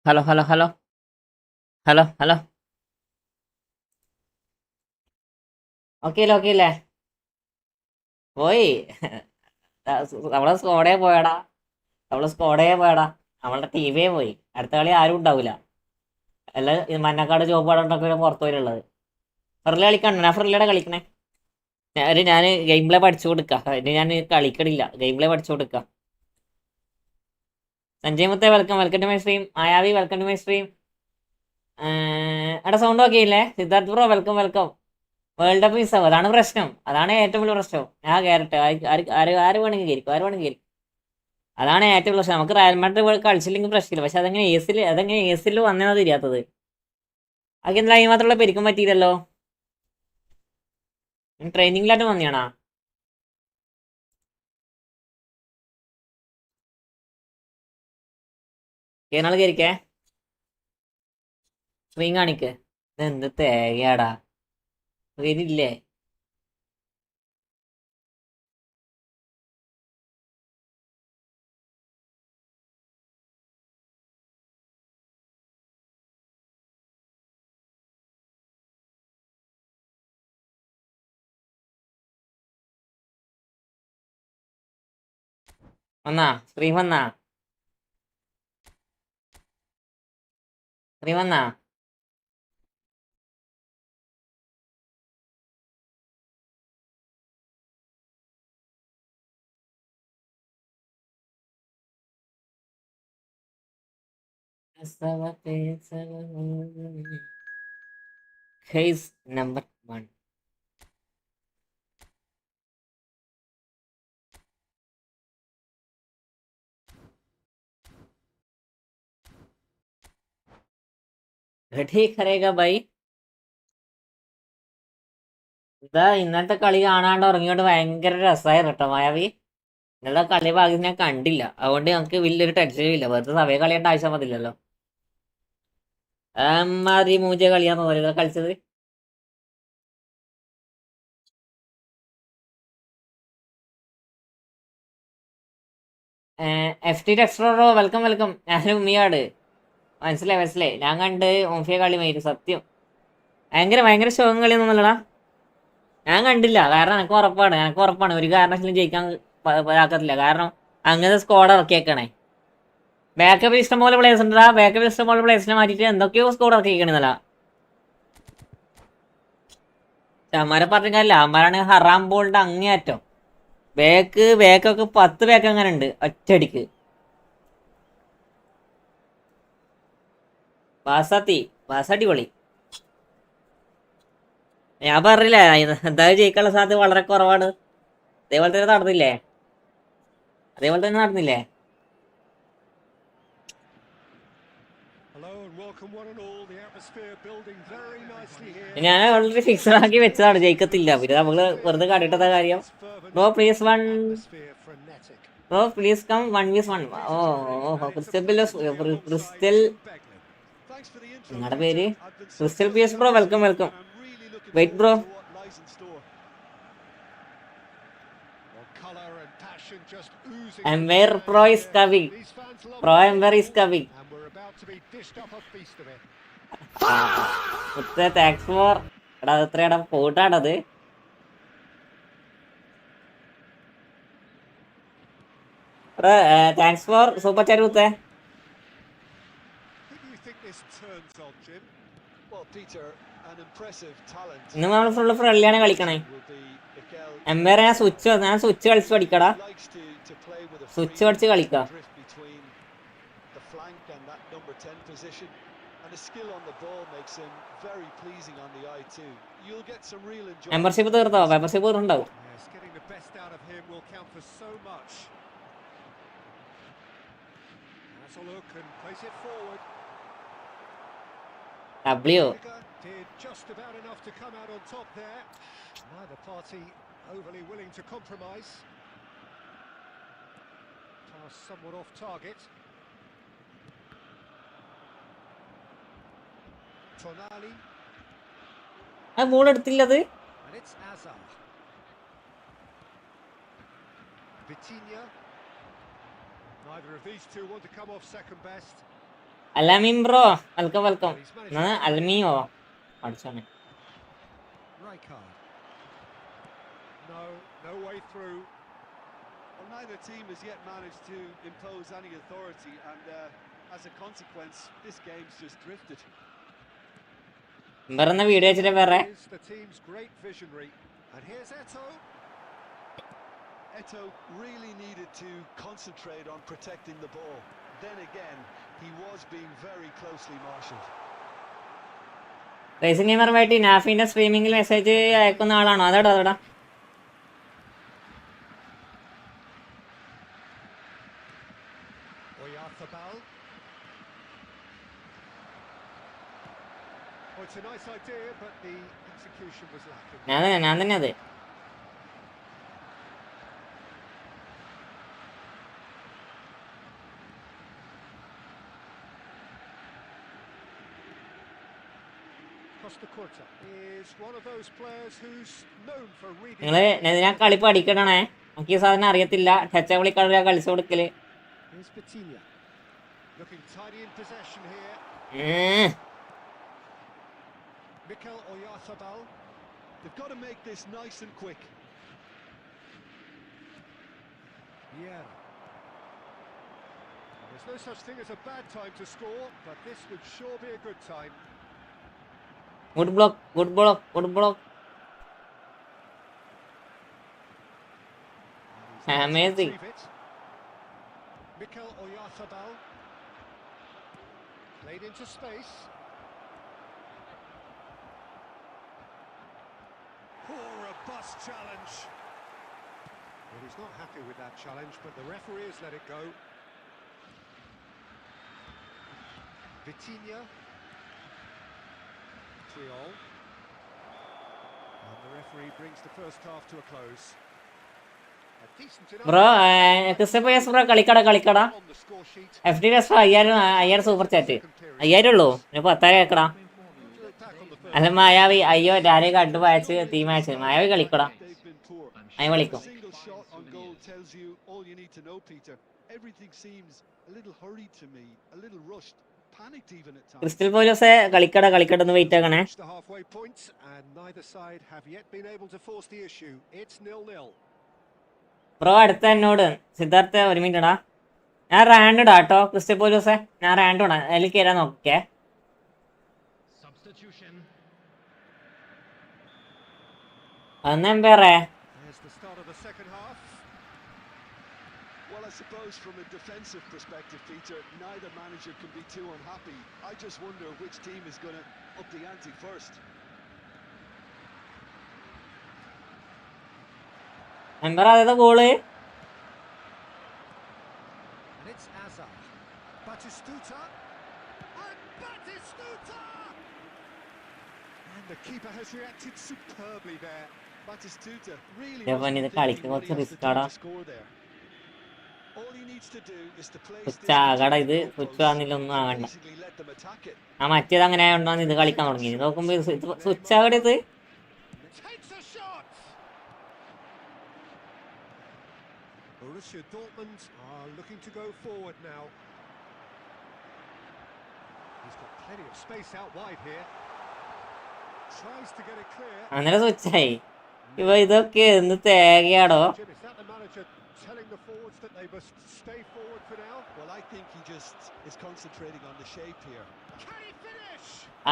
Hello hello hello hello hello. Okay അല്ലേ, okay അല്ലേ? പോയി. നമ്മളെ സ്കോഡേ പോയടാ. നമ്മളുടെ ടീമേ പോയി. അടുത്ത കളി ആരും ഉണ്ടാവില്ല. എല്ലാം മഞ്ഞക്കാട് ചുവപ്പാടൊക്കെ പുറത്തു പോയിട്ടുള്ളത്. ഫ്രല്ല കളിക്കണ്ട, ഞാൻ ഫ്രല്ലയുടെ കളിക്കണേ. ഞാൻ ഗെയിം പ്ലേ പഠിച്ചു കൊടുക്കാം. ഞാൻ കളിക്കണില്ല, ഗെയിം പ്ലേ പഠിച്ചു കൊടുക്കാം. സഞ്ജയ് മുത്തേ welcome, welcome to my stream. Mayavi welcome to my stream. എടാ സൗണ്ട് ഓക്കെ ഇല്ലേ? Siddharth bro welcome, welcome. World cup മിസ്സാവും, അതാണ് പ്രശ്നം. അതാണ് ഏറ്റവും വലിയ പ്രശ്നം. ഞാൻ കയറട്ടെ, ആര് വേണമെങ്കിൽ കയറിക്കും, ആര് വേണമെങ്കിൽ കയറിക്കും. അതാണ് ഏറ്റവും പ്രശ്നം. നമുക്ക് റയൽ മാഡ്രിഡ് കളിച്ചില്ലെങ്കിൽ പ്രശ്നമില്ല. പക്ഷെ അതെങ്ങനെ എസിൽ വന്നതാ തിരിയാത്തത്. അതൊക്കെ എന്താ ഈ മാത്രമുള്ള പെരിക്കും പറ്റിയില്ലല്ലോ. ട്രെയിനിങ്ങിലായിട്ട് വന്നിയാണോ? കേരള കയറിക്കേ, സ്ക്രീൻ കാണിക്ക്. ഇതെന്ത് തേങ്ങയാടാ, വരില്ലേ? വന്നാ സ്ക്രീൻ വന്നാ? സ്ക്രീൻ വന്നാ? Case number 1. ठीक करेगा भाई. ഇതാ ഇന്നത്തെ കളി കാണാണ്ട് ഉറങ്ങിയോണ്ട് ഭയങ്കര രസമായിരുന്നു കേട്ടോ മായാവി. ഇന്നത്തെ കളി ഭാഗ്യം ഞാൻ കണ്ടില്ല, അതുകൊണ്ട് ഞങ്ങൾക്ക് വലിയൊരു ടെൻഷനും ഇല്ല. വെറുതെ സമയം കളയേണ്ട ആവശ്യം മതില്ലല്ലോ. മാതിരി മൂഞ്ച കളിയാന്ന് തോന്നില്ല കളിച്ചത്. എഫ് ടി ടെക്സ്ട്രോ വെൽക്കം, വെൽക്കം. ഞാൻ ഉമ്മിയാട്. മനസ്സിലായി. ഞാൻ കണ്ട് ഓഫിയ കളി മേരും സത്യം. ഭയങ്കര ഭയങ്കര ശോകം കളിയൊന്നുമല്ലടാ. ഞാൻ കണ്ടില്ല, കാരണം എനിക്ക് ഉറപ്പാണ് ഒരു കാരണവശാലും ജയിക്കാൻ ഇതാക്കത്തില്ല. കാരണം അങ്ങനത്തെ സ്ക്വാഡ് ഇറക്കിയേക്കണേ. ബാക്കപ്പ് ഇഷ്ടംപോലെ പ്ലേയേഴ്സ് ഉണ്ടാ. ബാക്കപ്പ് ഇഷ്ടംപോലെ പ്ലേയേഴ്സിനെ മാറ്റിയിട്ട് എന്തൊക്കെയോ സ്കോഡ് ഇറക്കിയിരിക്കണെന്നല്ല. അമ്മാരെ പറഞ്ഞ കാര്യമില്ല, അമ്മാരാണ് ഹറാം ബോളിന്റെ അങ്ങേയറ്റം. ബാക്കൊക്കെ 10 ബാക്ക് അങ്ങനെ ഉണ്ട് ഒറ്റയടിക്ക്. ബാസ അടിപൊളി. ഞാൻ പറഞ്ഞില്ലേ എന്തായാലും ജയിക്കാനുള്ള സാധ്യത വളരെ കുറവാണ്. അതേപോലെ തന്നെ നടന്നില്ലേ. ഞാൻ ഓൾറെഡി ഫിക്സഡ് ആക്കി വെച്ചതാണ്, ജയിക്കത്തില്ല. പിന്നെ നമ്മള് വെറുതെ കണ്ടിട്ടത കാര്യം. Bro please come 1v1. Crystal നിങ്ങളുടെ പേര് Crystal P S bro, welcome, welcome. Wait bro. Ember Pro is coming. Pro Ember is coming. Thanks for. എടാ അത് എത്രയാടാ പോയിട്ടാണത്. താങ്ക്സ് ഫോർ സൂപ്പർ ചാറ്റ് മുത്തേ. ഇന്ന് നമ്മൾ ഫുള്ള് ഫ്രണ്ട്ലിയാണ് കളിക്കണേ. എംപയർ ഞാൻ സ്വിച്ച് കളിച്ച് പഠിക്കടാ. സ്വിച്ച് പഠിച്ച് കളിക്കാം. മെമ്പർഷിപ്പ് തീർത്തോ? മെമ്പർഷിപ്പ് തീർന്നുണ്ടാവും. ഡബ്ല്യു ആ ബോൾ എടുത്തില്ലത്. Alameen bro welcome welcome. അൽമിയോ പഠിച്ചോനെ. No way through. Well, neither team has yet managed to impose any authority, and as a consequence, this game's just drifted. വേറെ വീഡിയോ വെച്ചിട്ട് വേറെ. The team's great visionary, and here's Eto. Eto really needed to concentrate on protecting the ball. Then again, he was being very closely marshalled. Racing ഗെയിമറുമായിട്ട് നാഫിന്റെ സ്ട്രീമിംഗിൽ message അയക്കുന്ന ആളാണോ? അതോടാ ഞാൻ തന്നെ അത്. നിങ്ങള് ഞാൻ കളി പഠിക്കണേ. നമുക്ക് ഈ സാധനം അറിയത്തില്ല. ടച്ച വിളിക്കാതെ കളിച്ചു കൊടുക്കല്. They've got to make this nice and quick. Yeah. There's no such thing as a bad time to score, but this would sure be a good time. Good block, good block, good block. Amazing. Mikel Oyarzabal played into space. Poor robust challenge. Well, he's not happy with that challenge, but the referee has let it go. Vitinha. Triol. And the referee brings the first half to a close. Bro Christophers bro കളിക്കടാ. FD bro 5000 super chat. 5000 ഉള്ളൂ. 10,000 കേക്കടാ. അല്ല മായാവി അയ്യോ ഡാലി കണ്ടു വായിച്ച് തീ match. മായാവി കളിക്കടാ. അയ കളിക്കും. ക്രിസ്റ്റൽ പോലീസ് കളിക്കടന്ന് വെയിറ്റ് ആക്കണേ. ബ്രോ അടുത്ത എന്നോട് സിദ്ധാർത്ഥ ഒരു മിനിറ്റ് ഇടാ. ഞാൻ റാൻഡ് ഇടാ കേട്ടോ ക്രിസ്റ്റൽ പോലീസെ. ഞാൻ റാൻഡ് ഇടാം. അതിൽ കയറാൻ നോക്കേ. അന്ന് എംപയറേ I suppose from a defensive perspective, Peter, neither manager can be too unhappy. I just wonder which team is going to up the ante first. എംപയർ അതേതാ goal? And it's Azar. Batistuta. And Batistuta! And the keeper has reacted superbly there. Batistuta really was to score there. സ്വിച്ചാകടാ ഇത്. Switch ആകുന്നില്ല, ഒന്നും ആകണ്ട. ആ മറ്റേത് അങ്ങനെ ആയോണ്ടാണ് ഇത് കളിക്കാൻ തുടങ്ങി. നോക്കുമ്പോ സ്വിച്ച് ആകടെ ഇത്. അങ്ങനെ സ്വിച്ചായി. ഇതൊക്കെ എന്ത് തേങ്ങയാടോ. Telling the forwards that they must stay forward for now. Well, I think he just is concentrating on the shape here. Can he finish?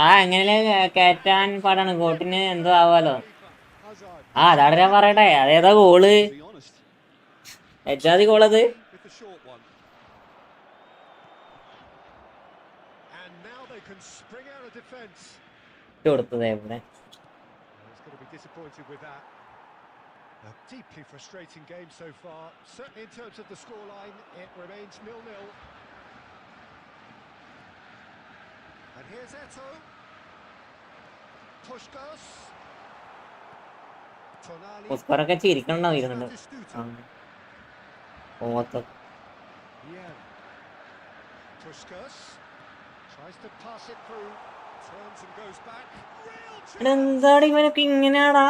അങ്ങനെ കയറ്റാൻ പാടാണ്. ഗോട്ടിന് എന്തോ ആവാലോ. അതാണ് ഞാൻ പറയട്ടെ. അതേതാ ഗോള്? എജാതി ഗോളത്. കൊടുത്തത് എവിടെ? A deeply frustrating game so far. Certainly in terms of the scoreline, it remains 0-0. And here's Eto. Puskos. Tonali. പുസ്കറൊക്കെ ചിരിക്കണോ ഇരുന്നുണ്ട്. Yeah. Puskos tries to pass it through. Turns and goes back. എന്താണ് ഇവനൊക്കെ ഇങ്ങനെയാടാ?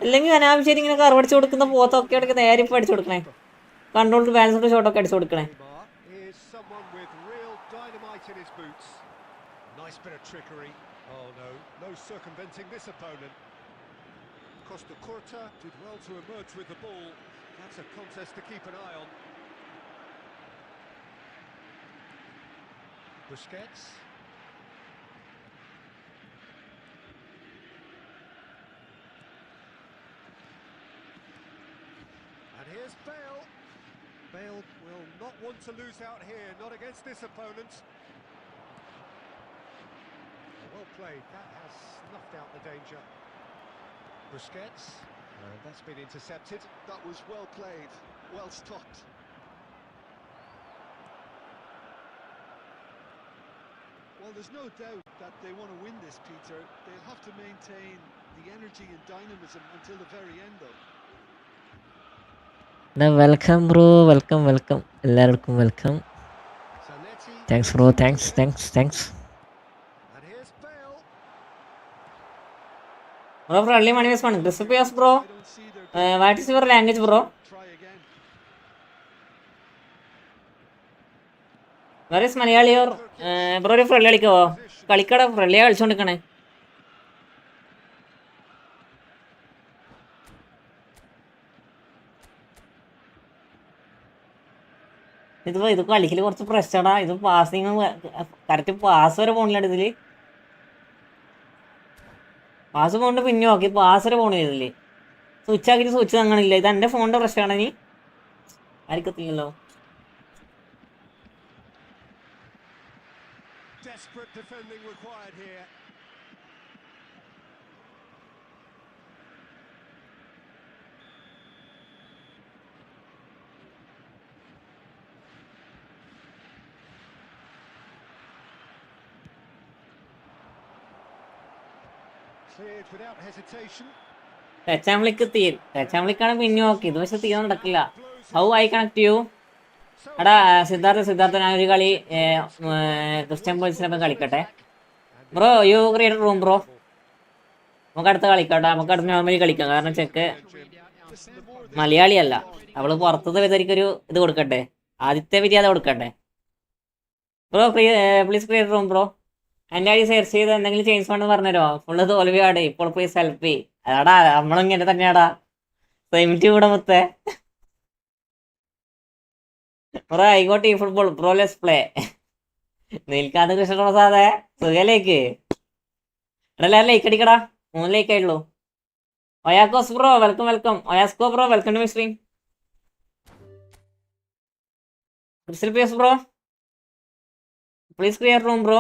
അല്ലെങ്കിൽ അനാവശ്യം ഇങ്ങനെ കറവടിച്ചു കൊടുക്കുന്ന പോത്തൊക്കെ ഇടയ്ക്ക് നേരെ ഇപ്പം അടിച്ചു കൊടുക്കണേ. കൺട്രോൾ ബാലൻസ് ഷോട്ടൊക്കെ അടിച്ചു കൊടുക്കണേ. in his boots. Nice bit of trickery. Oh no, no circumventing this opponent. Costa Curta did well to emerge with the ball. That's a contest to keep an eye on. Busquets. And here's Bale. Bale will not want to lose out here, not against this opponent. Well played, that has snuffed out the danger. Busquets, that's been intercepted. That was well played, well stopped. Well, there's no doubt that they want to win this, Peter. They'll have to maintain the energy and dynamism until the very end, though. Welcome bro, welcome എല്ലാവർക്കും welcome. Thanks bro, thanks. And here's Bale. Bro friendly money waste ആണ്. ക്രിസ്പിയസ് bro, what is your language bro? Try again. Where is Malayali or bro? ഒരു friendly കളിക്കാവോ? കളിക്കട ഫ്രണ്ട്ലിയാ കളിച്ചോണ്ടിരിക്കണേ. ഇത് കളിക്കല് കുറച്ച് പ്രശ്നടാ. ഇത് പാസിങ് കറക്റ്റ് പാസ് വരെ പോണില്ല. ഇതില് പാസ് പോകണ്ട്, പിന്നെ നോക്കി പാസ് വരെ പോണില്ല. ഇതില് സ്വിച്ച് ആക്കിയിട്ട് സ്വിച്ച് തങ്ങണില്ല. ഇത് എൻ്റെ ഫോണിൻ്റെ പ്രശ്നമാണ്. നീ ആയിരിക്കത്തില്ലല്ലോ. Desperate defending required here. Cleared without hesitation. ടച്ചാമ്പിളിക്കാണ് പിന്നെ നോക്കി. ഇത് പക്ഷെ തീരെ നടക്കില്ല. How I connect you? എടാ സിദ്ധാർത്ഥ ഞാൻ ഒരു കളി ക്രിസ്ത്യൻ പോലീസിനൊപ്പം കളിക്കട്ടെ bro. You create room bro. നമുക്ക് അടുത്ത കളിക്കട്ടെ. നമുക്ക് അടുത്ത് നോർമലി കളിക്കാം. കാരണം ചെക്ക് മലയാളിയല്ല, അവള് പുറത്തുനിന്ന് വിചാരിക്കൊരു ഇത് കൊടുക്കട്ടെ. ആദ്യത്തെ വിദ്യാത കൊടുക്കട്ടെ bro. Please create room bro. എൻ്റെ ഐഡി സെർച്ച് ചെയ്ത് എന്തെങ്കിലും ചേഞ്ച് വേണമെന്ന് പറഞ്ഞുതരുമോ? ഫുള്ള് തോൽവിയാട്. ഇപ്പോൾ പ്ലീസ് ഹെൽപ്പ് ചെയ്. അതാടാ നമ്മളിങ്ങനെ തന്നെയാടാ. സെയിമിറ്റി കൂടെ മുത്തേ bro. I got Efootball bro, let's play. നിൽക്കാതെ കൃഷ്ണപ്രസാദേ സുഖലേക്ക് എടാ. ലൈക്ക് അടിക്കടാ. 3 ലൈക്ക് ആയിട്ടുള്ളൂ. ഒയാക്കോസ് ബ്രോ വെൽക്കം. ഒയാസ്കോ bro welcome to my stream. Crystal Pius bro, please clear room bro.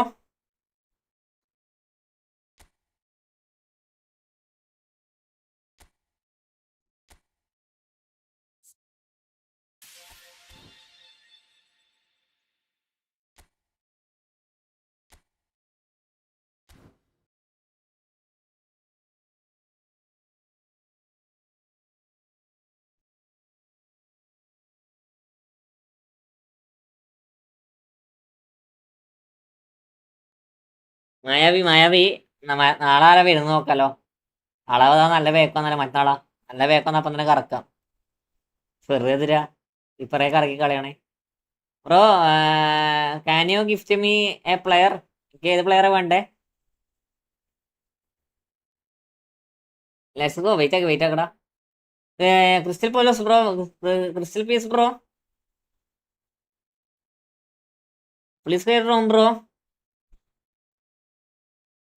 Mayavi നാളെ ആരാ വരുന്ന നോക്കാലോ. അളവതാ നല്ല വേക്കൊന്നല്ല, മറ്റാളാ നല്ല വേക്കൊന്ന അപ്പം തന്നെ കറക്കാം. വെറുതെതിരാ ഇപ്പറേ കറക്കി കളയണേ bro. Can you gift me a player? എനിക്ക് ഏത് പ്ലെയറെ വേണ്ടേ? Let's go. വെയിറ്റ് ആക്കടാ. ക്രിസ്റ്റൽ പോലോസ് bro, Crystal piece bro, please create room bro.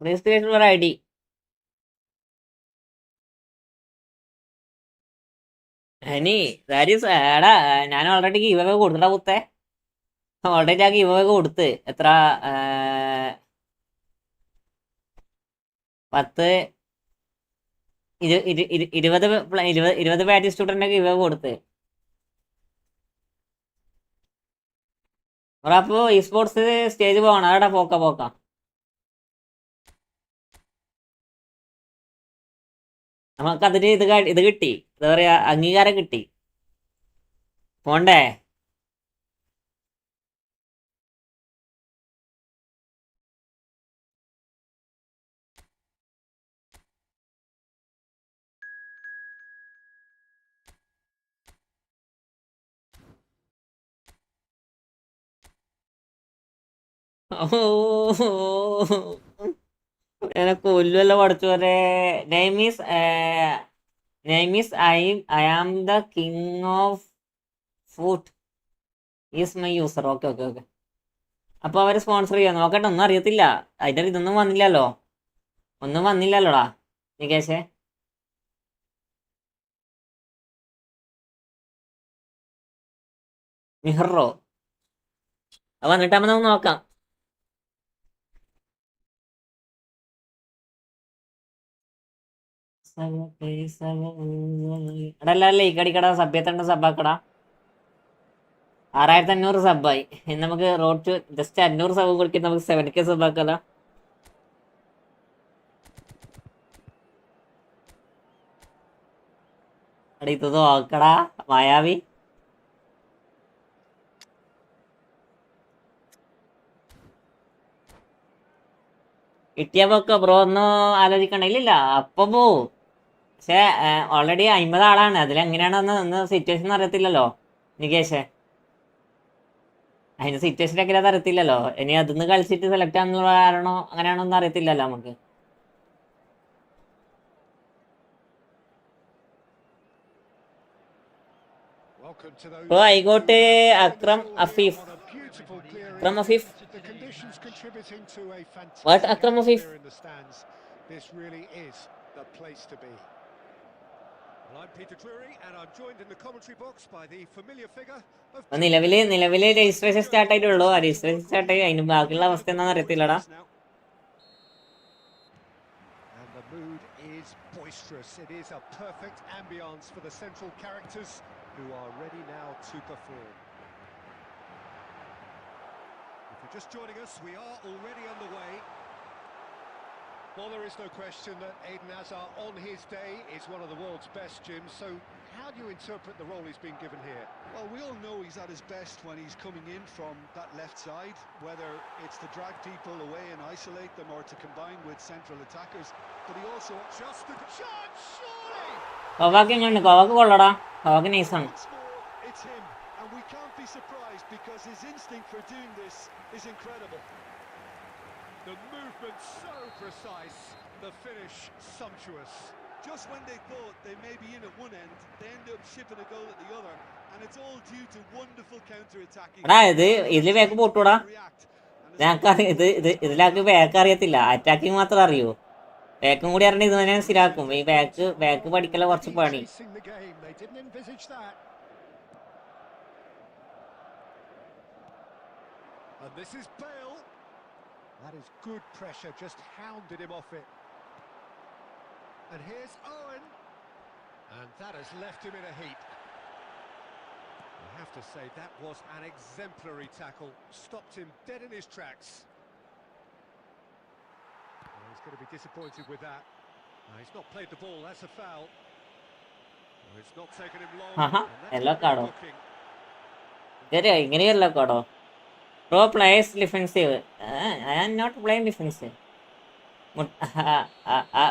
Please create your I D. ഇനി എടാ ഞാൻ ഓൾറെഡി ഗീവ് അവേ കൊടുത്തിട്ടാ പുത്തേ. ഓൾറെഡി ആ ഗീവ് അവേ കൊടുത്ത് എത്ര 20 ബാച്ച് സ്റ്റുഡന്റ് ഗീവ് അവേ കൊടുത്ത്. അപ്പൊ ഈ സ്പോർട്സ് സ്റ്റേജ് പോകണം. അതാ പോക്ക നമുക്കതിന് ഇത് കിട്ടി. എന്താ പറയാ, അംഗീകാരം കിട്ടി. പോണ്ടേ? എന്നെ കൊല്ലുമല്ലോ പഠിച്ചോരെ. നെയ്മീസ് നെയ്മീസ് I am the king of food is my user. Okay okay okay. അപ്പൊ അവര് സ്പോൺസർ ചെയ്യാൻ നോക്കട്ടെ. ഒന്നും അറിയത്തില്ല. അതിന്റെ ഇതൊന്നും വന്നില്ലല്ലോ. ഒന്നും വന്നില്ലല്ലോടാ നികേഷേ. മിഹറോ അത് വന്നിട്ടാകുമ്പോ നമുക്ക് നോക്കാം. എടാ അല്ല ലൈക്ക് അടിക്കടാ. സഭ്യത്തണ്ട് സബ്ബാക്കടാ. 6500 സബ്ബായി. ഇനി നമുക്ക് റോഡ് ടു ജസ്റ്റ് 500 സബ് കൊടുക്കും. നമുക്ക് 7K സബ്ബാക്കല. എടാ ഇത് നോക്കടാ മായാവി. കിട്ടിയ പോക്ക ബ്രോ ഒന്നും ആലോചിക്കണ്ട. ഇല്ലില്ല അപ്പൊ പോവും. പക്ഷെ ഓൾറെഡി 50 ആളാണ്. അതിലെങ്ങനെയാണ് ഒന്ന് സിറ്റുവേഷൻ അറിയത്തില്ലല്ലോ നികേഷേ. അതിന്റെ സിറ്റുവേഷൻ എങ്ങനെയാന്ന് അറിയത്തില്ലല്ലോ. ഇനി അതിന്ന് കളിച്ചിട്ട് സെലക്ട് ആണെന്നുള്ള കാരണോ അങ്ങനെയാണോ ഒന്നും അറിയത്തില്ലല്ലോ നമുക്ക്. ഓ ആയിക്കോട്ടെ. അക്രം അഫീഫ്. അക്രം അഫീഫ്. വാട്ട് അക്രം അഫീഫ്? നിലവില് രജിസ്ട്രേഷൻ സ്റ്റാർട്ട് ആയിട്ടുള്ളൂ. ആ രജിസ്ട്രേഷൻ സ്റ്റാർട്ട് ആയി. അതിന് ബാക്കിയുള്ള അവസ്ഥ എന്താണെന്ന് അറിയത്തില്ലടാ. The mood is boisterous. It is a perfect ambience for the central characters who are ready now to perform. If you're just joining us, we are already underway. Well, there is no question that Eden Hazard on his day is one of the world's best, Jim. So how do you interpret the role he's been given here? Well, we all know he's at his best when he's coming in from that left side, whether it's to drag people away and isolate them or to combine with central attackers. But he also Just the shot, surely! കോവാക്ക് എങ്ങനെയുണ്ട്? കോവാക്ക് കൊള്ളടാ. കോവാക്ക് നൈസാണ്. once more, it's him, and we can't be surprised because his instinct for doing this is incredible. The movement so precise, the finish sumptuous. Just when they thought they may be in at one end, they end up shipping a goal at the other, and it's all due to wonderful counter-attacking. എടാ ഇതില് back പൊട്ടൂടാ. ഞങ്ങൾക്ക് ഇതിലാക്ക് back അറിയത്തില്ല. Attacking മാത്രം അറിയൂ. ബാക്കും കൂടി അറിഞ്ഞ ഇത് തന്നെ മനസ്സിലാക്കും. ഈ ബാക്ക് പഠിക്കല കുറച്ച് പണി. Chasing the game, they didn't envisage that. And this is Bale. That is good pressure, just hounded him off it. And here's Owen. And that has left him in a heap. I have to say, that was an exemplary tackle. Stopped him dead in his tracks. Well, he's going to be disappointed with that. He's not played the ball, that's a foul. Well, it's not taken him long. Yellow card. Yellow card. Pro plays defensive. I am not playing defensive.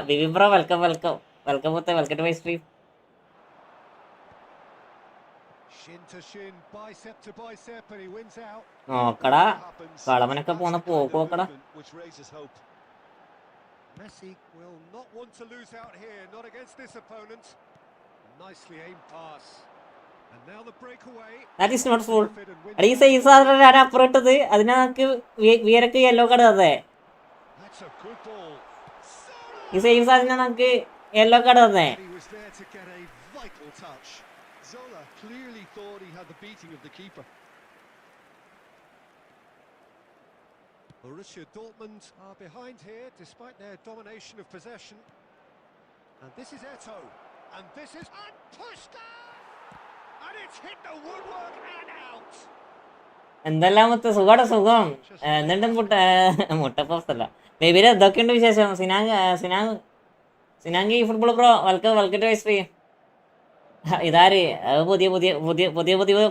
Bibi bro, welcome with the welcome to my stream. Shin to shin, bicep to bicep, and he wins out. നോക്കടാ കളവനൊക്കെ പോന്ന പോക്കോക്കടാ. Which raises hope. Messi will not want to lose out here, not against this opponent. Nicely aimed pass. And now the breakaway. That is not full. ഈ size സാധനം അപ്പുറട്ടത് അതിനകത്ത് വീരക്ക് yellow card തന്നെ. That's a good ball. ഈ size സാധനം നമുക്ക് yellow card തന്നെ. He was there to get a vital touch. Zola clearly thought he had the beating of the keeper. Borussia Dortmund are behind here despite their domination of possession. And this is Eto'o. And this is... And pushed down! And it's hit the woodwork and out! എന്തെല്ലാം മൊത്തം സുഖം. എന്നിട്ടും മുട്ടപ്പോസ്റ്റല്ല ബേബിരെ എന്തൊക്കെയുണ്ട് വിശേഷം? സിനാങ്കി football bro welcome to stream. ഇതാര് പുതിയ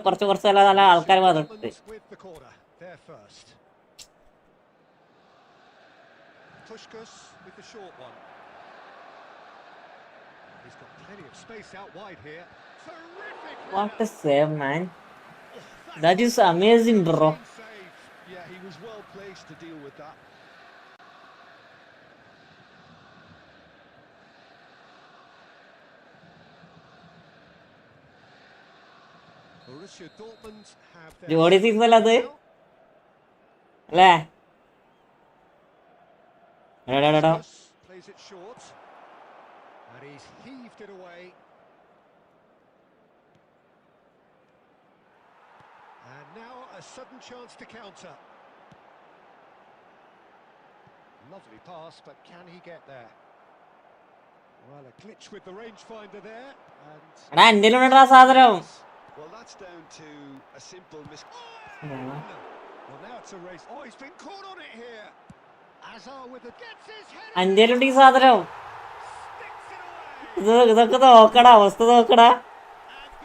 കുറച്ച് നല്ല ആൾക്കാർ വന്നിട്ടുണ്ട്. Pushkas with the short one. He's got plenty of space out wide here. Terrific! What a save, man. That is amazing, bro. Yeah, he was well placed to with that. Borussia Dortmund have their ജോഡി season അല്ല അത് now. അല്ലേ? എടാ Plays it short. And he's heaved it away. And now a sudden chance to counter. Lovely pass, but can he get there? Well, a glitch with the rangefinder there. എടാ എൻ്റെ ഉണ്ടോ സാധനം? Well, that's down to a simple miss. Well, now it's a race. Oh, he's been caught on it here. Azar with the gets his head. എൻ്റെ ഉണ്ട് ഈ സാധനം. Sticks it away. ഇതൊക്കെ നോക്കടാ, അവസ്ഥ നോക്കടാ.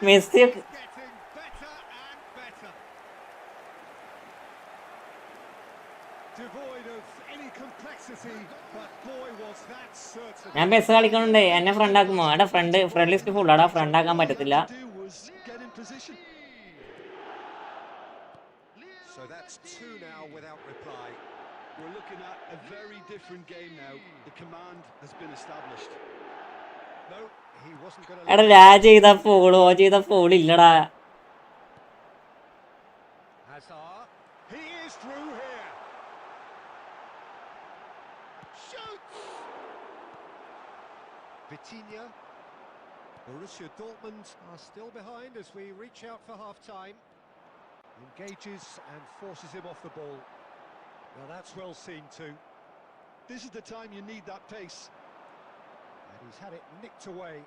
Messi Getting better and better. Devoid of any complexity, but boy was that certain. ഞാൻ bus കളിക്കണുണ്ട്. എന്നെ ഫ്രണ്ട് ആക്കുമോ? എടാ ഫ്രണ്ട് ലിസ്റ്റ് ഫുള്ളാടാ, ഫ്രണ്ട് ആക്കാൻ പറ്റത്തില്ല. Get in position. So that's two now without reply. We're looking at a very different game now. The command has been established. No, he wasn't going to. എടാ ഞാൻ ചെയ്ത fall ഇല്ലടാ. Hazard, he is through here. Shoots. Vitinha. Borussia Dortmund are still behind as we reach out for half-time. Engages and forces him off the ball. Now that's well seen too. This is the time you need that pace. And he's had it nicked away.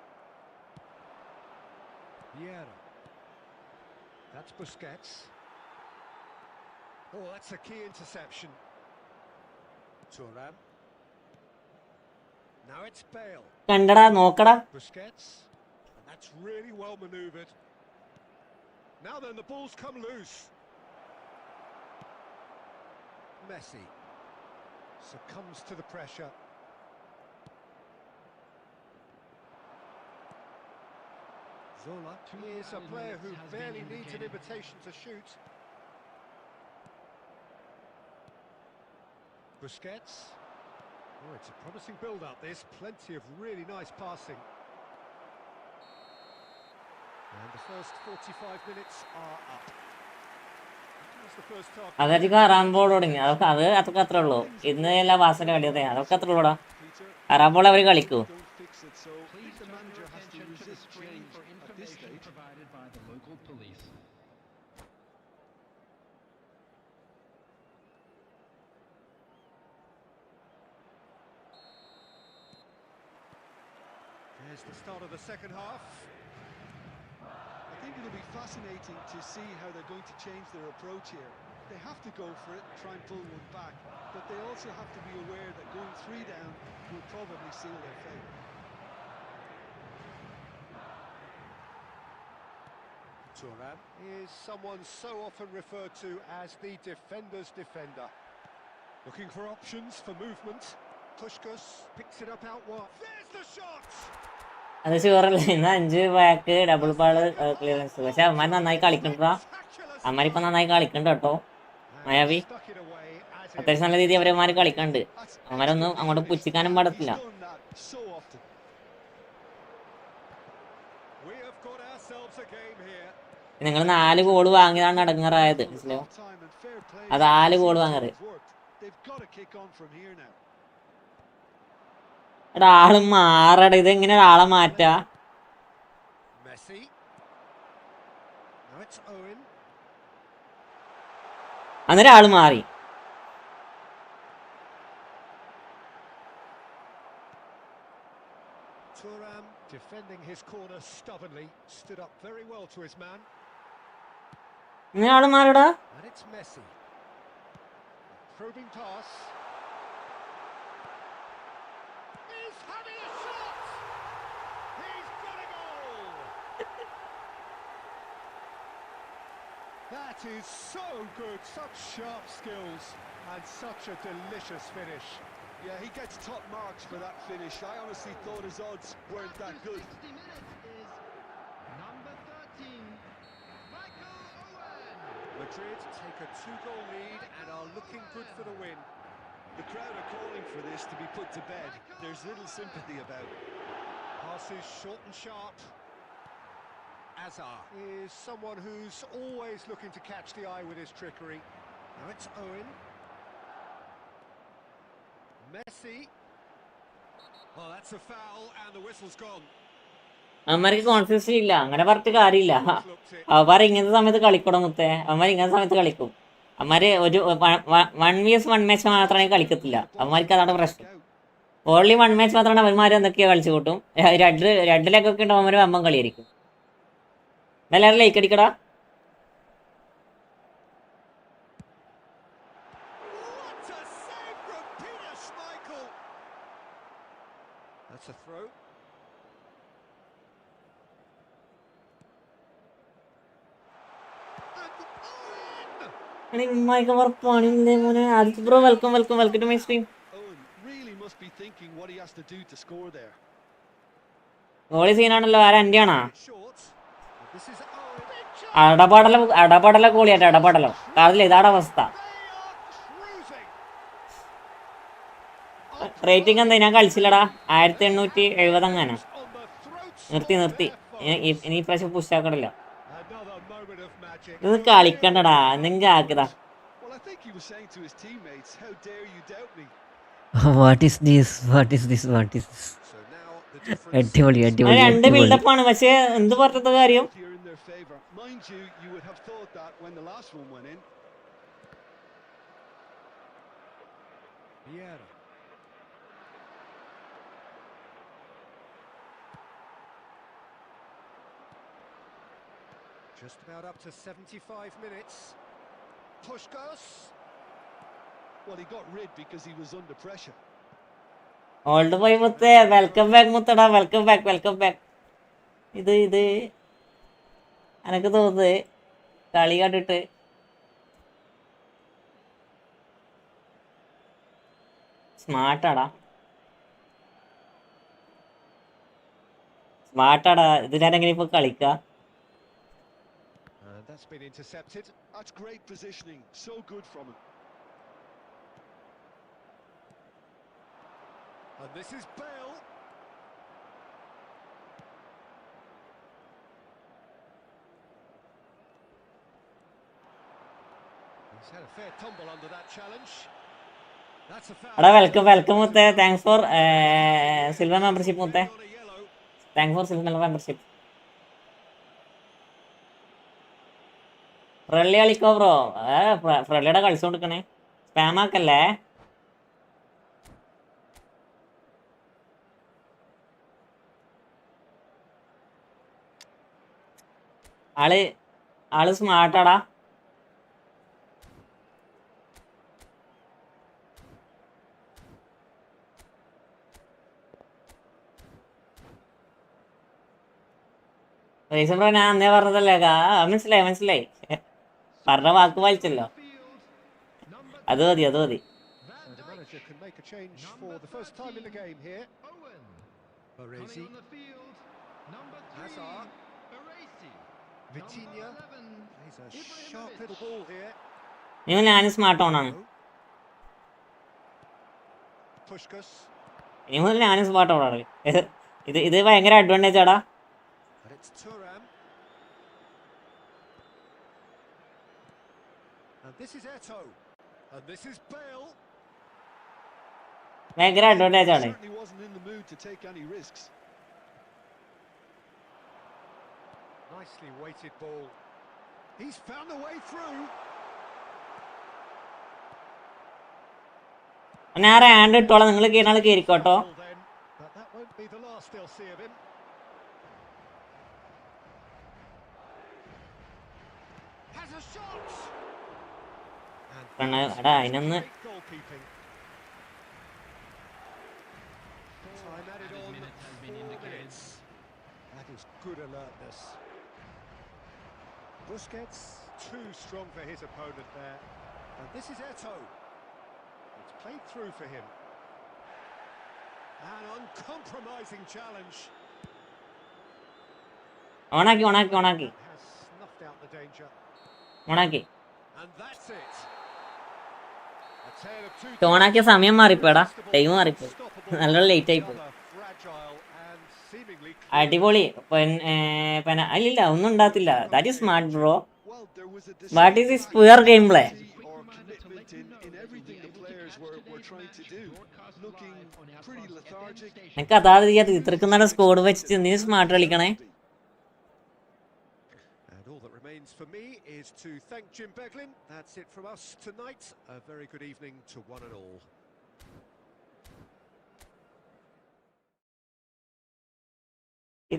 Vieira. That's Busquets. Oh, that's a key interception. Thuram. Now it's Bale. കണ്ടടാ നോക്കടാ. Busquets. And that's really well manoeuvred. Now then, the ball's come loose. Messi succumbs to the pressure. Zola is a player who barely needs an invitation to shoot. Busquets. Oh, it's a promising build-up, this. Plenty of really nice passing. And the first 45 minutes are up. As the first half. അതായിരിക്കും അറാമ്പോൾ തുടങ്ങി. അതൊക്കെ അത്രേ ഉള്ളൂ. ഇന്ന് എല്ലാ വാസന കളിയതേ അതൊക്കെ അത്രേ ഉള്ളൂടാ. അറാമ്പോൾ അവർ കളിക്കൂ. Don't fix it, so I think the manager has to resist change at this stage. Provided by the local police. There's the start of the second half. I think it'll be fascinating to see how they're going to change their approach here. They have to go for it, try and pull one back, but they also have to be aware that going 3 down will probably seal their fate. Thuram is someone so often referred to as the defender's defender. Looking for options for movement. Puskás picks it up out wide. There's the shot! അത് ഷുവറല്ലേ? ഇന്ന് 5 back double ball clearance. പക്ഷെ അവന്മാർ നന്നായി കളിക്കണ്ടാ. അവന്മാരിപ്പോ നന്നായി കളിക്കണ്ട കേട്ടോ. മായാവി അത്യാവശ്യം നല്ല രീതിയിൽ അവരവന്മാർ കളിക്കണ്ട്. അവന്മാരൊന്നും അങ്ങോട്ട് പുച്ഛിക്കാനും പാടത്തില്ല. നിങ്ങൾ 4 ഗോൾ വാങ്ങിയതാണ് അടങ്ങാറായത്, മനസ്സിലായോ? അത് 4 ഗോൾ വാങ്ങാറ്. എടാ ആള് മാറട, ഇതെങ്ങനെ ആളെ മാറ്റാ? അന്നേരം ആള് മാറി. Thuram defending his corner stubbornly, stood up very well to his man. ഇങ്ങനെ ആള് മാറിടാ. And it's Messi. Probing pass. He's having a shot. He's got a goal. That is so good, such sharp skills and such a delicious finish. Yeah, he gets top marks for that finish. I honestly thought his odds weren't that good. 60 minutes is number 13, Michael Owen. Madrid take a 2-goal lead and are looking good for the win. The crowd are calling for this to be put to bed. There's little sympathy about it. Passes short and sharp. Azar is someone who's always looking to catch the eye with his trickery. Now it's Owen. Messi. Oh, that's a foul and the whistle's gone. അവന്മാർക്ക് confidence ഇല്ല, അങ്ങനെ പറഞ്ഞിട്ട് കാര്യമില്ല. അവന്മാർ ഇങ്ങനത്തെ സമയത്ത് കളിക്കണം മുത്തേ, അവന്മാർ ഇങ്ങനത്തെ സമയത്ത് കളിക്കും. അവന്മാര് ഒരു 1 മാച്ച് മാത്രമാണ് കളിക്കത്തില്ല. അവന്മാർക്ക് അതാണ് പ്രശ്നം. ഓൺലി 1 മാച്ച് മാത്രമാണ് അവന്മാർ എന്തൊക്കെയോ കളിച്ചു കൂട്ടും. രണ്ട് ലെഗൊക്കെ ഉണ്ട്, അവന്മാർ വമ്പം കളിയായിരിക്കും. എല്ലാവരും ലൈക്ക് അടിക്കടാ. What a save from Peter Schmeichel. That's a throw. പണിയില്ലേ മോനെ. Aditya bro welcome welcome welcome to my stream. Owen really must be thinking what he has to do to score there. Goalie സീനാണല്ലോ. ആരാ എൻ്റെ ആണോ? Short. This is Owen. അടപടല ഗോളിയാട്ടോ, അടപടലം. കാതില്ല, ഇതാണ് അവസ്ഥ. Rating എന്താ? ഞാൻ കളിച്ചില്ലടാ. 1870 അങ്ങനെ. നിർത്തി. ഇനി പ്രാവശ്യം പുഷാക്കടല്ലോ. ഇത് കളിക്കണ്ടടാ, എന്തെങ്കിലും ആക്കതാ. Well, I think he was saying to his teammates, how dare you doubt me? What is this? So now the difference. അടിപൊളി അടിപൊളി രണ്ട് അടിപൊളി. ബിൽഡപ്പാണ്, പക്ഷെ എന്ത് പറഞ്ഞത് കാര്യം? Here in their favour. Mind you, you would have thought that when the last one went in. Vieira. Just about up to 75 minutes. Pushkas. Well, he got rid because he was under pressure. Old boy മുത്തേ, welcome back മുത്തടാ, welcome back. ഇത് എനക്ക് തോന്നുന്നത് കളി കണ്ടിട്ട് സ്മാർട്ടാടാ. ഇത് ഞാൻ എങ്ങനെ ഇപ്പൊ കളിക്ക? That's been intercepted. That's great positioning. So good from him. And this is Bale. He's had a fair tumble under that challenge. That's a foul. എടാ വെൽക്കം മുത്തേ. താങ്ക്സ് ഫോർ സിൽവർ മെമ്പർഷിപ്പ് മുത്തേ. On a yellow. Thanks for silver membership. ഫ്രള്ളി കളിക്കോ bro? ഫ്രള്ളിയുടെ കളിച്ചു കൊടുക്കണേ, spam ആക്കല്ലേ. ആള് സ്മാർട്ടാടാ. Reason bro, ഞാൻ അന്നേ പറഞ്ഞതല്ലേ. മനസ്സിലായി. പറഞ്ഞ വാക്ക് വായിച്ചല്ലോ. അത് മതി. So the manager can make a change for the first time in the game here. Owen. Baresi. Coming on the field. Number 3. Hazard. Baresi. Vitinha. Number 11. Plays a sharp little ball here. നിങ്ങൾ ഞാനും smart ഓണാണ്. Pushkas. ഇനി മുതൽ ഞാനും smart ഓണാണ്. ഇത് ഭയങ്കര advantage ആടാ. And it's Thuram. And this is Eto'o. And this is Bale. ഭയങ്കര അഡ്വാൻറ്റേജ് ആണ്. Certainly wasn't in the mood to take any risks. Nicely weighted ball. He's found a way through. ഞാൻ hand ഇട്ടോളാം, നിങ്ങൾ കീഴാൾ കയറിക്കോട്ടോ. Well then, but that won't be the last they'll see of him. Has a shot. And എടാ അതിനൊന്ന് great goalkeeping. Time added on 4 minutes. That is good alertness. Busquets, too strong for his opponent there. And this is Eto'o. It's played through for him. An uncompromising challenge. ഓണാക്കി. Has snuffed out the danger. ഓണാക്കി. And that's it. A tale of two ടോണാക്കിയ teams സമയം മാറിപ്പോടാ, time irresistible, മാറിപ്പോയി, unstoppable, നല്ല late each ആയിപ്പോയി. other fragile and seemingly അടിപൊളി. അല്ലില്ല, ഒന്നും ഉണ്ടാകത്തില്ല. That is smart bro. Well, there was a what is distinct this lack poor of game play? quality or commitment in everything the players were trying to do. Looking pretty lethargic. എനിക്ക് അതാത് ഇത്രക്കുന്ന squad വെച്ചിട്ട് നീ smart കളിക്കണേ. And all that remains for me is to thank Jim Beglin. That's it from us tonight. A very good evening to one and all.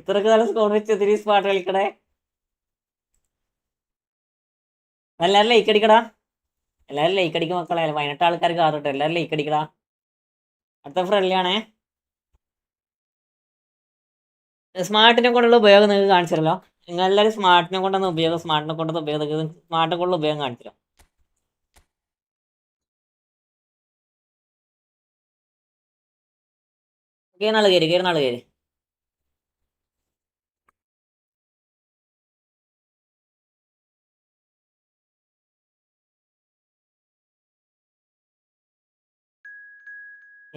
ഇത്രക്ക് നല്ല squad വെച്ച് നീ smart കളിക്കണേ. എല്ലാവരും like അടിക്കടാ, എല്ലാവരും ലൈക്ക് അടിക്കും മക്കളെ. 18 ആൾക്കാർ കാറട്ടെ, എല്ലാവരും ലൈക്ക് അടിക്കടാ. അടുത്ത ഫ്രണ്ട്ലി ആണേ. സ്മാർട്ടിനെ കൊണ്ടുള്ള ഉപയോഗം നിങ്ങൾക്ക് കാണിച്ചല്ലോ. നിങ്ങൾ എല്ലാവരും സ്മാർട്ടിനെ കൊണ്ടുവന്ന ഉപയോഗം, സ്മാർട്ടിനെ കൊണ്ടുവന്ന ഉപയോഗം, സ്മാർട്ടിനെ കൊണ്ടുള്ള ഉപയോഗം കാണിച്ചല്ലോ. കയറുന്നാള് കയറി, കയറുന്നാള് കയറി.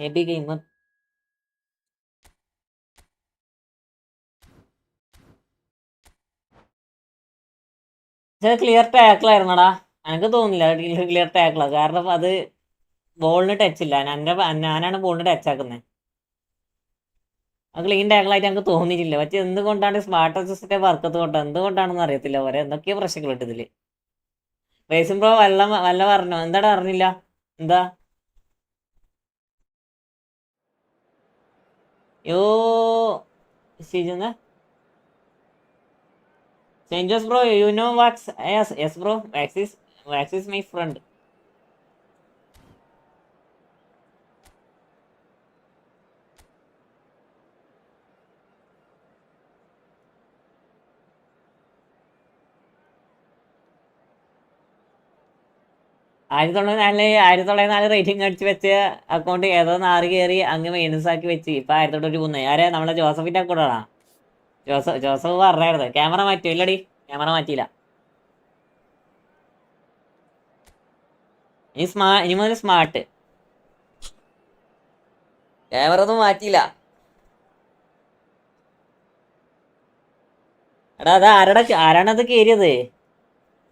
Heavy gamer. ക്ലിയർ ടാക്കിളായിരുന്നടാ, എനിക്ക് തോന്നുന്നില്ല ക്ലിയർ ടാക്കിളാ. കാരണം അത് ബോളിന് ടച്ച് ഇല്ല. ഞാനാണ് ബോളിന് ടച്ച് ആക്കുന്നത്. അത് ക്ലീൻ ടാക്കിളായിട്ട് എനിക്ക് തോന്നിയിട്ടില്ല. പക്ഷെ എന്തുകൊണ്ടാണ് സ്മാർട്ട് അസിസ്റ്റന്റ് വർക്കത്ത് കൊണ്ട്, എന്തുകൊണ്ടാണെന്ന് അറിയത്തില്ല. ഓരോ എന്തൊക്കെയോ പ്രശ്നങ്ങളുണ്ട് ഇതില്. റേസിംഗ് ബ്രോ വല്ല പറഞ്ഞോ? എന്താടാ അറിഞ്ഞില്ല? എന്താ യോ ശരിയെന്നാ Saint Jose bro, you know what's yes bro, Wax is my friend. ആയിരത്തി തൊള്ളായിരത്തി റേറ്റിംഗ് അടിച്ച് വെച്ച് അക്കൗണ്ട് ഏതോ നാറ് കയറി അങ്ങ് മൈനസ് ആക്കി വെച്ച് ഇപ്പൊ 1303. ആരെ നമ്മളെ ജോസഫിന്റെ അക്കൗണ്ടാണോ? ജോസഫ് പറഞ്ഞായിരുന്നു ക്യാമറ മാറ്റി. ഇല്ലടി, ക്യാമറ മാറ്റിയില്ല. ഇനി മുതൽ സ്മാർട്ട് ക്യാമറ ഒന്നും മാറ്റിയില്ല. എടാ അത് ആരാണത് കയറിയത്?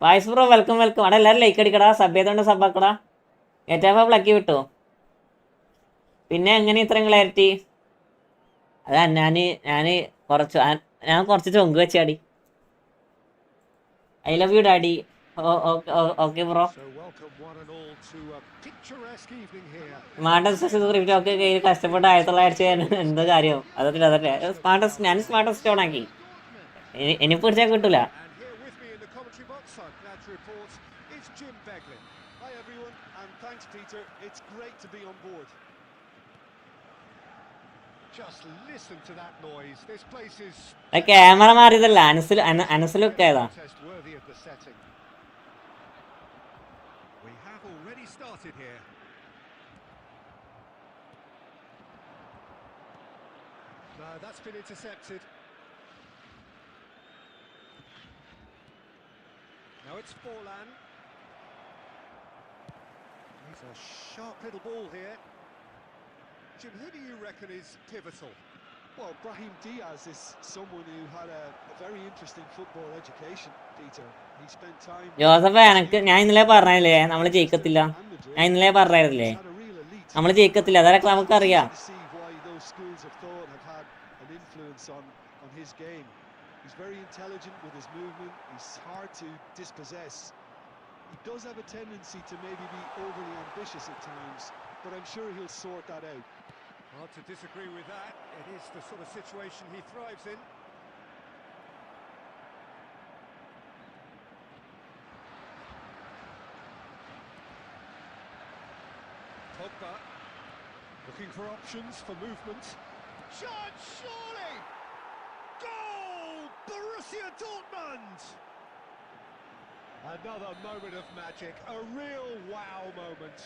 Voice bro welcome welcome. അവിടെ എല്ലാവരും ലൈക്ക് അടിക്കടാ, സബ് ചെയ്തോണ്ട് സബ് ആക്കടാ. ഏറ്റവും പ്ലക്കി വിട്ടു. പിന്നെ എങ്ങനെ ഇത്രയും ക്ലാരിറ്റി? അതാ ഞാൻ കുറച്ച് ചൊങ്ക് വെച്ചാടി. I love you daddy. Okay bro. Smart ഒക്കെ കയ്യിൽ കഷ്ടപ്പെട്ട് 1900 എന്ത് കാര്യം? അതല്ലേ ഞാൻ സ്മാർട്ട് ഓണാക്കി. ഇനി പിടിച്ചാൽ കിട്ടൂല. ക്യാമറ മാറിയതല്ല, അനസിലൊക്കെ ഏതാ? That's been intercepted. Now it's Forlan. He's a sharp little ball here. Jim, who do you reckon is pivotal? Well, Brahim Diaz is someone who had a very interesting football education, Peter. He spent time... Joseph, ഞാൻ ഇന്നലെ പറഞ്ഞല്ലേ നമ്മൾ ജയിക്കത്തില്ല. ഞാൻ ഇന്നലെ പറഞ്ഞായിരുന്നില്ലേ നമ്മൾ ജയിക്കത്തില്ല. അതൊക്കെ നമുക്കറിയാം. On his game, he's very intelligent with his movement. He's hard to dispossess. He does have a tendency to maybe be overly ambitious at times, but I'm sure he'll sort that out. Hard to disagree with that. It is the sort of situation he thrives in. Pogba looking for options for movement. Shot, surely! Goal! Borussia Dortmund! Another moment of magic, a real wow moment.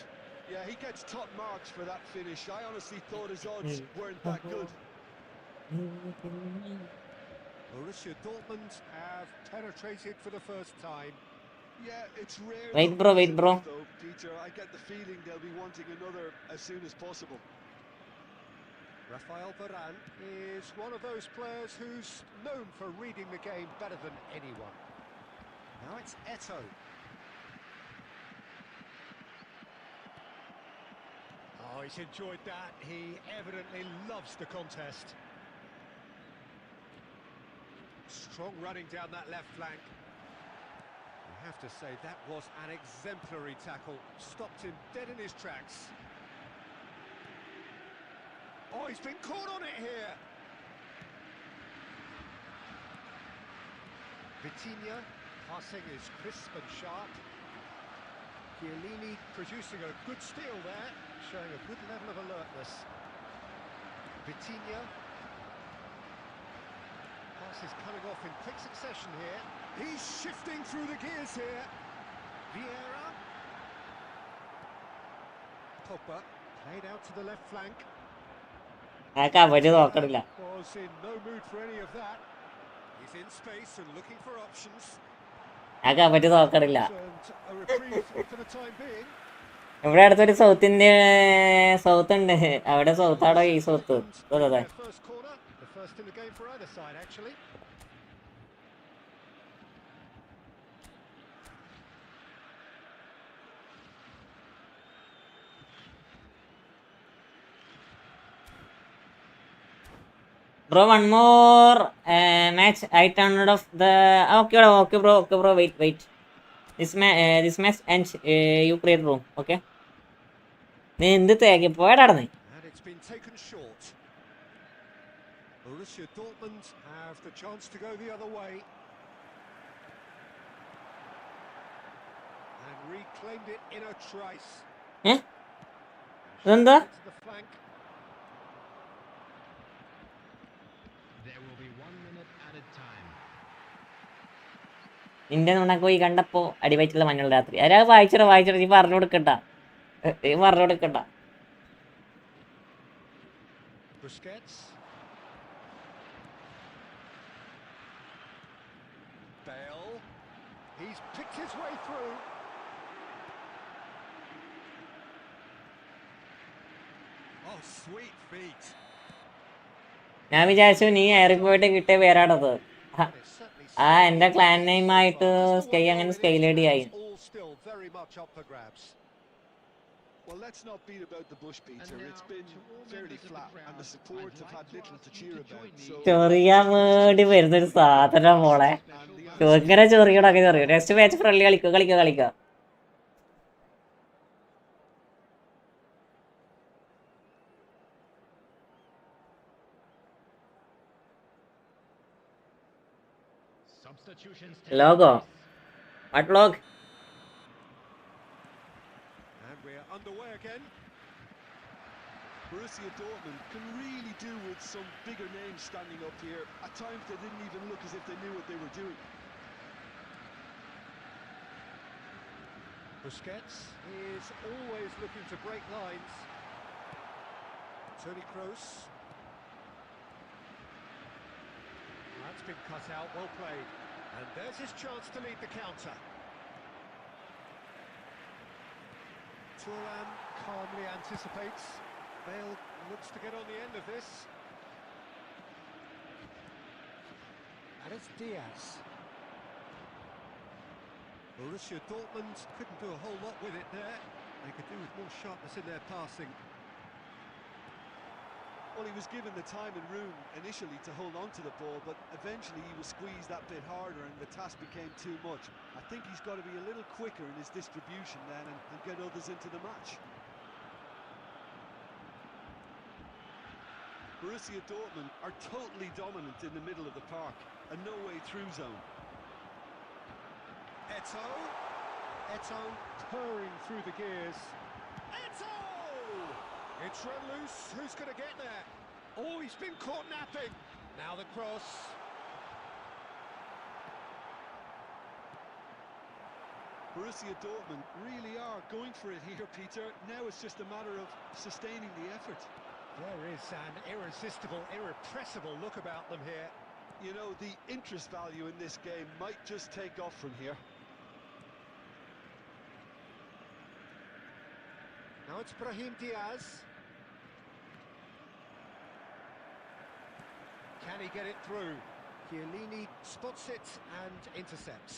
Yeah, he gets top marks for that finish. I honestly thought his odds weren't that good. Borussia Dortmund have penetrated for the first time. Yeah, it's rare. Wait, they'll bro, pass wait, it bro. off, though, Peter. I get the feeling they'll be wanting another as soon as possible. Rafael Varane is one of those players who's known for reading the game better than anyone. Now it's Eto. Oh, he's enjoyed that. He evidently loves the contest. Strong running down that left flank. I have to say, that was an exemplary tackle. Stopped him dead in his tracks. Oh, he's been caught on it here. Vitinha, passing is crisp and sharp. Chiellini producing a good steal there, showing a good level of alertness. Vitinha. Pass is coming off in quick succession here. He's shifting through the gears here. Vieira. Pogba played out to the left flank. അതൊക്കെ അവര് നോക്കണില്ല. Was in no mood for any of that. He's in space and looking for options. അതൊക്കെ അവര് നോക്കണില്ല. And a reprieve for the time being. ഇവിടെ അടുത്തൊരു south India south ഉണ്ട്. അവിടെ south ആടോ ഈ സൗത്ത്. അതെ Their first corner, the first in the game for either side actually. Bro, one more match. I turned off the. Okay, bro. Wait. This match ends. You create room. Okay. നീ എന്ത് തേക്കി പോയടാ നീ. And it's been taken short. Borussia Dortmund have the chance to go the other way. And reclaimed it in a trice. ഇതെന്താ? To the flank. There will be 1 minute added time. നിന്റെ നുണക്ക് പോയി കണ്ടപ്പോ അടിവയറ്റുള്ള മഞ്ഞൾ രാത്രി. ആരാ വായിച്ചിട്ട് നീ പറഞ്ഞു കൊടുക്കണ്ട. Busquets. Bale. He's picked his way through. Oh, sweet feet. ഞാൻ വിചാരിച്ചു നീ എയറിൽ പോയിട്ട് കിട്ടിയ പേരാണത്. It's certainly ആ എന്റെ ക്ലാൻ നെയിം ആയിട്ട് അങ്ങനെ സ്കെയിലേഡി ആയി. all still very much up for grabs. Well, let's not beat about the bush, Peter. It's been fairly flat, and the support have had little to cheer about. So, ചൊറിയാൻ വേണ്ടി വരുന്നൊരു സാധനം മോളെ. ഇങ്ങനെ ചൊറിയണൊക്കെ ചൊറിയും. Next match friendly കളിക്കുക. Substitutions. Logo. What log? And we're underway again. Borussia Dortmund can really do with some bigger names standing up here. At times they didn't even look as if they knew what they were doing. Busquets is always looking to break lines. Toni Kroos. That's been cut out, well played. And there's his chance to lead the counter. Thuram calmly anticipates. Bale looks to get on the end of this. And it's Diaz. Borussia Dortmund couldn't do a whole lot with it there. They could do with more sharpness in their passing. Well, he was given the time and room initially to hold on to the ball, but eventually he was squeezed that bit harder and the task became too much. I think he's got to be a little quicker in his distribution then and get others into the match. Borussia Dortmund are totally dominant in the middle of the park, a no-way through zone. Eto purring through the gears. Eto! It's run loose. Who's going to get there? Oh, he's been caught napping. Now the cross. Borussia Dortmund really are going for it here, Peter. Now it's just a matter of sustaining the effort. There is an irresistible, irrepressible look about them here. You know, the interest value in this game might just take off from here. Now it's Brahim Diaz. Can he get it through? Chiellini spots it and intercepts.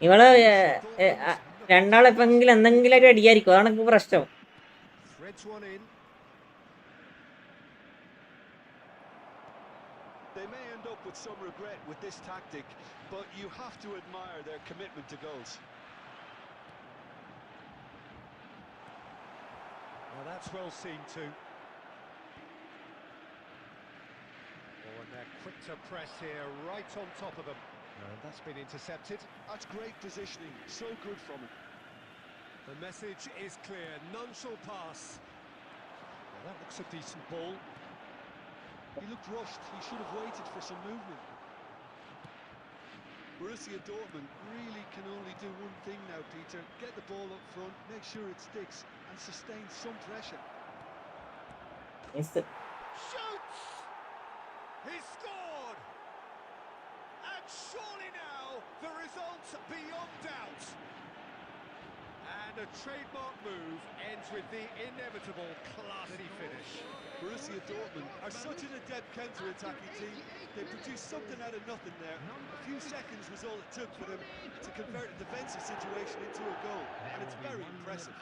ഇവള് രണ്ടാളെപ്പെങ്കിലും എന്തെങ്കിലും ഒരു അടിയായിരിക്കും, അതാണ് എനിക്ക് പ്രശ്നം. Threads one in. They may end up with some regret with this tactic, but you have to admire their commitment to goals. Well, that's well seen too. Oh, and they're quick to press here, right on top of them. And that's been intercepted. That's great positioning, so good from him. The message is clear, none shall pass. Well, that looks a decent ball. He looked rushed, he should have waited for some movement. Borussia Dortmund really can only do one thing now, Peter. Get the ball up front, make sure it sticks and sustain some pressure. Shoots! He scored! And surely now the result beyond doubt. And a trademark move ends with the inevitable classy finish. Borussia Dortmund are such an adept counter-attacking team. They produced something out of nothing there. A few seconds was all it took for them to convert a defensive situation into a goal, and it's very impressive.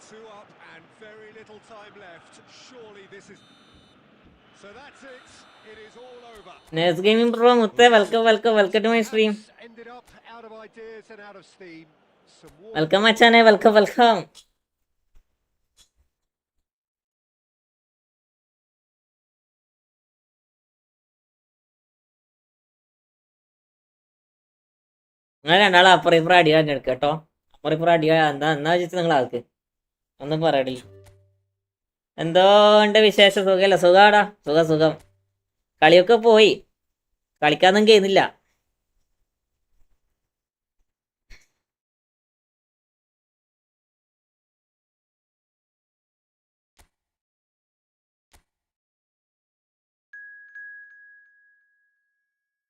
Two up and very little time left. Surely this is... So that's it. It is all over. Next Gaming Pro Mutte, welcome to my stream. Ended up out of ideas and out of steam. Welcome Achane, welcome. നിങ്ങൾ രണ്ടാളും അപ്പുറം ഇപ്പുറം അടിയാൻ എടുക്കുക കേട്ടോ. അപ്പുറം ഇപ്പുറം അടിയാ എന്നാ വെച്ചിട്ട് നിങ്ങൾ ആൾക്ക് ഒന്നും പറയടി. എന്തോ ഉണ്ട് വിശേഷം? സുഖമല്ല? സുഖാടാ, സുഖം. കളിയൊക്കെ പോയി, കളിക്കാനൊന്നും ചെയ്യുന്നില്ല.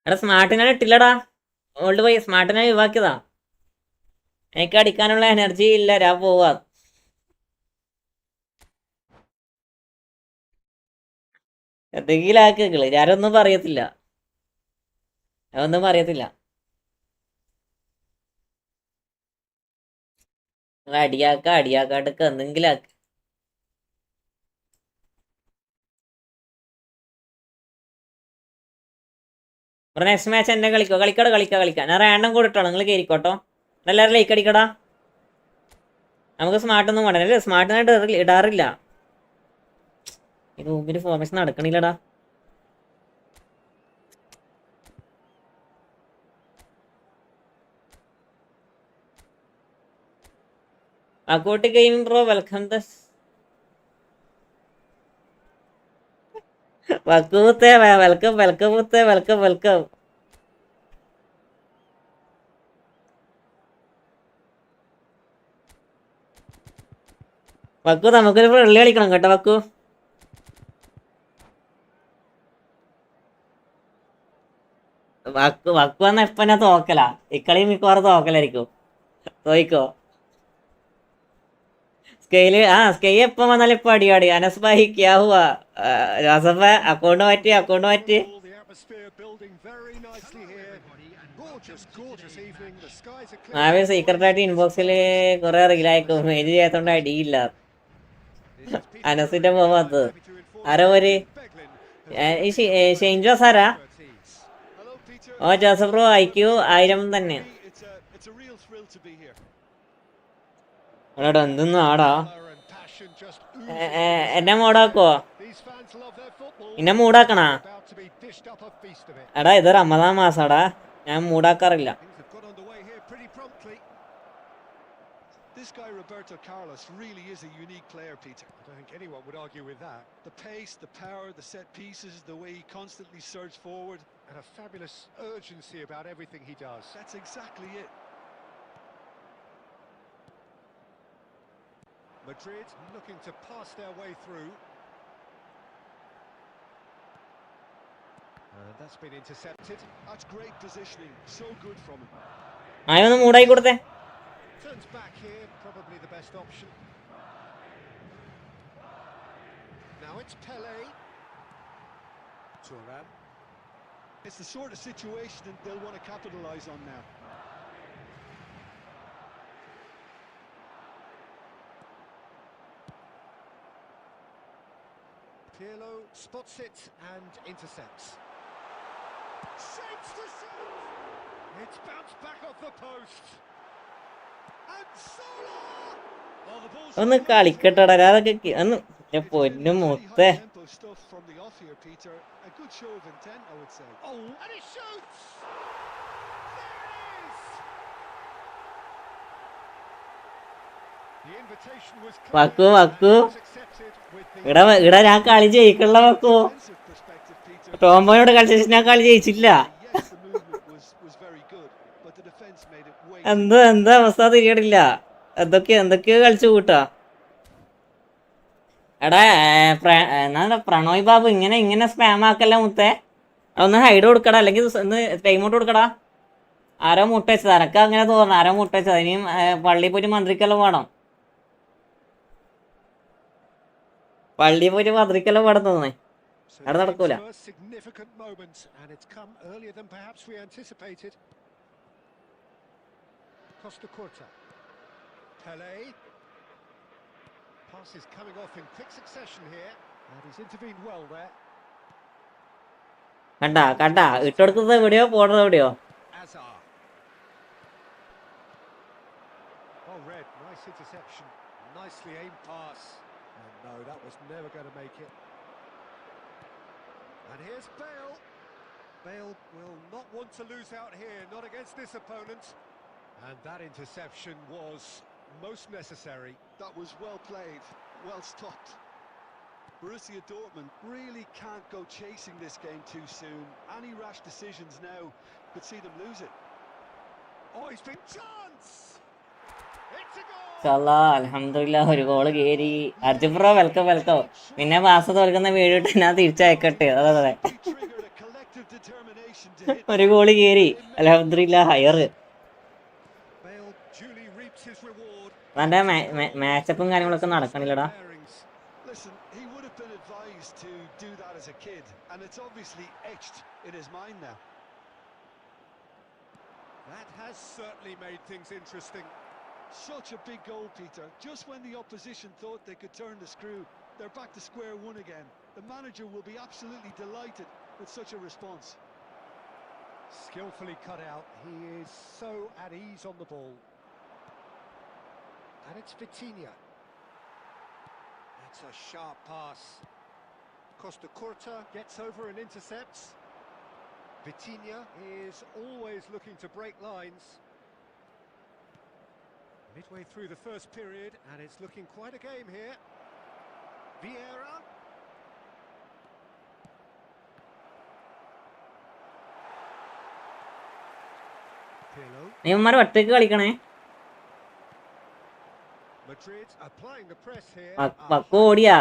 എടാ സ്മാർട്ടിനെ ഇട്ടില്ലടാ, ഓൾഡ് പോയി സ്മാർട്ടിനെ ഒഴിവാക്കിയതാ. എനിക്ക് അടിക്കാനുള്ള എനർജി ഇല്ല, ഞാൻ പോവാ. എന്തെങ്കിലും ആക്കുകള്, ഞാനൊന്നും പറയത്തില്ല. അടിയാക്കാണ്ടൊക്കെ എന്തെങ്കിലും ആക്ക്. നെക്സ്റ്റ് മാച്ച് എന്നെ കളിക്കാം. ഞാൻ റാൻഡം കൂടിട്ടോ, നിങ്ങൾ കയറിക്കോട്ടോ. എല്ലാവരും ലൈക്ക് അടിക്കടാ. നമുക്ക് സ്മാർട്ടൊന്നും വേണ്ട, അല്ലേ? സ്മാർട്ടിനായിട്ട് ഇടാറില്ല. ഇത് മുമ്പിൽ ഫോർമേഷൻ നടക്കണില്ലടാ. അക്കോട്ട് ഗെയിമിംഗ് പ്രോ വെൽക്കം. വക്കൂത്തെ വെൽക്കം. വക്കു നമുക്കൊരു വെള്ളി കളിക്കണം കേട്ടോ. വക്കു വന്ന എപ്പ ഞാൻ തോക്കലാ. ഇക്കളി മിക്കവാറും തോക്കലായിരിക്കും. തോയിക്കോ സ്കെയില്. സ്കെയിൽ എപ്പം വന്നാലും ഇപ്പൊ അടിയാടി. അനസ് ഭായി ക്യാ ഹുവാ? ജോസഫ് അക്കൗണ്ട് മാറ്റി. സീക്രട്ട് ആയിട്ട് ഇൻബോക്സില് കൊറേ റീലായിക്കും. മെയിൻ ചെയ്യാത്തോണ്ട് അടിയില്ല. അനസിന്റെ പോവാത്തത് ആരോ ഒരു ഷെയിൻ ജോസ് ആരാ? ഓ ജോസഫ് ബ്രോ IQ 1000 തന്നെ. എന്തൊന്നും ആടാ എന്നെ മൂടാക്കോ? എന്നെ മൂടാക്കണാ? എടാ ഇത് റമദാൻ മാസാടാ, ഞാൻ മൂടാക്കാറില്ല. This guy Roberto Carlos really is a unique player, Peter. I don't think anyone would argue with that. The pace, the power, the set pieces, the way he constantly surges forward. And a fabulous urgency about everything he does. That's exactly it. Madrid looking to pass their way through. That's been intercepted. That's great positioning. So good from him. ആയൊന്ന് മൂടായി കൊടുത്തേ. To Owen's back here, probably the best option. Now it's Pele. Thuram. It's the sort of situation that they'll want to capitalise on now. Pirlo spots it and intercepts. Shapes the shot! It's bounced back off the post. And Sola! Oh, the ball's ഒന്ന് കളിക്കട്ടെടാ അതൊക്കെ ഒന്ന് പൊന്നും മുത്തേ. tempo stuff from the off here, Peter. A good show of intent, I would say. Oh, and he shoots! There it is! The invitation was clear, Vaku, Vaku. and it was accepted with the ഇടാ ഞാൻ കളി ജയിക്കണല്ലോ വെക്കോ. Defensive perspective, Peter. ടോംബോയോട് കളിച്ച ഞാൻ കളി ജയിച്ചില്ല. Yes, the movement was very good, but the defense made it way എന്താ അവസ്ഥ തിരിയടില്ല. എന്തൊക്കെയോ കളിച്ചു കൂട്ടാ. എടാ എന്നാ പ്രണോയ് ബാബു ഇങ്ങനെ സ്പാം ആക്കല്ല മുത്തേ. ഒന്ന് ഹൈഡ് കൊടുക്കടാ അല്ലെങ്കിൽ ഒന്ന് ടൈം ഔട്ട് കൊടുക്കടാ. ആരോ മുട്ട വെച്ചത് എനക്ക് അങ്ങനെ തോന്നുന്നു. ആരോ മുട്ട വെച്ചത് ഇനിയും പള്ളിയിൽ പോയിട്ട് മന്ത്രിക്കെല്ലാം വേണം. പള്ളിയിൽ പോയിട്ട് മന്ത്രിക്കെല്ലാം വേണം തോന്നേ. So അവിടെ the നടക്കൂല. game's first significant moment, and it's come earlier than perhaps we anticipated. Costa Curta. Pele. Pass is coming off in quick succession here, and he's intervened well there. കണ്ടാ ഇട്ടെടുത്തത് എവിടെയോ പോണത് എവിടെയോ. Azar. Oh, Red, nice interception. Nicely aimed pass. And no, that was never going to make it. And here's Bale. Bale will not want to lose out here, not against this opponent. And that interception was most necessary. That was well played, well stopped. Borussia Dortmund really can't go chasing this game too soon. Any rash decisions now could see them lose it. Oh, he's been chance! It's a goal! അൽഹംദുലില്ലാ ഒരു goal കയറി. Arjun bro welcome. പിന്നെ മാസം തോൽക്കുന്ന video ഇട്ട് ഞാൻ തിരിച്ചയക്കട്ടെ. അതെ He triggered a collective determination to hit. ഒരു goal കയറി. അൽഹംദുലില്ലാ higher. Bale duly reaps his reward. നല്ല മാച്ചപ്പും കാര്യങ്ങളൊക്കെ നടക്കണില്ലടാ. Bearings. Listen, he would have been advised to do that as a kid, and it's obviously etched in his mind now. That has certainly made things interesting. Such a big goal, Peter. Just when the opposition thought they could turn the screw, they're back to square one again. The manager will be absolutely delighted with such a response. Skillfully cut out. He is so at ease on the ball. And it's Vitinha. That's a sharp pass. Costa Curta gets over and intercepts. Vitinha is always looking to break lines. Midway through the first period, and it's looking quite a game here. Vieira. Pirlo. നീമാര് ഒറ്റയ്ക്ക് കളിക്കണേ. Madrid applying the press here. Pakku ഓടിയാ.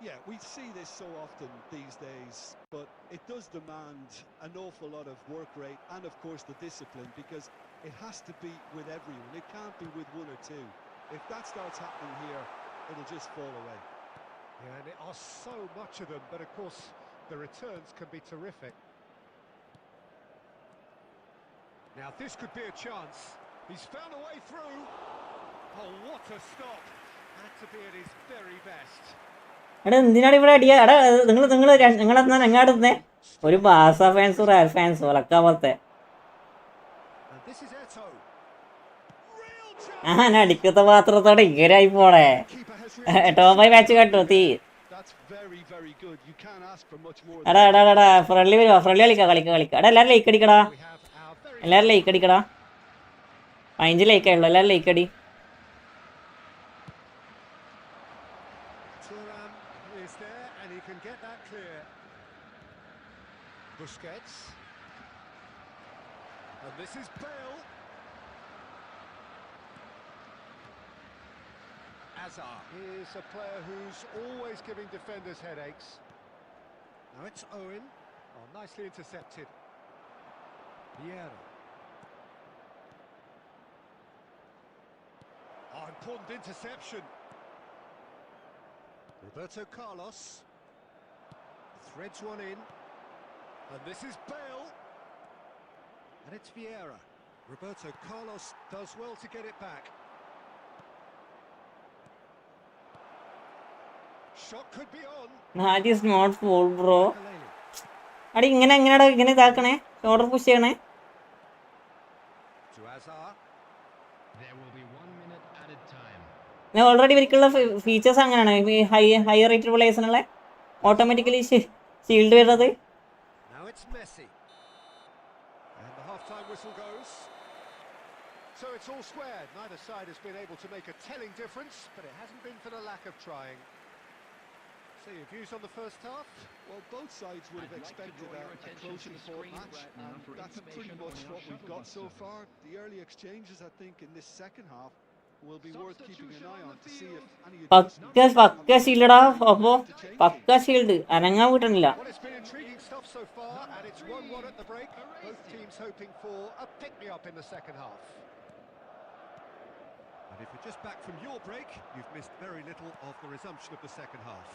Yeah, we see this so often these days, but it does demand an awful lot of work rate and, of course, the discipline, because it has to be with everyone. It can't be with one or two. If that starts happening here, it'll just fall away. Yeah, and there are so much of them, but of course the returns can be terrific. Now this could be a chance. He's found a way through. Oh, what a stop. Had to be at his very best. എടാ എന്തിനാണ് ഇവിടെ അടിയാ. എടാ നിങ്ങളെന്നാ എങ്ങാടുന്നേ. ഒരു ബാസ ഫാൻസും Real ഫാൻസും ഒലക്കാ പോലത്തെ. And this is Eto'o. Real ഞാൻ അടിക്കത്ത പാത്രത്തോടെ ഇങ്ങനായി പോണേ. ടോമായി match കണ്ടു തീ. That's very, very good. You can't ask for much more. എടാ ഫ്രണ്ട്ലി വരുവാ. ഫ്രണ്ട്ലി കളിക്കാം. എടാ എല്ലാരും ലൈക്ക് അടിക്കടാ. We have our very എല്ലാരും ലൈക്ക് അടിക്കടാ. 5 ലൈക്കായുള്ളൂ. എല്ലാരും ലൈക്ക് അടി. Thuram is there and he can get that clear. Busquets. And this is Bale. Azar is a player who's always giving defenders headaches. Now it's Owen. Oh, nicely intercepted. Vieira. important interception. Roberto Carlos threads one in, and this is Bale, and it's Vieira. Roberto Carlos does well to get it back. Shot could be on. That is not foul, bro. Kaleli. അടി ഇങ്ങനെ എങ്ങനെയാടാ ഇങ്ങനെ ഇതാക്കണേ shoulder push ചെയ്യണേ To Azar. There will be 1 minute added time. ഞാൻ already ഇവർക്കുള്ള features അങ്ങനെയാണ് ഈ high rated പ്ലേയേഴ്സിനുള്ള automatically shield വരുന്നത്. Now it's Messi. And the half-time whistle goes. So it's all square. Neither side has been able to make a telling difference, but it hasn't been for the lack of trying. So your views on the first half? Well, both sides would have expected a close and fought match, and that's pretty much what we've got so far. The early exchanges, I think, in this second half will be worth keeping an eye on to see if any പക്ക ഷീൽഡാ. അപ്പോ പക്ക shield അനങ്ങാൻ കിട്ടണില്ല. Well, it's been intriguing stuff so far, and it's 1-1 at the break. Both teams hoping for a pick-me-up in the second half. And if you're just back from your break, you've missed very little of the resumption of the second half.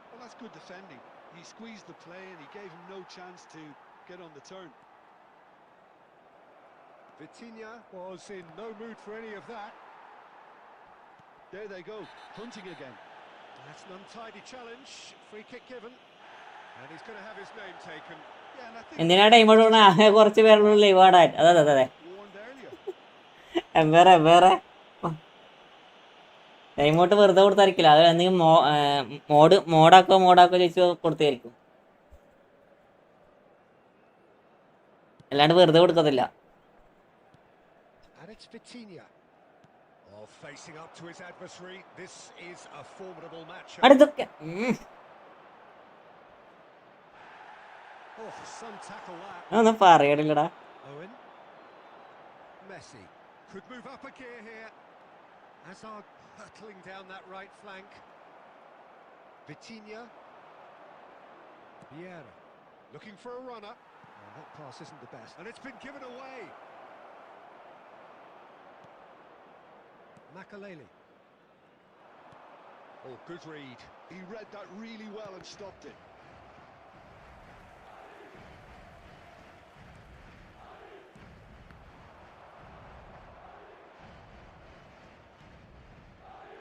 Well, that's good defending. He squeezed the play and he gave him no chance to get on the turn. Vitinha was in no mood for any of that. There they go, hunting again. That's an untidy challenge. Free kick given. And he's going to have his name taken. Yeah, and I think എന്തിനാ ടൈമോട് പറഞ്ഞാൽ കുറച്ച് പേരുള്ള ലൈവാടാൻ. അതെ അതെ അതെ warned earlier. വേറെ ടൈമോട്ട് വെറുതെ കൊടുത്തായിരിക്കില്ല. അത് എന്തെങ്കിലും മോഡാക്കോ ചോദിച്ചു കൊടുത്തായിരിക്കും. അല്ലാണ്ട് വെറുതെ കൊടുക്കത്തില്ല. And it's Vitinha. Oh, facing up to his adversary. This is a formidable match. അടുത്തൊക്കെ Oh, some tackle that. ഒന്നും പറയണില്ലടാ. Owen. Messi could move up a gear here. Hazard hurtling down that right flank. Vitinha. Vieira looking for a runner. Oh, that pass isn't the best. And it's been given away. Makaleli. Oh, good read. He read that really well and stopped it.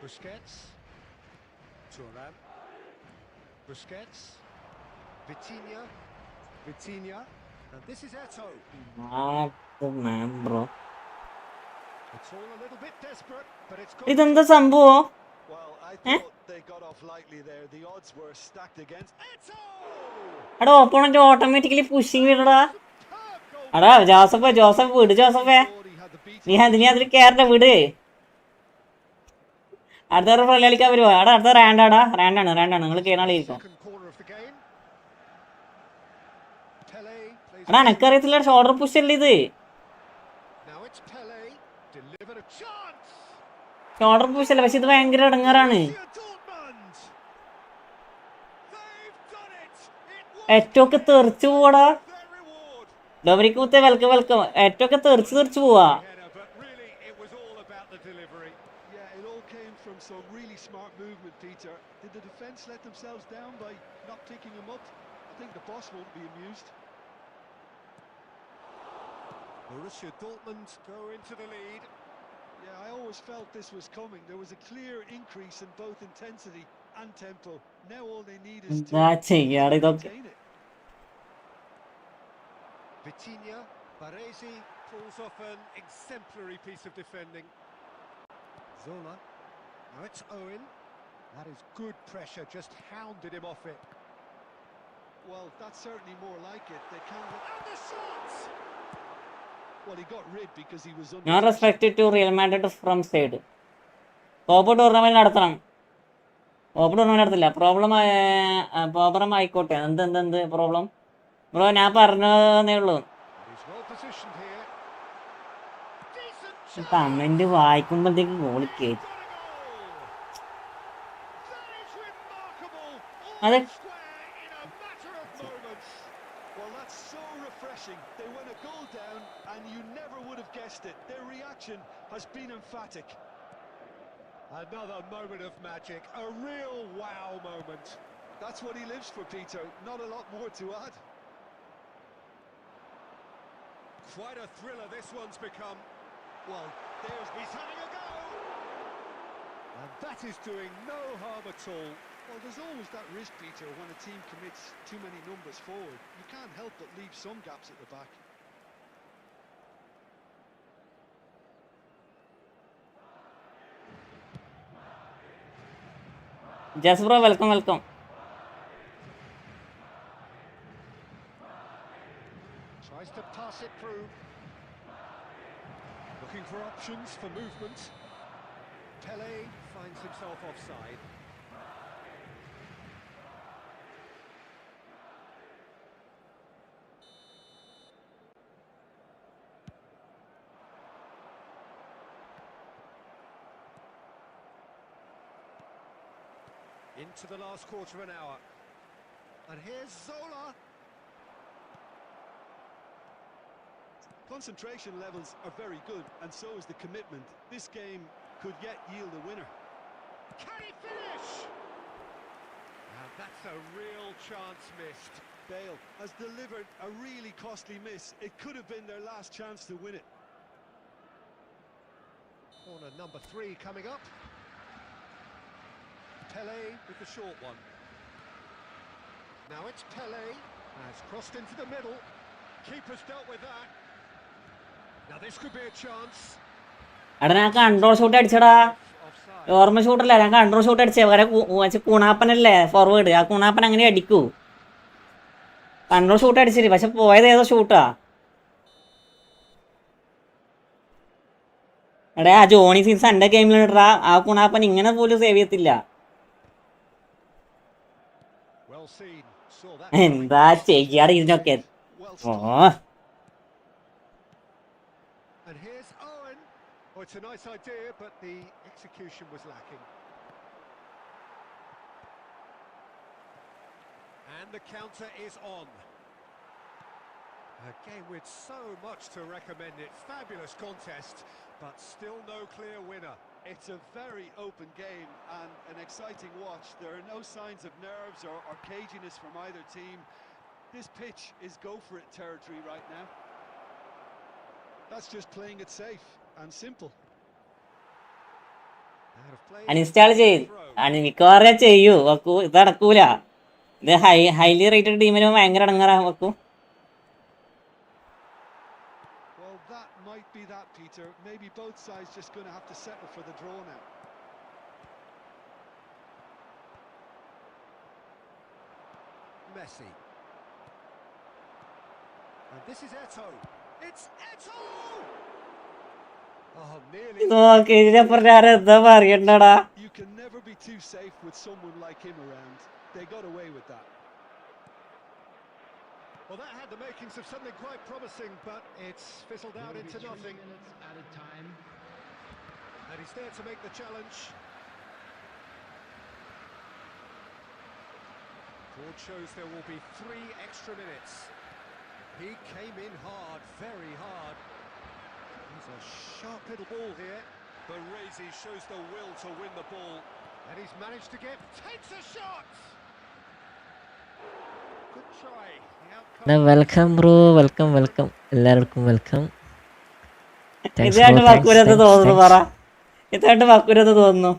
Busquets. Thuram. Busquets. Vitinha. And this is Eto'o. Bro It's all a little bit desperate, but it's ഇതെന്താ സംഭവം? Well, I thought they got off lightly there. The odds were stacked against Eto'o! എടാ opponent automatically pushing വിടടാ. എടാ Joseph വിട് ജോസഫേ. Thought he had the beat. നീ അതിൽ കയറണ്ട വിട്. അടുത്ത ഫ്രണ്ട് കളിക്കാൻ വരുമോ? എടാ അടുത്ത റാൻഡാണ് നിങ്ങൾ കേണാളിരിക്കും. Second corner of the game. Pele plays. എടാ എനക്കറിയത്തില്ല ഷോൾഡർ പുഷ് അല്ലേ ഇത്. Now it's Pele. Delivered a chance. Shoulder push അല്ല, പക്ഷെ ഇത് ഭയങ്കര ഇടങ്ങാറാണ്. Borussia Dortmund. They've done it. It ഏറ്റവും ഒക്കെ തെറിച്ചു പോവാടാ. their reward. ഡൊമിനിക് മുത്തേ വെൽക്കം. ഏറ്റവും ഒക്കെ തെറിച്ചു പോവാ. Header, but really it was all about the delivery. Yeah, it all came from some really smart movement, Peter. Did the defence let themselves down by not picking him up? I think the boss won't be amused. Borussia Dortmund go into the lead. Yeah, I always felt this was coming. There was a clear increase in both intensity and tempo. Now all they need is to എന്താ ചെയ്യാടാ ഇതൊക്കെ. maintain it. Vitinha. Baresi pulls off an exemplary piece of defending. Zola. Now it's Owen. That is good pressure, just hounded him off it. Well, that's certainly more like it. They can't. And the shots! Well, he got rid because he was under. Non respect to real Madrid from side. കോപ്പ് tournament നടത്തണം. കോപ്പ് tournament നടത്തില്ല. Problem ആയിക്കോട്ടെ. എന്ത് problem bro? ഞാൻ പറഞ്ഞതേ ഉള്ളൂ. He's well positioned here. Decent comment വായിക്കുമ്പോഴത്തേക്ക് ഗോളി കയറ്റി. That is remarkable. അതെ All square in a matter of moments. Well, that's so refreshing. They went a goal down and you never would have guessed it. Their reaction has been emphatic. Another moment of magic, a real wow moment. That's what he lives for, Peter. Not a lot more to add. Quite a thriller this one's become. Well, he's having a go! And that is doing no harm at all. Well, there's always that risk, Peter, when a team commits too many numbers forward. You can't help but leave some gaps at the back. Just bro, welcome. Tries to pass it through. Looking for options for movement. Pele finds himself offside. Into the last quarter of an hour. And here's Zola. Concentration levels are very good, and so is the commitment. This game could yet yield a winner. Can he finish? And that's a real chance missed. Bale has delivered a really costly miss. It could have been their last chance to win it. Corner number 3 coming up. Pele with the short one. Now it's Pele, has crossed into the middle. Keeper's dealt with that. Now this could be a chance. എടാ ഞാൻ control shoot അടിച്ചടാ. ഓർമ്മ ഷൂട്ടല്ല, ഞാൻ control shoot അടിച്ചേ. വേറെ കുണാപ്പനല്ലേ forward, ആ കുണാപ്പൻ അങ്ങനെ അടിക്കൂ. Control shoot അടിച്ചിട്ട് പക്ഷെ പോയത് ഏതോ ഷൂട്ടാ. എടാ ആ ജോണി സീൻസ് എൻ്റെ ഗെയിമിലിട്ടാ, ആ കുണാപ്പൻ ഇങ്ങനെ പോലും സേവ് ചെയ്യത്തില്ല. എന്താ ചെയ്യാറ് ഇതിനൊക്കെ. ഓ And here's Owen. Oh, it's a nice idea, but the execution was lacking. And the counter is on. A game with so much to recommend it. Fabulous contest, but still no clear winner. It's a very open game and an exciting watch. There are no signs of nerves or caginess from either team. This pitch is go-for-it territory right now. That's just playing it safe and simple. Uninstall ചെയ്ത് മിക്കവാറും ചെയ്യൂ വെക്കൂ. ഇത് നടക്കൂല. ഇത് highly rated ടീമിന് ഭയങ്കര അടങ്ങാറാ വെക്കൂ. Well, that might be that, Peter. Maybe both sides just going to have to settle for the draw now. Messi. And this is Eto'o. It's Eto'o! Oh, nearly. നോക്കി ഇതിനപ്പുറം എന്താ പറയണ്ടടാ. You can never be too safe with someone like him around. They got away with that. Well, that had the makings of something quite promising, but it's fizzled out into nothing. At a time. And he's there to make the challenge. Board shows there will be 3 extra minutes. He came in hard, very hard. He's a sharp little ball here. Baresi shows the will to win the ball. And he's managed to takes a shot! Good try. Welcome bro, welcome എല്ലാവർക്കും welcome. ഇതായിട്ട് വക്കൂരത തോന്നുന്നു. പറ, ഇതായിട്ട് വക്കൂരത തോന്നുന്നു.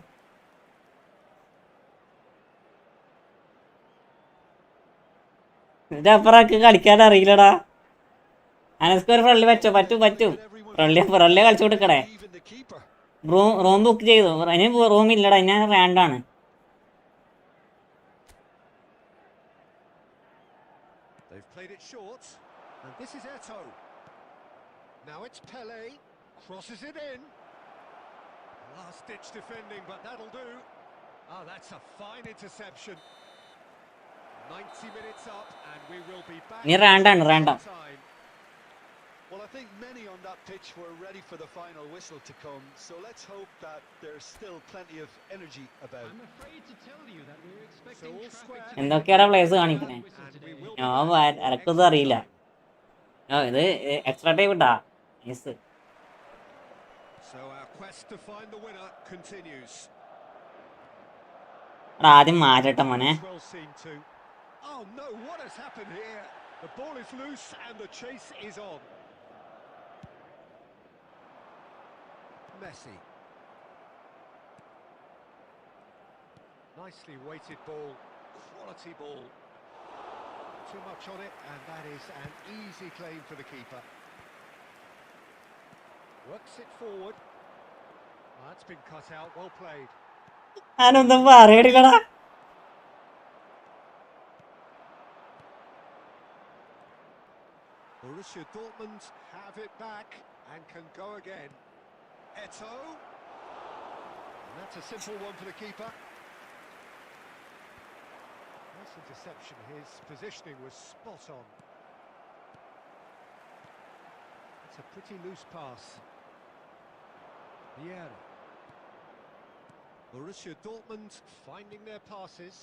ഇതിന്റെ അപ്പുറക്ക് കളിക്കാൻ അറിയില്ലടാ. അനസ്കോർ friendly പറ്റും. Friendly കളിച്ചു കൊടുക്കടേ. റൂം ബുക്ക് ചെയ്തു. ഇനി റൂം ഇല്ലടാ, ഞാൻ റാൻഡാണ്. They've played it short, and this is Eto'o. Now it's Pele, crosses it in. Last-ditch defending, but that'll do. Ah, that's a fine interception. 90 minutes up, and we will be back. ഇനി റാൻഡാണ്. Well, I think many on that pitch were ready for the final whistle to come, so let's hope that there's still plenty of energy about. I'm afraid to tell you that we're expecting traffic to എന്തൊക്കെയാണ് place കാണിക്കണേ? ഞാൻ അരക്കൊന്നും അറിയില്ല. ഇത് extra time ഇട്ടാ yes. So our quest to find the winner continues. ആദ്യം മാറ്റട്ടെ മോനെ. Well seen too. Oh no, what has happened here? The ball is loose and the chase is on. Messi. Nicely weighted ball, quality ball. Too much on it, and that is an easy claim for the keeper. Works it forward. That's been cut out, well played. ഞാനൊന്നും പറയണില്ലടാ. Borussia Dortmund have it back and can go again. Eto'o. And that's a simple one for the keeper. Nice interception. His positioning was spot on. It's a pretty loose pass. Vieira. Borussia Dortmund finding their passes.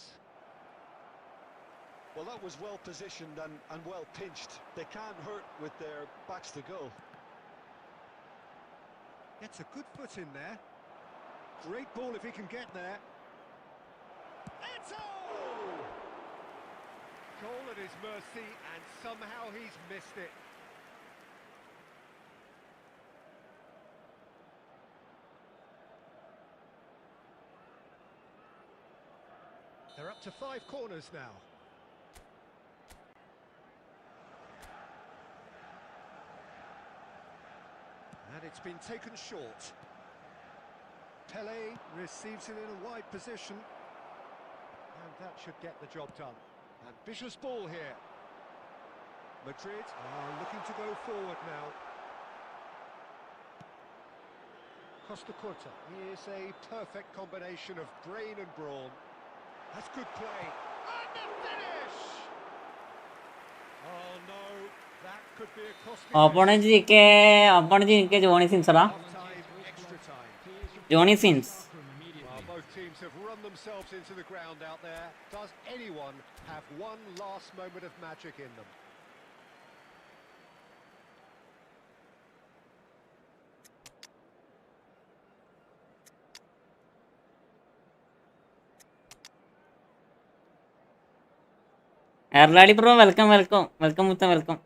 Well, that was well positioned and well pinched. They can't hurt with their backs to goal. Gets a good foot in there. Great ball if he can get there. Eto'o! Goal at his mercy, and somehow he's missed it. They're up to 5 corners now. And it's been taken short. Pele receives it in a wide position. And that should get the job done. Ambitious ball here. Madrid are looking to go forward now. Costa Curta is a perfect combination of brain and brawn. That's good play. And the finish! Oh no, that could be a costly opponent ജിക്കെ Johnny സിൻസറാ. half-time, extra time. Johnny Sins. Well, both teams have run themselves into the ground out there. Does anyone have one last moment of magic in them? എർലാടി bro welcome welcome welcome മുത്ത welcome.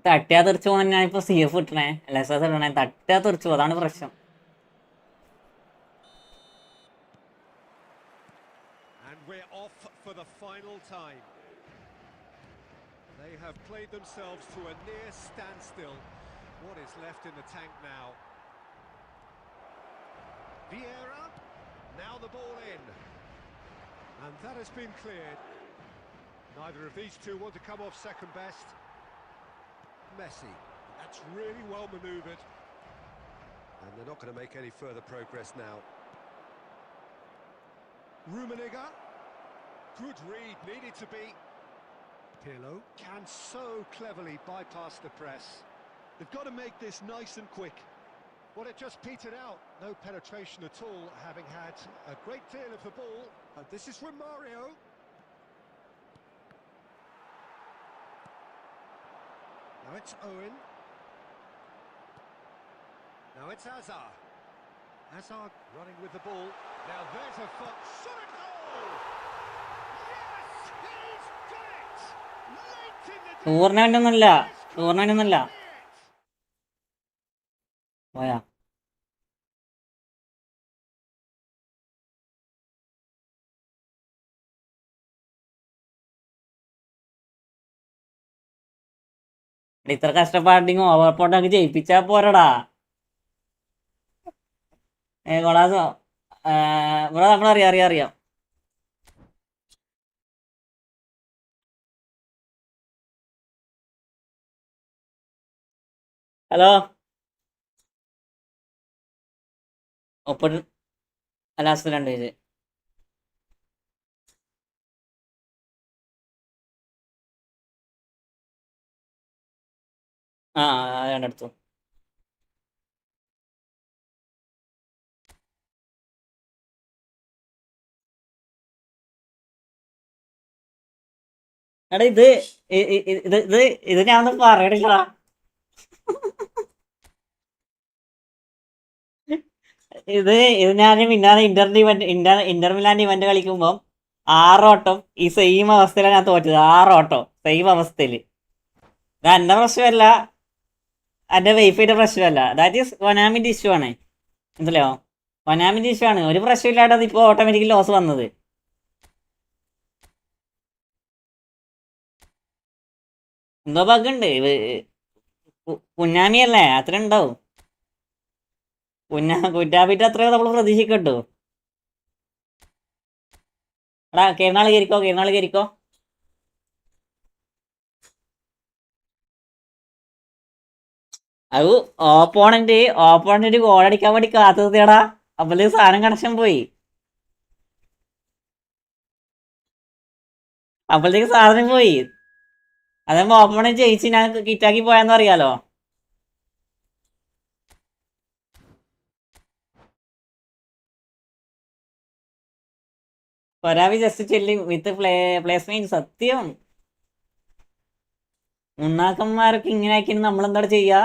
തട്ടിയാ തെറിച്ചു പോകാൻ ഞാനിപ്പോ CF ഇട്ടണേ LSS ഇടണേ. തട്ടിയാ തെറിച്ചു പോകും, അതാണ് പ്രശ്നം. And we're off for the final time. They have played themselves to a near standstill. What is left in the tank now? Vieira, now the ball in. And that has been cleared. Neither of these two want to come off second best. Messi, that's really well manoeuvred. And they're not going to make any further progress now. Rummenigge, good read, needed to be. Pirlo can so cleverly bypass the press. They've got to make this nice and quick. Well, it just petered out. No penetration at all, having had a great deal of the ball. This is from Mario. Now it's Owen. Now it's Hazard. Hazard running with the ball. Now there's a shot at goal! Yes, he's done it! Late in the tournament ഒന്നുമല്ല പോയാ. ഇത്ര കഷ്ടപ്പാടിങ് over പോട്ടൊക്കെ ജയിപ്പിച്ചാ പോരടാ. Colaco ഇവിടെ നമ്മളറിയാം. Hello ഒപ്പം last 2 page. രണ്ടെടുത്തു. എടാ ഇത് ഞാനൊന്നും പറയണില്ലടാ. ഇത് ഇത് ഞാൻ മിന്നാന്ന് ഇന്റർ മിലാൻ ഇവന്റ് കളിക്കുമ്പോൾ 6 ഓട്ടം ഈ സെയിം അവസ്ഥയിലാണ് ഞാൻ തോറ്റത്. 6 ഓട്ടം സെയിം അവസ്ഥയിൽ. ഇത് എന്റെ പ്രശ്നമല്ല, എന്റെ വൈഫൈയുടെ പ്രശ്നമല്ല. ദാറ്റ് ഈസ് കൊനാമിന്റെ ഇഷ്യൂ ആണ്. മനസ്സിലായോ? കൊനാമിന്റെ ഇഷ്യൂ ആണ്. ഒരു പ്രശ്നമില്ലാണ്ട് അത് ഇപ്പോൾ ഓട്ടോമാറ്റിക്കലി ലോസ് വന്നത്. എന്തോ ബഗ്ഗുണ്ട്. കുഞ്ഞാമിയല്ലേ, അത്ര ഉണ്ടാവും. കുറ്റാപ്പിട്ട് അത്രയോ നമ്മൾ പ്രതീക്ഷിക്കട്ടു. എടാ കീർനാൾ കയറിക്കോ. അത് ഓപ്പോണന്റ് ഗോളടിക്കാൻ വേണ്ടി കാത്തു നിർത്തിയടാ. അപ്പോഴത്തേക്ക് സാധനം കണക്ഷൻ പോയി. അതാകുമ്പോ ഓപ്പോണന്റ് ജയിച്ച് ഞാൻ കിറ്റാക്കി പോയാന്ന് അറിയാലോ. കൊരാവി ജസ്റ്റ് ചെല്ലി വിത്ത് പ്ലേസ്മെന്റ്. സത്യം മുന്നാക്കന്മാരൊക്കെ ഇങ്ങനെ ആക്കിയാണ് നമ്മളെന്താ ചെയ്യാ?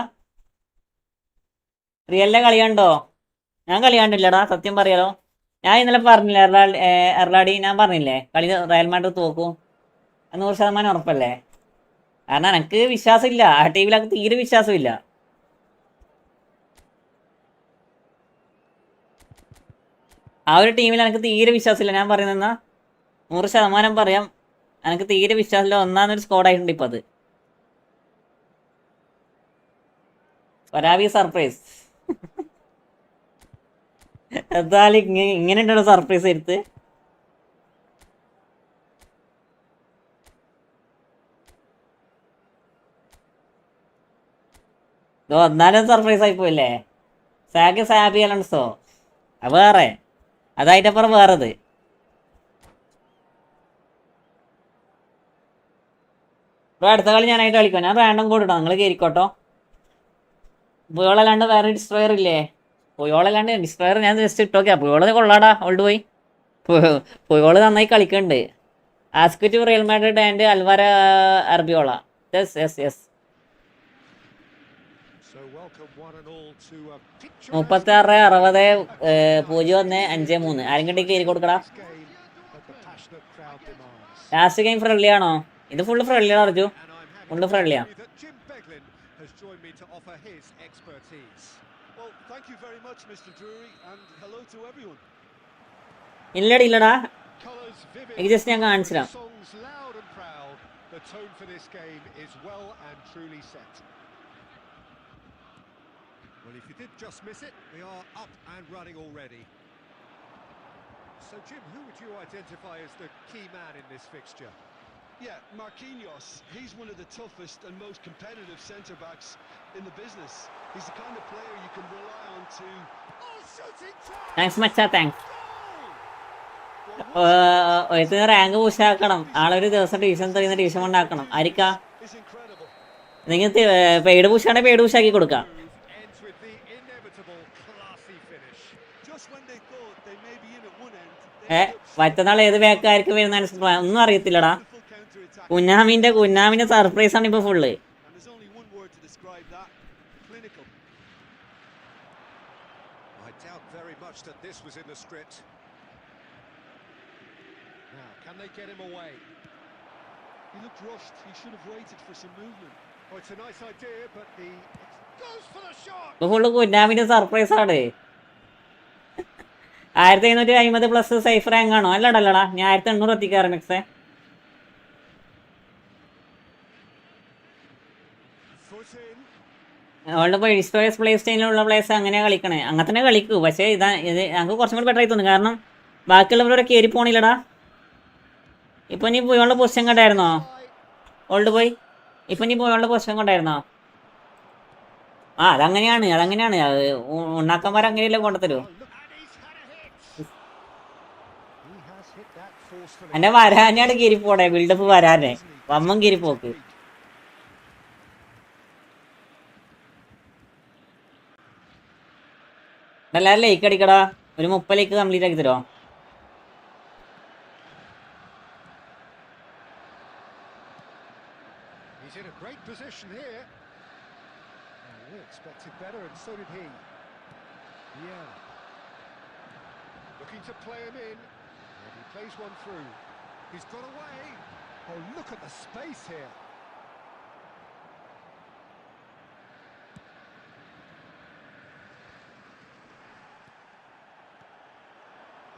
റിയലിലെ കളി കണ്ടോ? ഞാൻ കളി കണ്ടില്ലടാ, സത്യം പറയാലോ. ഞാൻ ഇന്നലെ പറഞ്ഞില്ലേ എർലാടി, ഞാൻ പറഞ്ഞില്ലേ കളി റയൽ മാഡ്രിഡ് തോക്കും 100% ഉറപ്പല്ലേ? കാരണം എനിക്ക് വിശ്വാസമില്ല, ആ ടീമിലൊക്കെ തീരെ വിശ്വാസമില്ല. ആ ഒരു ടീമിൽ എനിക്ക് തീരെ വിശ്വാസമില്ല. ഞാൻ പറയുന്ന 100% പറയാം, എനിക്ക് തീരെ വിശ്വാസമില്ല. ഒന്നാമതൊരു സ്കോഡായിട്ടുണ്ട് ഇപ്പം. അത് ഒരാവി സർപ്രൈസ്. എന്തായാലും ഇങ്ങനെ ഉണ്ടോ സർപ്രൈസ് എടുത്ത്? എന്നാലും സർപ്രൈസ് ആയിപ്പോയില്ലേ. സാബി അലൺസോ വേറെ, അതായിട്ടപ്പുറം വേറത്. ഇപ്പോൾ അടുത്ത കളി ഞാനായിട്ട് കളിക്കാം. ഞാൻ റാൻഡം കോഡ് ഇടാം, നിങ്ങൾ കയറിക്കോട്ടോ. പുയോളല്ലാണ്ട് വേറെ ഡിസ്ട്രോയർ ഇല്ലേ? പുയോളല്ലാണ്ട് ഡിസ്ട്രോയർ ഞാൻ ജസ്റ്റ് ഇട്ടോക്കിയാ. പുയോള് കൊള്ളാടാ, ഓൾഡ് പോയി. പുയോള് നന്നായി കളിക്കുന്നുണ്ട്. Ask to real Madrid and Alvaro Arbeloa. Yes 36-60-01-53. ആരെങ്കിലും കയറി കൊടുക്കടാ. ലാസ്റ്റ് ഗെയിം ഫ്രണ്ട്ലി ആണോ? ഇത് ഫുള്ള് ഫ്രണ്ട്ലിയാണ് അർജു, ഫുള്ള് ഫ്രണ്ട്ലിയാ. ഇല്ലടാ, എനിക്ക് ജസ്റ്റ് ഞാൻ കാണിച്ചിരാം. Well, if you did just miss it, we are up and running already. So, Jim, who would you identify as the key man in this fixture? Yeah, Marquinhos. He's one of the toughest and most competitive centre-backs in the business. He's the kind of player you can rely on to... Oh, shooting time! Thanks മച്ചാ, thanks. Rank പുഷാക്കണം. ആളൊരു ദിവസം division 3 division 1 ആക്കണം. ആയിരിക്കാ നിങ്ങൾ paid പുഷാണെങ്കിൽ paid പുഷാക്കി കൊടുക്കാം. മറ്റന്നാൾ ഏത് ബാക്കായിരിക്കും വരുന്ന ഒന്നും അറിയത്തില്ലടാ. കുഞ്ഞാമിന്റെ സർപ്രൈസ് ആണ് ഇപ്പൊ ഫുള്ള്. ഇപ്പൊ ഫുള്ള് കുഞ്ഞാമിന്റെ സർപ്രൈസ് ആണ്. 1550+ സൈഫ് റാങ്ക് ആണോ? അല്ലടാ, ഞാൻ 1800 എത്തിക്കാറ് മിക്സേ. അവളുടെ ഇപ്പോൾ ഡിസ്ട്രോയേഴ്സ് പ്ലേ സ്റ്റൈലിലുള്ള പ്ലേസ് അങ്ങനെ കളിക്കണേ, അങ്ങനെ തന്നെ കളിക്കൂ. പക്ഷേ ഇത് ഞങ്ങൾക്ക് കുറച്ചും കൂടി ബെറ്റർ ആയി തോന്നുന്നു. കാരണം ബാക്കിയുള്ളവരോടെ കയറി പോണില്ലടാ. ഇപ്പൊ നീ പോയുള്ള പൊസിഷൻ കണ്ടായിരുന്നോ? ഓൾഡ് പോയി ഇപ്പൊ നീ പോയുള്ള പൊസിഷൻ കൊണ്ടായിരുന്നോ? അതങ്ങനെയാണ്. ഉണ്ണാക്കന്മാരങ്ങനെയല്ലേ കൊണ്ടുതരൂ. എന്റെ വരാനാണ് കീരിപ്പോടെ, ബിൽഡപ്പ് വരാനെ വമ്മം കീരിപ്പോക്ക്. എല്ലാവരും ലൈക്ക് അടിക്കടാ. ഒരു 30 ലൈക്ക് കംപ്ലീറ്റ് ആക്കി തരുമോ? He's in a great position here. We expected better, and so did he. Yeah. Looking to play him in. And he plays one through. He's got away. Oh, look at the space here.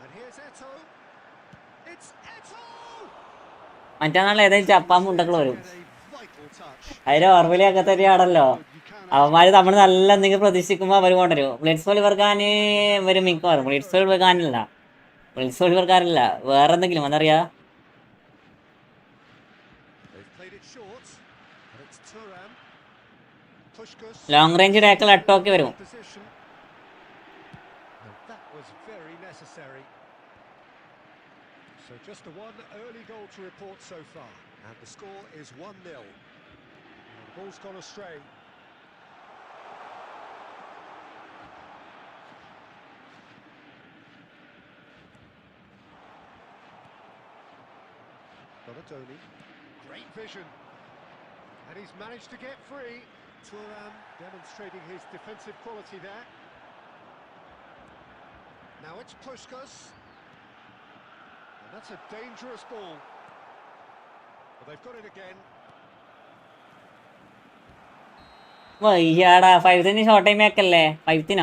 And here's Eto. It's Eto! മറ്റേ നാൾ ഏതായാലും ചപ്പാൻ മുണ്ടകൾ വരും. Get a vital touch. അതിന് ഓർമ്മയിലൊക്കെ തന്നെയാണല്ലോ. You can't അവന്മാര് നമ്മൾ നല്ല എന്തെങ്കിലും പ്രതീക്ഷിക്കുമ്പോൾ അവർ കൊണ്ടുവരും. ബ്ലിറ്റ്സ് ഒലിവർക്കാർ വരും മിക്കവാറും. ബ്ലിറ്റ്സ് ഒലിവർക്കാരല്ല, ബ്ലിറ്റ്സ് ഒലിവർക്കാരല്ല, വേറെ എന്തെങ്കിലും അതറിയാ. They've played it short. And it's Thuram. Pushkas. Long range tackle അട്ടോക്കെ വരും. Position. And that was very necessary. So just the one early goal to report so far. And the score is 1-0. And the ball's gone astray. Donatoni. Great vision. And he's managed to get free. Thuram demonstrating his defensive quality there. Now it's Pushkas. And that's a dangerous ball. But they've got it again. വയ്യാടാ. 5th short time ആക്കല്ലേ? 5th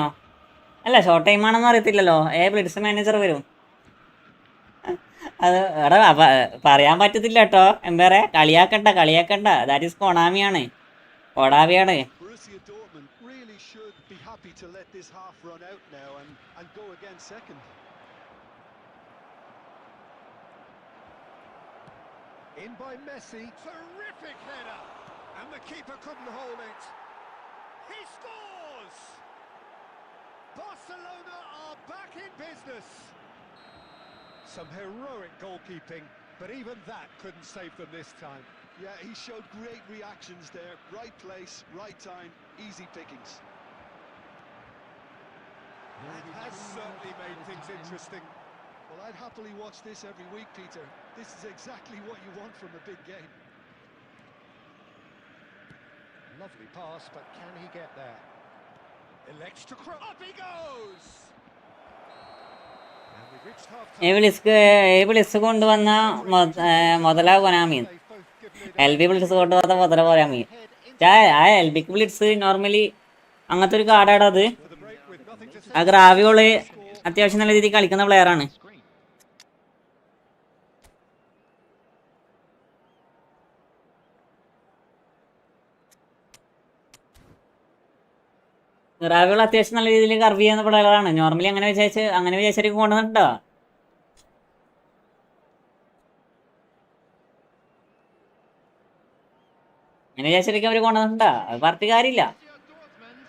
അല്ല, short time ആണെന്ന് അറിയത്തില്ലല്ലോ. Blitz manager വരും. അത് എടാ പറയാൻ പറ്റത്തില്ല കേട്ടോ. എംപയറെ കളിയാക്കണ്ട. ദാറ്റ് ഈസ് കൊണാമിയാണ്, കൊടാവിയാണ്. Borussia Dortmund really should be happy to let this half run out now and go again second. In by Messi. Terrific header. And the keeper couldn't hold it. He scores! Barcelona are back in business. Some heroic goalkeeping, but even that couldn't save them this time. Yeah, he showed great reactions there. Right place, right time, easy pickings. That has certainly made things interesting. Well, I'd happily watch this every week, Peter. This is exactly what you want from a big game. Lovely pass, but can he get there? Elects to cross. Up he goes! And we've reached half-time. Blitz കൊണ്ടുവന്ന മുതല Konami, They've both given it L B blitz കൊണ്ടുവന്ന മുതല Konami. ആ L ബിക്ക് blitz normally അങ്ങനത്തെ ഒരു കാർഡാണ് അത്. for the break with nothing to ആ say. ഗ്രാവിയോള് അത്യാവശ്യം നല്ല രീതിയിൽ കളിക്കുന്ന പ്ലെയറാണ്. ഗ്രാവിയോൾ അത്യാവശ്യം നല്ല രീതിയിൽ കർവ് ചെയ്യുന്ന പ്ലെയറാണ്. നോർമലി അങ്ങനെ വിചാരിച്ചിട്ട് കൊണ്ടുവന്നിട്ടുണ്ടോ? അങ്ങനെ വിചാരിച്ചിട്ട് അവർ കൊണ്ടുവന്നിട്ടുണ്ടോ? അത് പറഞ്ഞിട്ട് കാര്യമില്ല. Borussia Dortmund.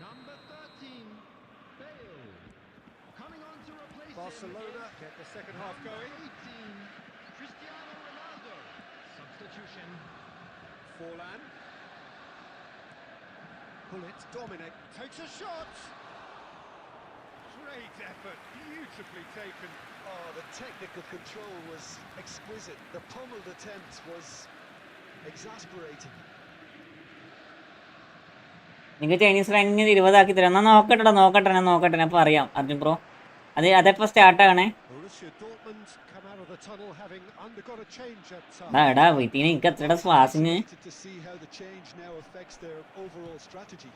Number 13, Bale. Coming on to replace Barcelona get the second half going. 18, Cristiano Ronaldo. Substitution. Forlan. Bullet, Dominic takes a shot. Great effort, beautifully taken. Oh, the technical control was exquisite. The pummeled attempt was exasperating. നിങ്ങൾ Chinese ranking 20 ആക്കി തരാം. എന്നാൽ നോക്കട്ടെ ഞാൻ പറയാം Arjun bro. അതെപ്പോൾ സ്റ്റാർട്ടാകണേ? Borussia Dortmund come out of the tunnel having undergone a change at എടാ വീട്ടിന് എനിക്ക് എത്ര സ്വാസിങ്. Excited to see how the change now affects their overall strategy.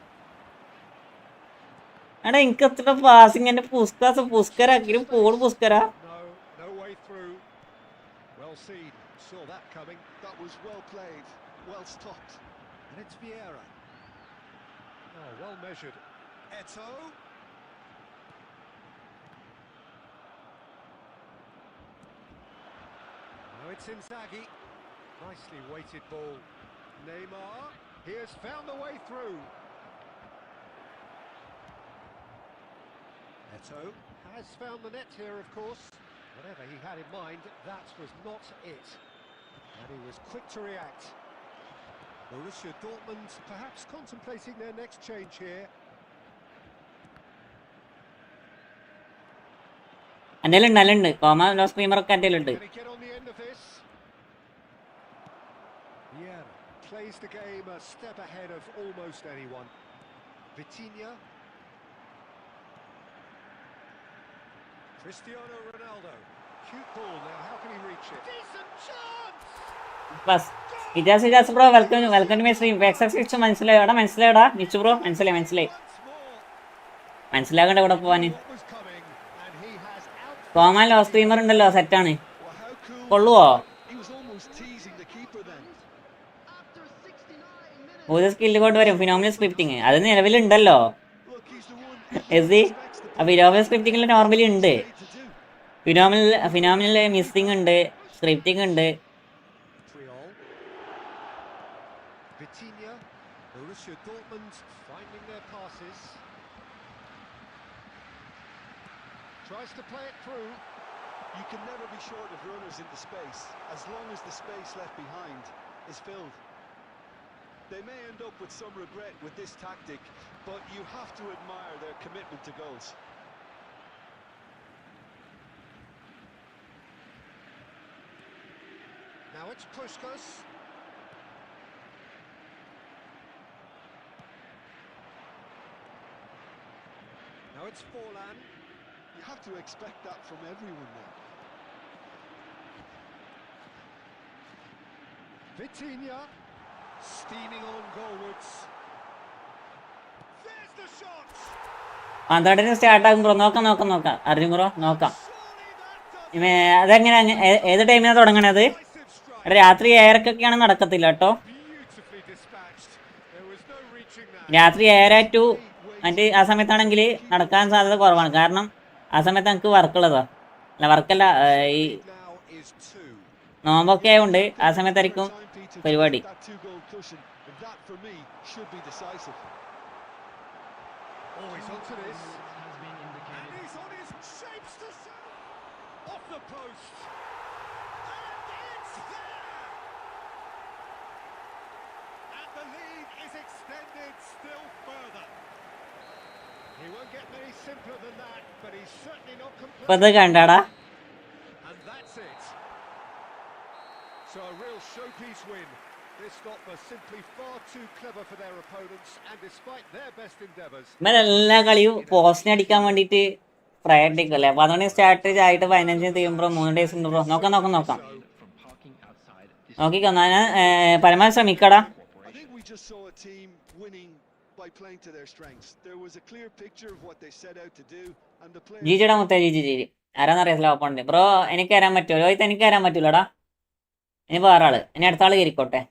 എടാ എനിക്ക് എത്ര പാസിങ്. എൻ്റെ പുസ്കരാക്കിയും Paul പുസ്കരാ. No way through. Well seen, saw that coming. That was well played, well stopped. And it's Vieira. Oh, well measured. Eto. Now it's Inzaghi. Nicely weighted ball. Neymar. He has found the way through. Eto has found the net here, of course. Whatever he had in mind, that was not it. And he was quick to react. Borussia Dortmund perhaps contemplating their next change here. എൻ്റെ ഉണ്ട് comma loss പ്രീമറൊക്കെ എൻ്റെ ഉണ്ട്. Can he get on the end of this? Vieira. Plays the game a step ahead of almost anyone. Vitinha. Cristiano Ronaldo. Cute ball now. How can he reach it? Decent chance! ബസ് വിജാസ് bro welcome to my stream. Exercise മനസ്സിലായോടാ? Nichu bro മനസ്സിലായി. Once more. മനസ്സിലാകണ്ട ഇവിടെ പോവാന്. What was coming, and he has out. Koeman low streamer ഉണ്ടല്ലോ, സെറ്റാണ്. Well, how cool. കൊള്ളുവോ? He was almost teasing the keeper then. After 69 minutes. പുതിയ skill കൊണ്ട് വരും, ഫിനോമിനൽ സ്ക്രിപ്റ്റിങ്. അത് നിലവിലുണ്ടല്ലോ. Look, he's the one S D ആ phenomenal സ്ക്രിപ്റ്റിംഗിൽ normally ഉണ്ട്. to do. Phenomenal missing ഉണ്ട്, സ്ക്രിപ്റ്റിംഗ് ഉണ്ട്. Triol. Vitinha. Borussia Dortmund finding their passes. Tries to play it through. You can never be short of runners into space, as long as the space left behind is filled. They may end up with some regret with this tactic, but you have to admire their commitment to goals. Now it's Puskas. Now it's Forlan. You have to expect that from everyone now. Vitinha. Steaming on goalwards. There's the shot. 12 സ്റ്റാർട്ടാകും bro. നോക്കാം അറിയും bro, നോക്കാം. Surely that does അതെങ്ങനെ ഏത് ടൈമിനാണ് തുടങ്ങണത്? decisive strike. രാത്രി 7:30 നടക്കത്തില്ല കേട്ടോ. Beautifully dispatched. There was no reaching that. രാത്രി 7 to മറ്റേ ആ സമയത്താണെങ്കിൽ നടക്കാൻ സാധ്യത കുറവാണ്. കാരണം ആ സമയത്ത് നമുക്ക് വർക്കുള്ളതാ. അല്ല വർക്കല്ല, ഈ Now is 2. നോമ്പൊക്കെ ആയതുകൊണ്ട് ആ സമയത്തായിരിക്കും Time, Peter, to പരിപാടി. get that two-goal cushion. That for me should be decisive. Oh, he's onto this. Has been And indicated. he's on his shapes to serve. Off the post. And it's there. And the lead is extended still further. He won't get any simpler than that, but he's certainly not ഇപ്പൊ complete. ഇത് കണ്ടാടാ. And that's it. So a real showpiece win. This stop was simply far too clever for their opponents, and despite their best endeavours, ഇവരെല്ലാ കളിയും പോസ്റ്റിന് അടിക്കാൻ വേണ്ടിയിട്ട് പ്രയത്നിക്കല്ലേ. അപ്പൊ അതുകൊണ്ട് strategy ആയിട്ട് 15 തീരുമ്പോ 3 days ഉണ്ട് ബ്രോ. നോക്കാം. From parking outside this നോക്കിക്കോ, ഞാൻ പരമാവധി ശ്രമിക്കടാ. I think we just saw a team winning by playing to their strengths. There was a clear picture of what they set out to do, and the players. ജിജിയുടെ മുത്തേ G ആരാന്നറിയാം ഓപ്പണ്ട് bro. എനിക്ക് വരാൻ പറ്റുമോ? രോഹിത് എനിക്ക് വരാൻ പറ്റൂലടാ. ഇനി വേറെ ആള്, ഇനി അടുത്ത ആള് കയറിക്കോട്ടെ.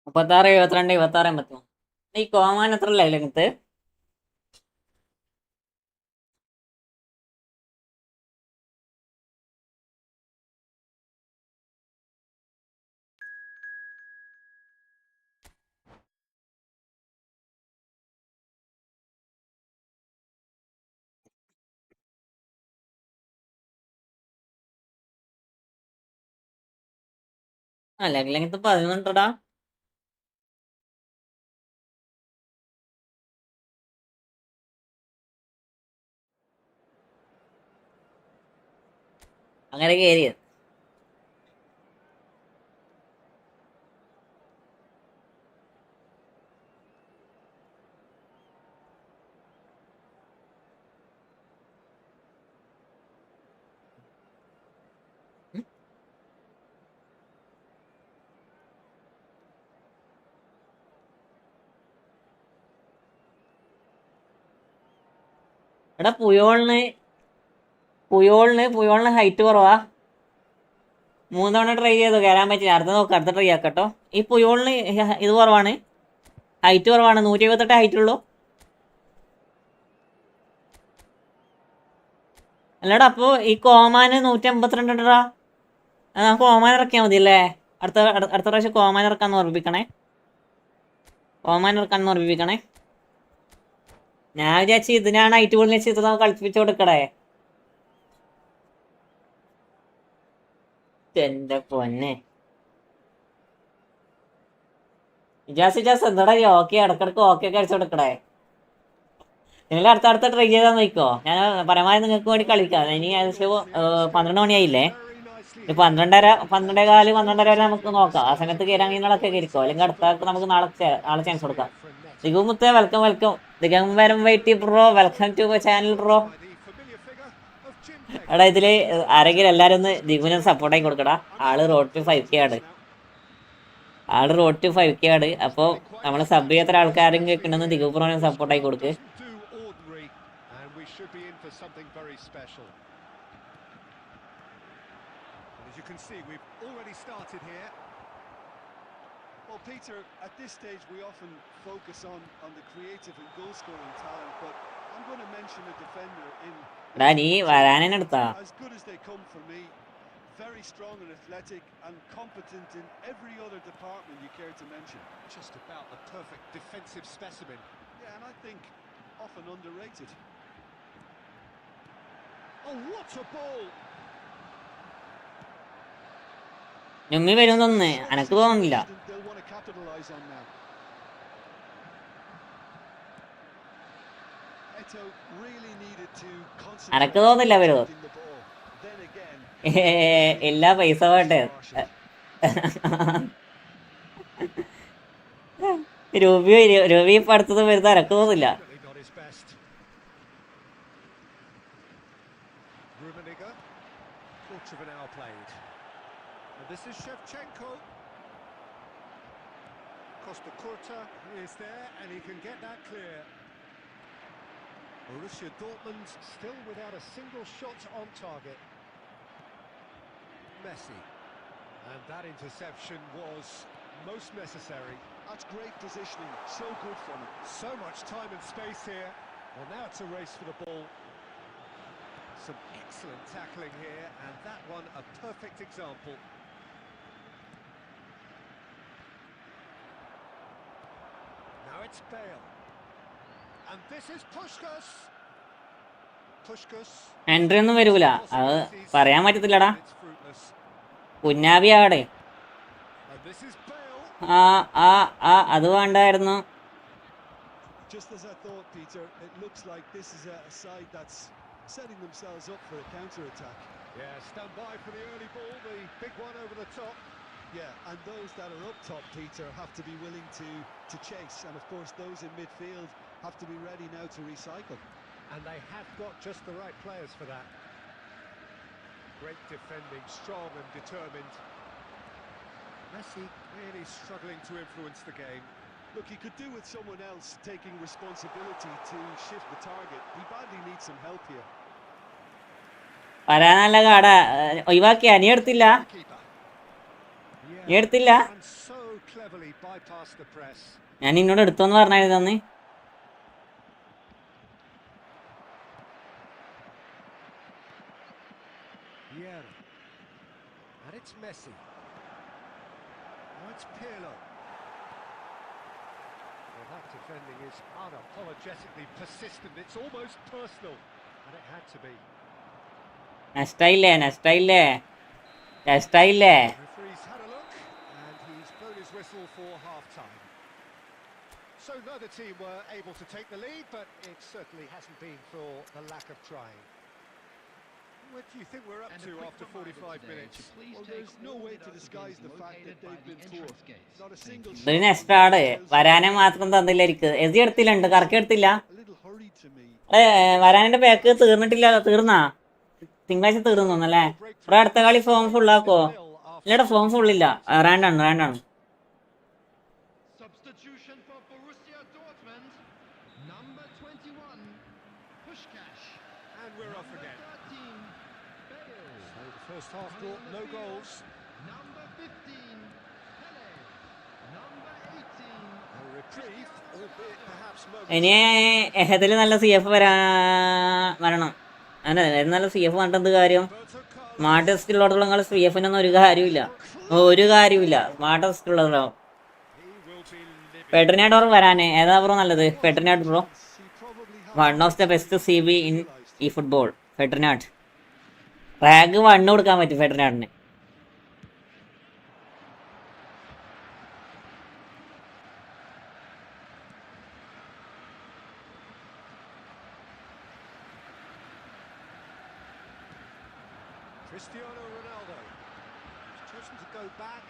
മുപ്പത്താറ് 72 26 81. ഈ കോമാൻ എത്ര അല്ലേ ഇങ്ങനത്തെ? അല്ലെങ്കിൽ ഇങ്ങനത്തെ 11 അങ്ങനെ കയറിയത്. എടാ പുയോളിന് ഹൈറ്റ് കുറവാ. 3 തവണ ട്രൈ ചെയ്തു, കയറാൻ പറ്റില്ല. അടുത്ത ട്രൈ ആക്കട്ടോ. ഈ പുയോളിന് ഇത് കുറവാണ്, ഹൈറ്റ് കുറവാണ്. 178 ഹൈറ്റ് ഉള്ളൂ. അല്ലടാ അപ്പോൾ ഈ കോമാന് 182 ഉണ്ടടാ. നമുക്ക് കോമാൻ ഇറക്കിയാൽ മതി അല്ലേ? അടുത്ത പ്രാവശ്യം കോമാൻ ഇറക്കാന്ന് ഓർമ്മിപ്പിക്കണേ. ഞാൻ വിചാരിച്ചു ഇതിനാണ് ഹൈറ്റ് കൂടുതൽ വെച്ച് ഇത് കളിപ്പിച്ചു കൊടുക്കടേ. എന്റെ പൊന്നെ ഇജാസ് എന്താടാ ഓക്കെ ഇടക്കിടക്ക് ഓക്കെ ഒക്കെ അടിച്ചു കൊടുക്കണേ. നിങ്ങൾ അടുത്ത ട്രൈ ചെയ്താൽ നോക്കോ. ഞാൻ പരമാവധി നിങ്ങൾക്ക് വേണ്ടി കളിക്കാം. ഇനി ഏകദേശം 12 മണിയായില്ലേ. ഒരു 12:30 12:15 12:30 വരെ നമുക്ക് നോക്കാം. ആ സമയത്ത് കയറാൻ കഴിയുന്നതൊക്കെ കയറിക്കോ. അല്ലെങ്കിൽ അടുത്ത നമുക്ക് നാളെ ചാൻസ് കൊടുക്കാം. ദിഗുമുത്തേ welcome Digambaram wait bro. Welcome to my channel bro. എടാ ഇതില് ആരെങ്കിലും എല്ലാരും ഒന്ന് ദിഗുവിനെ സപ്പോർട്ടായി കൊടുക്കടാ. ആള് റോഡ് ടു 5K ആണ്. അപ്പൊ നമ്മള് സബ് ചെയ്യാത്ത ആൾക്കാരും കേൾക്കണമെന്ന് ദിഗു ബ്രോനെ സപ്പോർട്ടായി കൊടുക്ക്. Well, Peter, at this stage we often focus on the creative and goal-scoring talent, but I'm going to mention a defender in എടാ നീ വരാനെന്നെ എടുത്താ. as good as they come for me. Very strong and athletic and competent in every other department you care to mention. Just about the perfect defensive specimen. Yeah, and I think often underrated. Oh, what a ball! ഞമ്മി വരുന്നൊന്ന് എനക്ക് തോന്നുന്നില്ല. They'll want to capitalize on now. Eto really needed to concentrate. എനക്ക് തോന്നുന്നില്ല വരും. Then again, എല്ലാ പൈസ വേണ്ടേ. രൂപി ഇപ്പൊ അടുത്തത് വരുന്ന എനക്ക് തോന്നില്ല. Not his best. Rummenigge, quarter of an hour played. And this is Shevchenko. Costa Curta is there and he can get that clear. Borussia Dortmund still without a single shot on target. Messi. And that interception was most necessary. that's great positioning. So good for him. So much time and space here. Well, now it's a race for the ball. Some excellent tackling here, and that one a perfect example. Now it's Bale. And this is Puskás. Puskás. Entry ഒന്നും വരൂല. അത് പറയാൻ പറ്റത്തില്ലടാ. It's fruitless. കുഞ്ഞാവിയാടെ. And this is Bale. അത് വേണ്ടായിരുന്നു. Just as I thought, Peter, it looks like this is a side that's setting themselves up for a counter-attack. Yeah, stand by for the early ball, the big one over the top. Yeah, and those that are up top, Peter, have to be willing to chase. And of course, those in midfield have to be ready now to recycle. And they have got just the right players for that. Great defending, strong and determined. Messi really struggling to influence the game. Look, he could do with someone else taking responsibility to shift the target. He badly needs some help here. വരാൻ നല്ല കാടാ. ഒഴിവാക്കിയാ നീ എടുത്തില്ല. Keeper. നീ എടുത്തില്ല. And so cleverly bypassed the press. ഞാൻ നിന്നോട് എടുത്തോന്ന് പറഞ്ഞായിരുന്നു അന്ന്. Vieira. And it's Messi. Now it's Pirlo. Well, that defending is unapologetically persistent. It's almost personal. And it had to be. നഷ്ടായില്ലേ. Referee's had a look. And he's blown his whistle for half-time. So neither team were able to take the lead, but it certainly hasn't been for the lack of trying. What do you think we're up to after 45 minutes? Well, there's no way to disguise the fact that they've been poor. Not a single shot. ഇതൊരു നഷ്ടാണ്. വരാനെ മാത്രം തന്നില്ല എനിക്ക്. AC എടുത്തില്ലുണ്ട്. കറക്കി എടുത്തില്ല. A little hurried to me. വരാനിന്റെ pack തീർന്നാ തിങ്കളാഴ്ച തീർന്നല്ലേ. ഇവിടെ അടുത്ത കളി ഫോം ഫുള്ളാക്കോ. ഇല്ലടാ ഫോം ഫുള്ളില്ല. റാൻഡാണ്. Substitution for Borussia Dortmund. Number 21, Puskás. And we're off again. Number 13, Bale. So the first half brought no goals. Number 15, Pele. Number 18, A reprieve, albeit perhaps ഇനി എഹദില് നല്ല CF വരണം. അങ്ങനെ നല്ല CF കണ്ടിട്ട് എന്ത് കാര്യം. സ്മാർട്ട് ടെസ്റ്റ് ഉള്ളിടത്തോളം CFനൊന്നും ഒരു കാര്യമില്ല. സ്മാർട്ട് ടെസ്റ്റ് ഉള്ളതോ ഫെഡറിനാഡ് ഓർ വരാന് ഏതാ ബ്രോ നല്ലത്? Ferdinand bro. One of the best CB in ഈ ഫുട്ബോൾ. ഫെഡറിനാഡ് റാങ്ക് 1 കൊടുക്കാൻ പറ്റും ഫെഡറിനാഡിന്. Cristiano Ronaldo has chosen to go back.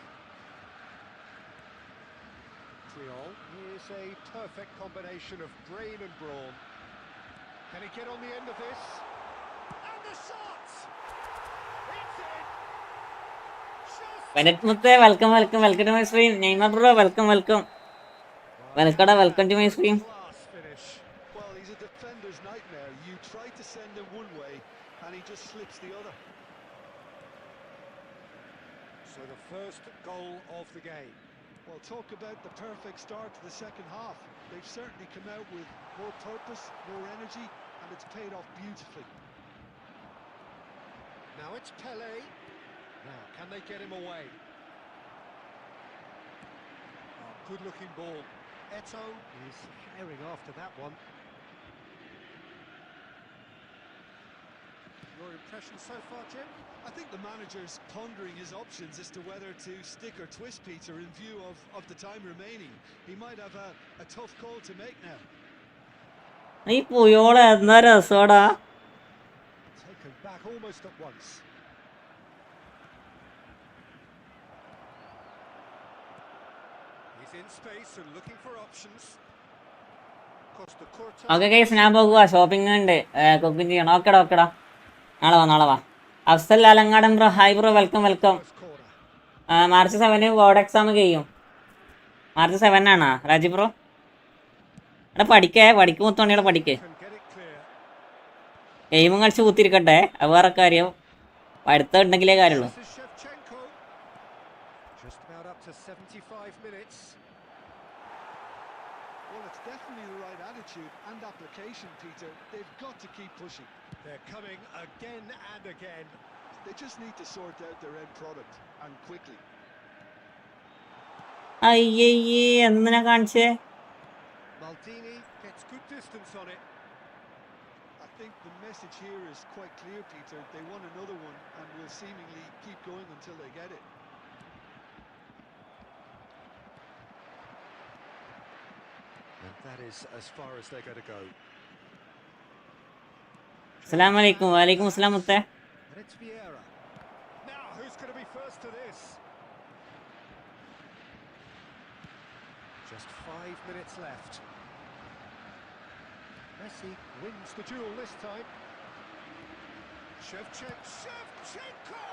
Triol, here's a perfect combination of brain and brawn. Can he get on the end of this? And the shot! It's in! Venet Mutte, welcome to my stream. Neymar bro, welcome. Welcome to my stream. Class finish. Well, he's a defender's nightmare. You try to send him one way, and he just slips the other. So the first goal of the game. Well, talk about the perfect start to the second half. They've certainly come out with more purpose, more energy, and it's paid off beautifully. Now it's Pele. Now, can they get him away? Oh, good-looking ball. Eto is herring after that one. Your impression so far, Jim? I think the manager's pondering his options as to whether to stick or twist Peter in view of the time remaining. He might have a tough call to make now. ഈ പുയോളെ എന്നാ രസോടാ. Taken back almost at once. He's in space and looking for options. Costa Curta. Okay guys, ഞാൻ പോകുക. Shopping ഉണ്ട്, cooking ചെയ്യണം. ഓക്കെടാ. നാളെ വാ. Afsal Alangadan bro, hi bro, welcome. First corner. March 7 board exam കഴിയും. മാർച്ച് 7 ആണോ രാജി ബ്രോ? എടാ പഠിക്ക് മുത്തോണിയുടെ പഠിക്ക്. Can get it clear. ഗെയിമും കളിച്ച് കുത്തിരിക്കട്ടെ, അത് വേറെ കാര്യം. പഠിത്തം ഉണ്ടെങ്കിലേ കാര്യമുള്ളൂ. This is Shevchenko. Just about up to 75 minutes. Well, it's definitely the right attitude and application, Peter. They've got to keep pushing. They're coming again and again. They just need to sort out their end product, and quickly. അയ്യയ്യേ, എന്തിനാ കാണിച്ചേ? Maldini gets good distance on it. I think the message here is quite clear, Peter. They want another one and will seemingly keep going until they get it. And that is as far as they're going to go. അസ്സലാമലൈക്കും. വലൈക്കും അസ്സലാം മുത്തേ. And it's Vieira. Now, who's going to be first to this? Just 5 minutes left. Messi wins the duel this time. Shevchenko!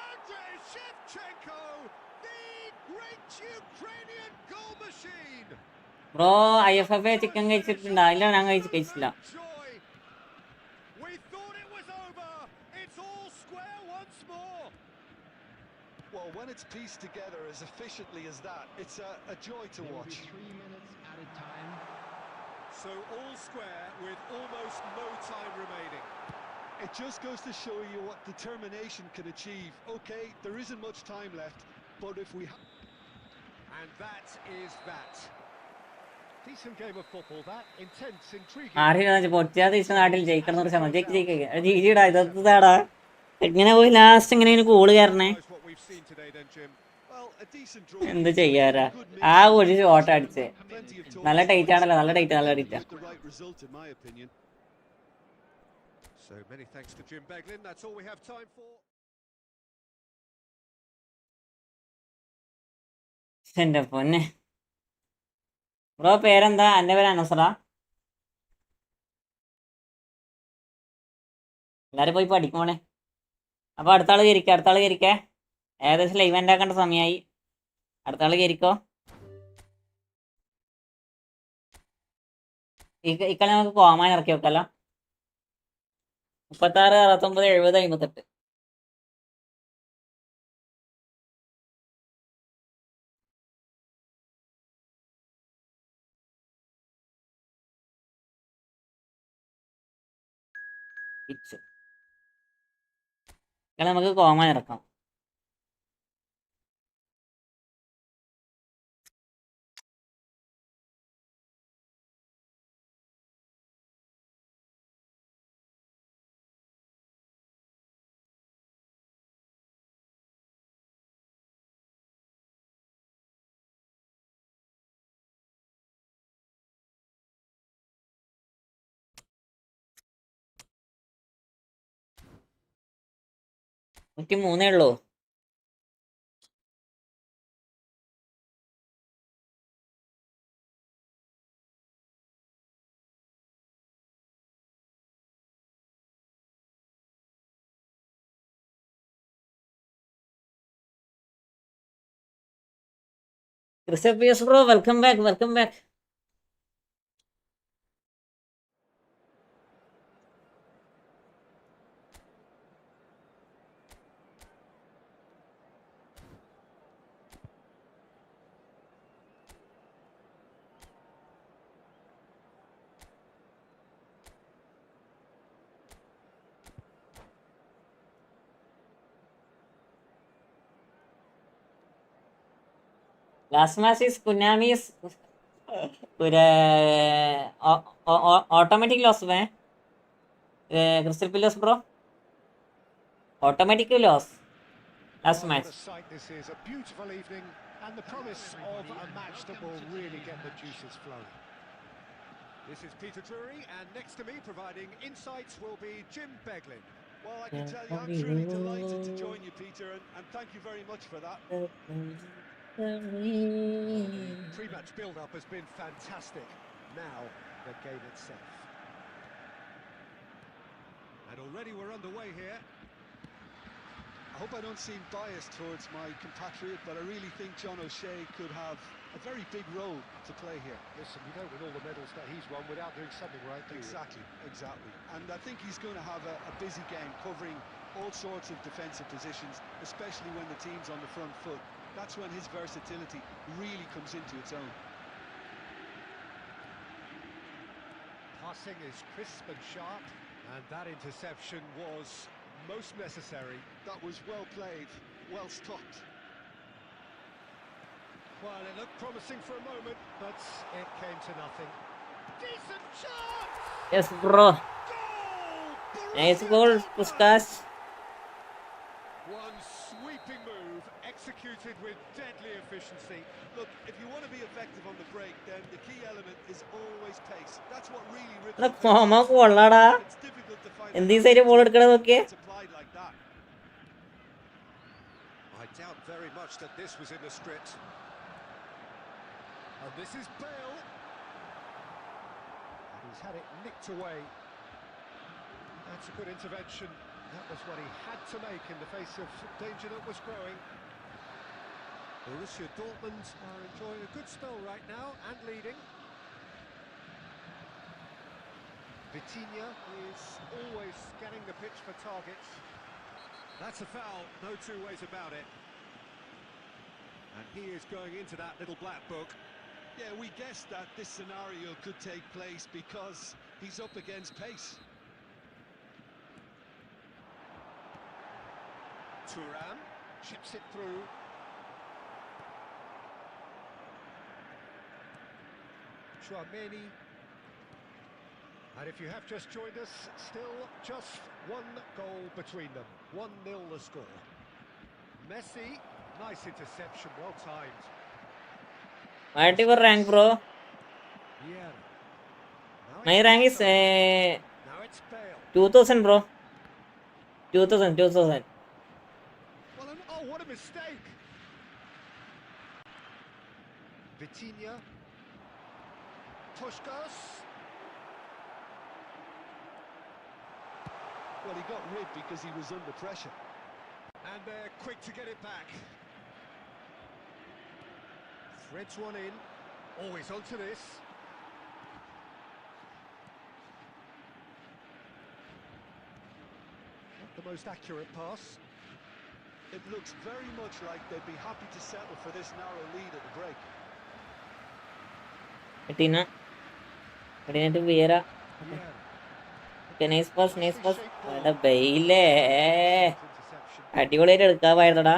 Andrei Shevchenko, the great Ukrainian goal machine. Bro IFFA chicken കഴിച്ചിട്ടുണ്ടോ? ഇല്ല, ഞാൻ കഴിച്ചില്ല. Joy. We thought it was over. It's all square once more. Well, when it's pieced together as efficiently as that, it's a joy to There will watch. be 3 minutes at a time. So all square with almost no time remaining. It just goes to show you what determination can achieve. Okay, there isn't much time left, but if we... And that is that. Decent game of football, that. Intense, intriguing. ആരും പൊട്ടിയാ തിരിച്ച നാട്ടിൽ ജയിക്കണം എന്ന് പറഞ്ഞാൽ ജയിക്കടാ. ഇതാടാ എങ്ങനെ പോയി last എങ്ങനെ goal കയറണേ? Knows what we've seen today then, Jim. Well, a decent draw. എന്ത് ചെയ്യാറാ? ആ ഒരു ഷോട്ട് അടിച്ചേ. Plenty of talk. നല്ല ടൈറ്റ് ആണല്ലോ, നല്ല tight. With the right result, in my opinion. So many thanks to Jim Beglin. That's all we have time for. എന്റെ പൊന്നെ bro, പേരെന്താ? എന്റെ പേര് അനസറാ. എല്ലാരും പോയി പഠിക്കണേ. അപ്പൊ അടുത്ത ആള് കയറിക്കേ. ഏകദേശം ലൈവ് എൻഡ് ആക്കേണ്ട സമയമായി. അടുത്ത ആള് കയറിക്കോ. ഈ കളി നമുക്ക് കോമാൻ ഇറക്കി വെക്കല്ലോ. 36, 69, 70, 58. നമുക്ക് കോമാൻ ഇറക്കാം. 103 ഉള്ളൂ. ക്രിസ്റ്റപ്പിയസ് bro welcome back, welcome back. Last match is Konami's automatic loss में Crystal Palace bro. Automatic loss. Last match. What a sight this is, a beautiful evening and the promise of a match that will really get the juices flowing. This is Peter Drury, and next to me providing insights will be Jim Beglin. Well, I can tell you I'm truly delighted to join you, Peter, and thank you very much for that. The pre-match build-up has been fantastic. Now, the game itself. And already we're underway here. I hope I don't seem biased towards my compatriot, but I really think John O'Shea could have a very big role to play here. Listen, you don't win all the medals that he's won without doing something right, do you? Exactly. And I think he's going to have a busy game covering all sorts of defensive positions, especially when the team's on the front foot. That's when his versatility really comes into its own. Passing is crisp and sharp, and that interception was most necessary. That was well played, well stopped. Well, it looked promising for a moment, but it came to nothing. Decent chance! Yes bro. Goal! Nice goal, Puskas. One sweeping move, executed with deadly efficiency. Look, if you want to be effective on the break, then the key element is always pace. That's what really rips എടാ the pace. ഫോമ കൊള്ളാടാ. It's difficult to find എന്ത് side ball എടുക്കണത് നോക്കിയേ. it's applied like that. I doubt very much that this was in the script. And this is Bale. And he's had it nicked away. That's a good intervention. That was what he had to make in the face of danger that was growing. Borussia Dortmund are enjoying a good spell right now and leading. Vitinha is always scanning the pitch for targets. That's a foul, no two ways about it. And he is going into that little black book. Yeah, we guessed that this scenario could take place because he's up against pace. Thuram chips it through. Chouameni. And if you have just joined us, still just one goal between them. 1-0 the score. Messi, nice interception, well timed. Whatever rank bro. Yeah. My rank is Now it's Bale. 2000 bro. 2000. Well, oh, what a mistake! Vitinha. Puskas. Well, he got rid because he was under pressure. And they're quick to get it back. Threads one in. Always onto this. Not the most accurate pass. It looks very much like they'd be happy to settle for this narrow lead at the break. Edina Vieira. Yeah. Okay, nice pass. എടാ ബെയിലേ Interception. അടിപൊളിയായിട്ട് എടുക്കാമായിരുന്നടാ.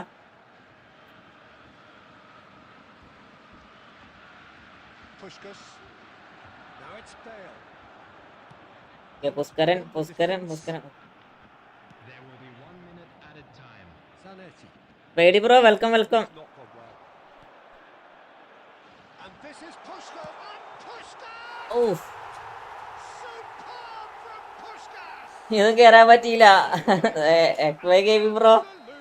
Puskas. Now it's Bale. പുസ്കരൻ. There will be 1 minute added time. Zanetti. പേടി bro welcome. Not gone well. And this is Puskas. And Puskas! Of Superb from Puskas! ഇതൊന്നും കേറാൻ പറ്റിയില്ല. എക്വൈ game bro. Absolutely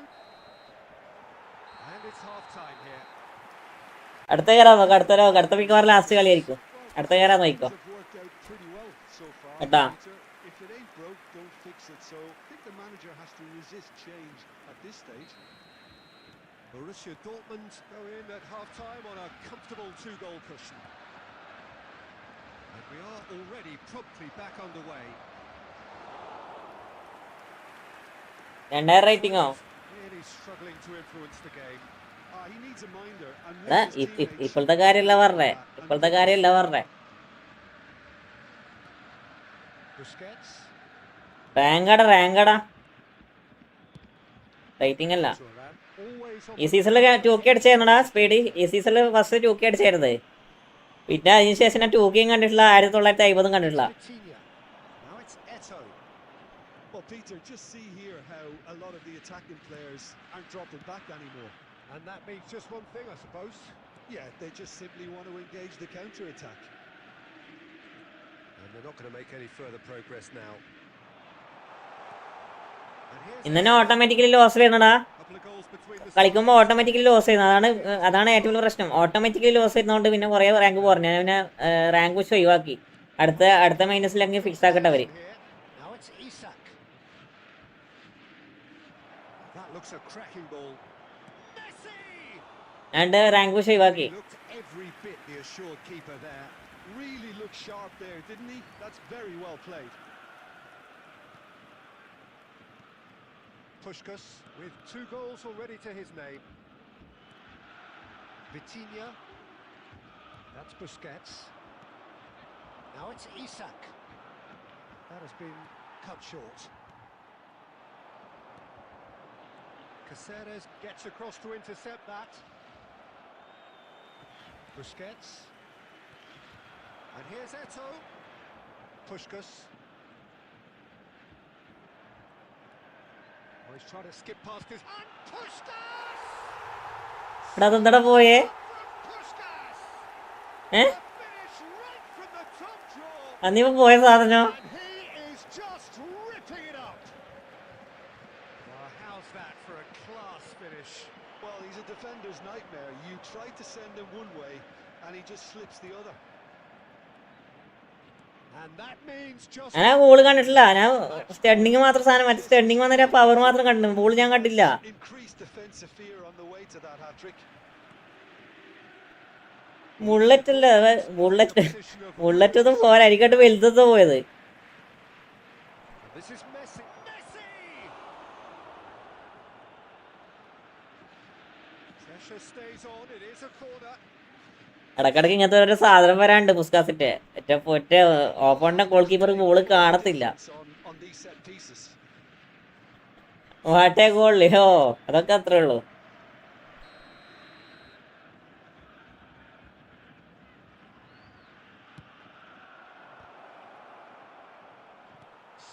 അടുത്ത കയറാൻ നോക്കാം, അടുത്ത മിക്കവാറും ലാസ്റ്റ് കളിയായിരിക്കും. അടുത്ത കയറാൻ നോക്കിക്കോ Things have worked out pretty well so far, കേട്ടാ. Peter. If it ain't broke, don't fix it. So I think the manager has to resist change at this stage. Borussia Dortmund go in at half-time on a comfortable 2-goal cushion. And we are already promptly back underway. 2000 റേറ്റിംഗോ? Really struggling to influence the game. He needs a minder and എടാ lift his teammates. ഇപ്പോഴത്തെ കാര്യമല്ല പറഞ്ഞേ, ഇപ്പോഴത്തെ കാര്യമല്ല പറഞ്ഞേ. Busquets. റാങ്കടാ rating അല്ല. Always on ഈ സീസണിൽ 2K അടിച്ചായിരുന്നടാ സ്പീഡ്. ഈ സീസണിൽ ഫസ്റ്റ് 2K അടിച്ചായിരുന്നത്. പിന്നെ അതിനുശേഷം ഞാൻ 2K കണ്ടിട്ടില്ല, 1950 കണ്ടിട്ടില്ല. Vitinha. Now it's Eto'o. Well, Peter, just see here how a lot of the attacking players aren't dropping back anymore. And that means just one thing, I suppose. Yeah, they just simply want to engage the counter-attack. And they're not going to make any further progress now. And here's ഇന്നെ automatically loss വരുന്നടാ. a couple of goals between the കളിക്കുമ്പോൾ automatically loss ചെയ്യുന്നത്, അതാണ് ഏറ്റവും വലിയ പ്രശ്നം. Automatically loss ചെയ്യുന്നതുകൊണ്ട് പിന്നെ കുറേ റാങ്ക് കുറഞ്ഞു. ഞാൻ പിന്നെ റാങ്ക് വെച്ച് ഒഴിവാക്കി. അടുത്ത മൈനസിലെങ്കിൽ ഫിക്സ് ആക്കട്ടെ അവര്. here. Now it's Isak. That looks a cracking ball. Messi! ഞാൻ റാങ്ക് വെച്ച് ഒഴിവാക്കി. He looked every bit the assured keeper there. Really looked sharp there, didn't he? That's very well played. Puskás with 2 goals already to his name. Vitinha. That's Busquets. Now it's Isak. That has been cut short. Caceres gets across to intercept that. Busquets. And here's Eto'o. Puskás. Oh, he's trying to skip past his... And Puskás! എടാ അതെന്താടാ പോയേ? Puskás! ഏ A finish right from the top draw. അന്നിപ്പോ പോയ സാധനോ? And he is just ripping it up. Well, how's that for a class finish? Well, he's a defender's nightmare. You try to send him one way, and he just slips the other. And that means just... ഞാൻ ആ ball കണ്ടിട്ടില്ല. ഞാൻ studying മാത്രം സാധനം, മറ്റേ studying വന്നിട്ട് power മാത്രം കണ്ടു, ബോൾ ഞാൻ കണ്ടില്ല. Increased defensive fear on the way to that hat-trick. Bullet അല്ല, ബുള്ളറ്റ് ഒന്നും പോരാ, എനിക്കട്ട് വലുതത്ത് പോയത്. This is Messi. Messi! Pressure stays on. It is a corner. ഇടക്കിടക്ക് ഇങ്ങനത്തെ ഒരു സാധനം വരാണ്ട് പുസ്കാസിന്റെ. ഒറ്റ ഓപ്പണിന്റെ ഗോൾ കീപ്പർ ബോള് കാണത്തില്ല. On these set pieces. What a goal, ഹോ അതൊക്കെ അത്രേ ഉള്ളൂ.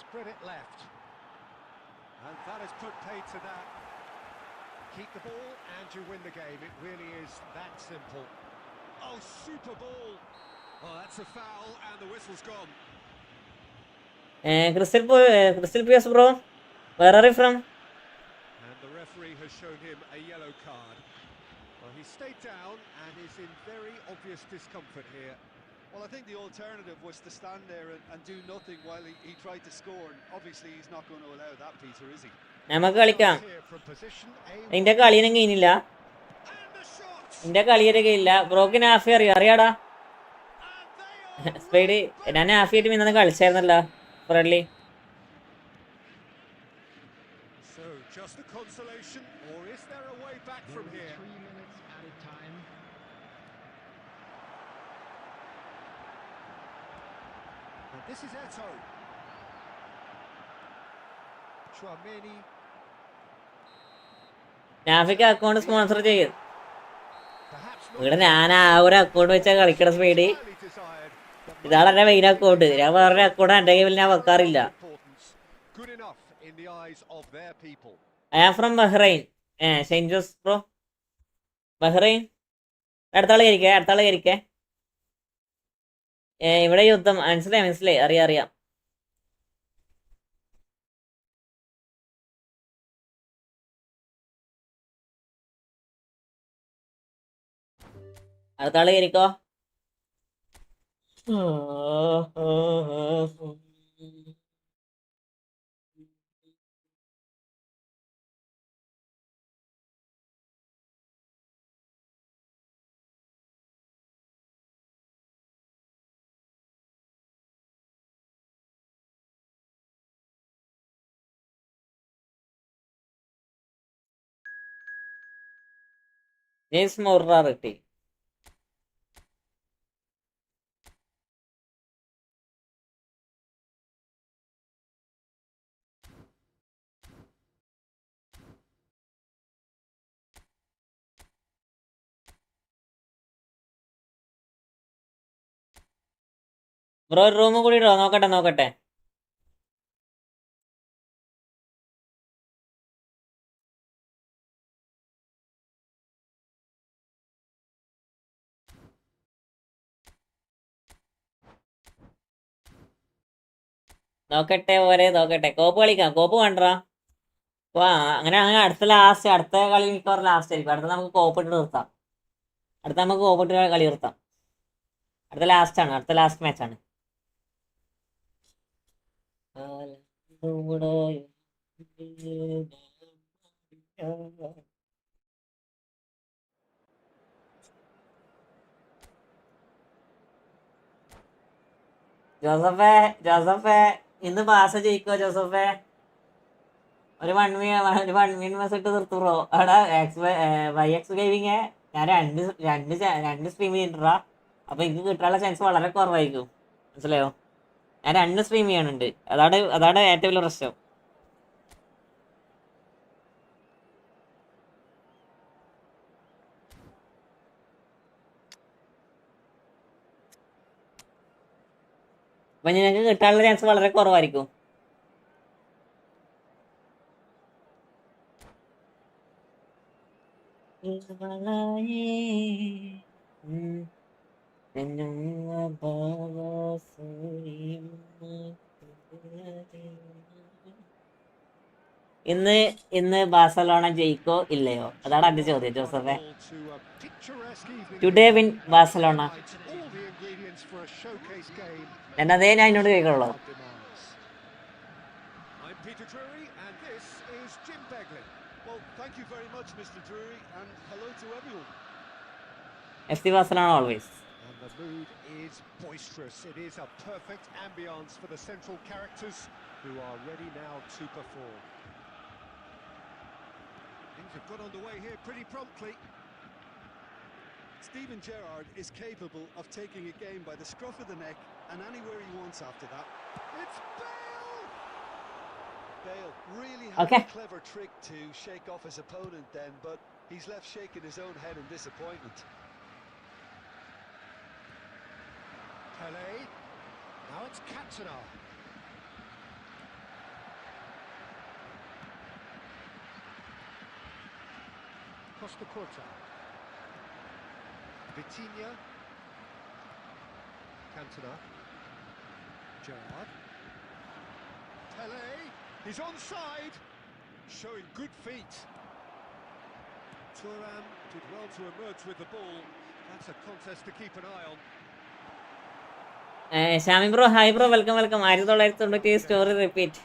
Spread it left. And that has put paid to that. Keep the ball and you win the game. It really is that simple. Oh, super ball. Oh, that's a foul and the whistle's gone. Crystal Palace bro, where are you from? And the referee has shown him a yellow card. Well, he stayed down and is in very obvious discomfort here. Well, I think the alternative was to stand there and do nothing while he tried to score. And obviously, he's not going to allow that, Peter, is he? നമുക്ക് കളിക്കാം. Here from position A. നിന്റെ കളിയൊന്നും കഴിഞ്ഞില്ല. And the shot. നിന്റെ കളിയൊക്കെ കഴിയില്ല. ബ്രോക്കിന് Hafi അറിയാടാ. Speed ഞാൻ ഹാഫി ആയിട്ട് ഇന്നലെ കളിച്ചായിരുന്നല്ലോ friendly. So, just a consolation, or is there a way back from here? 3 minutes at a time. And this is Eto'o. Chouameni. നാഫിക്ക് അക്കൗണ്ട് സ്പോൺസർ ചെയ്യും. Perhaps ഇവിടെ ഞാൻ ആ ഒരു അക്കൗണ്ട് വെച്ചാൽ കളിക്കണ സ്പീഡ്. highly desired. But ഇതാണ് എൻ്റെ മെയിൻ അക്കൗണ്ട്. ഞാൻ വേറൊരു അക്കൗണ്ട് എൻ്റെ കയ്യിൽ ഞാൻ വെക്കാറില്ല. importance. Good enough in the eyes of their people. I am from Bahrain. Saint Jose bro, Bahrain. അടുത്താളെ കയറിക്കേ. ഇവിടെ യുദ്ധം. മനസ്സിലായി, അറിയാം. അടുത്ത ആള് കയറിക്കോ. James Moriarty. ബ്രോ ഒരു റൂം കൂടി ഇടോ? നോക്കട്ടെ നോക്കട്ടെ. നോക്കട്ടെ പോരെ, നോക്കട്ടെ. കോപ്പ് കളിക്കാം. കോപ്പ് കണ്ടാ അപ്പൊ അങ്ങനെ അങ്ങനെ അടുത്ത കളി മിക്കവാറും ലാസ്റ്റ് ആയിരിക്കും. അടുത്ത നമുക്ക് കോപ്പിട്ട് നിർത്താം. അടുത്ത നമുക്ക് കോപ്പിട്ട് കളി നിർത്താം. അടുത്ത ലാസ്റ്റ് ആണ്, അടുത്ത ലാസ്റ്റ് മാച്ചാണ്. ജോസഫേ ജോസഫേ ഇന്ന് പാസ ജയിക്കോ ജോസഫേ? ഒരു 1 മാസം ഇട്ട് നിർത്തും ബ്രോ. അവിടെ YX ഗെയിമിങ് ഞാൻ രണ്ട് സ്ട്രീം ചെയ്തിട്ടാ. അപ്പൊ എനിക്ക് കിട്ടാനുള്ള ചാൻസ് വളരെ കുറവായിരിക്കും. മനസ്സിലായോ? ഞാൻ 2 സ്ട്രീം ചെയ്യാനുണ്ട്. അതാണ് ഏറ്റവും വലിയ പ്രശ്നം. അപ്പൊ ഞങ്ങൾക്ക് കിട്ടാനുള്ള ചാൻസ് വളരെ കുറവായിരിക്കും. ഇന്ന് ബാഴ്സലോണ ജയിക്കോ ഇല്ലയോ? അതാണ് എന്റെ ചോദ്യം ജോസഫേ. Today win Barcelona. എന്നതേ ഞാൻ എന്നോട് ചോദിക്കുള്ളൂ. Thank you very much, Mr. Drury, and hello to everyone. FC Barcelona always. And the mood is boisterous. It is a perfect ambience for the central characters who are ready now to perform. Things have got underway here pretty promptly. Steven Gerrard is capable of taking a game by the scruff of the neck and anywhere he wants after that. It's Bale! Bale really had a clever trick to shake off his opponent then, but he's left shaking his own head in disappointment. Pele. Now it's Cantona. Costa Curta. Vitinha. Cantona. Gerrard. Pele. He's onside. Showing good feet. Thuram did well to emerge with the ball. That's a contest to keep an eye on. Shami bro hi bro, welcome welcome. 1997 story repeat.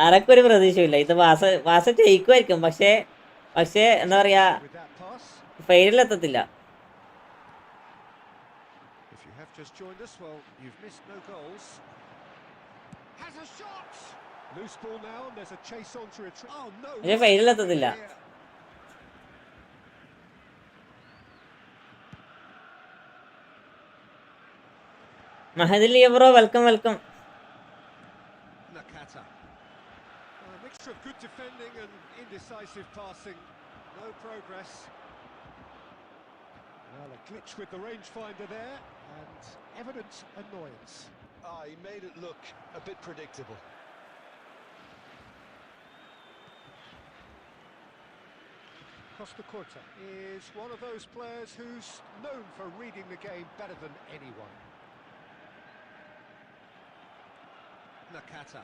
അതൊക്കെ ഒരു പ്രതീക്ഷയില്ല. ഇത് വാസ ജയിക്കുമായിരിക്കും, പക്ഷേ എന്താ പറയാ, ഫൈനലിലെത്തത്തില്ല. പക്ഷേ ഫൈനലിലെത്തത്തില്ല. Mahadil bro welcome welcome. Nakata. A mixture of good defending and indecisive passing. No progress. Well, a glitch with the rangefinder there and evident annoyance. He made it look a bit predictable. Costa Curta is one of those players who's known for reading the game better than anyone. Nakata.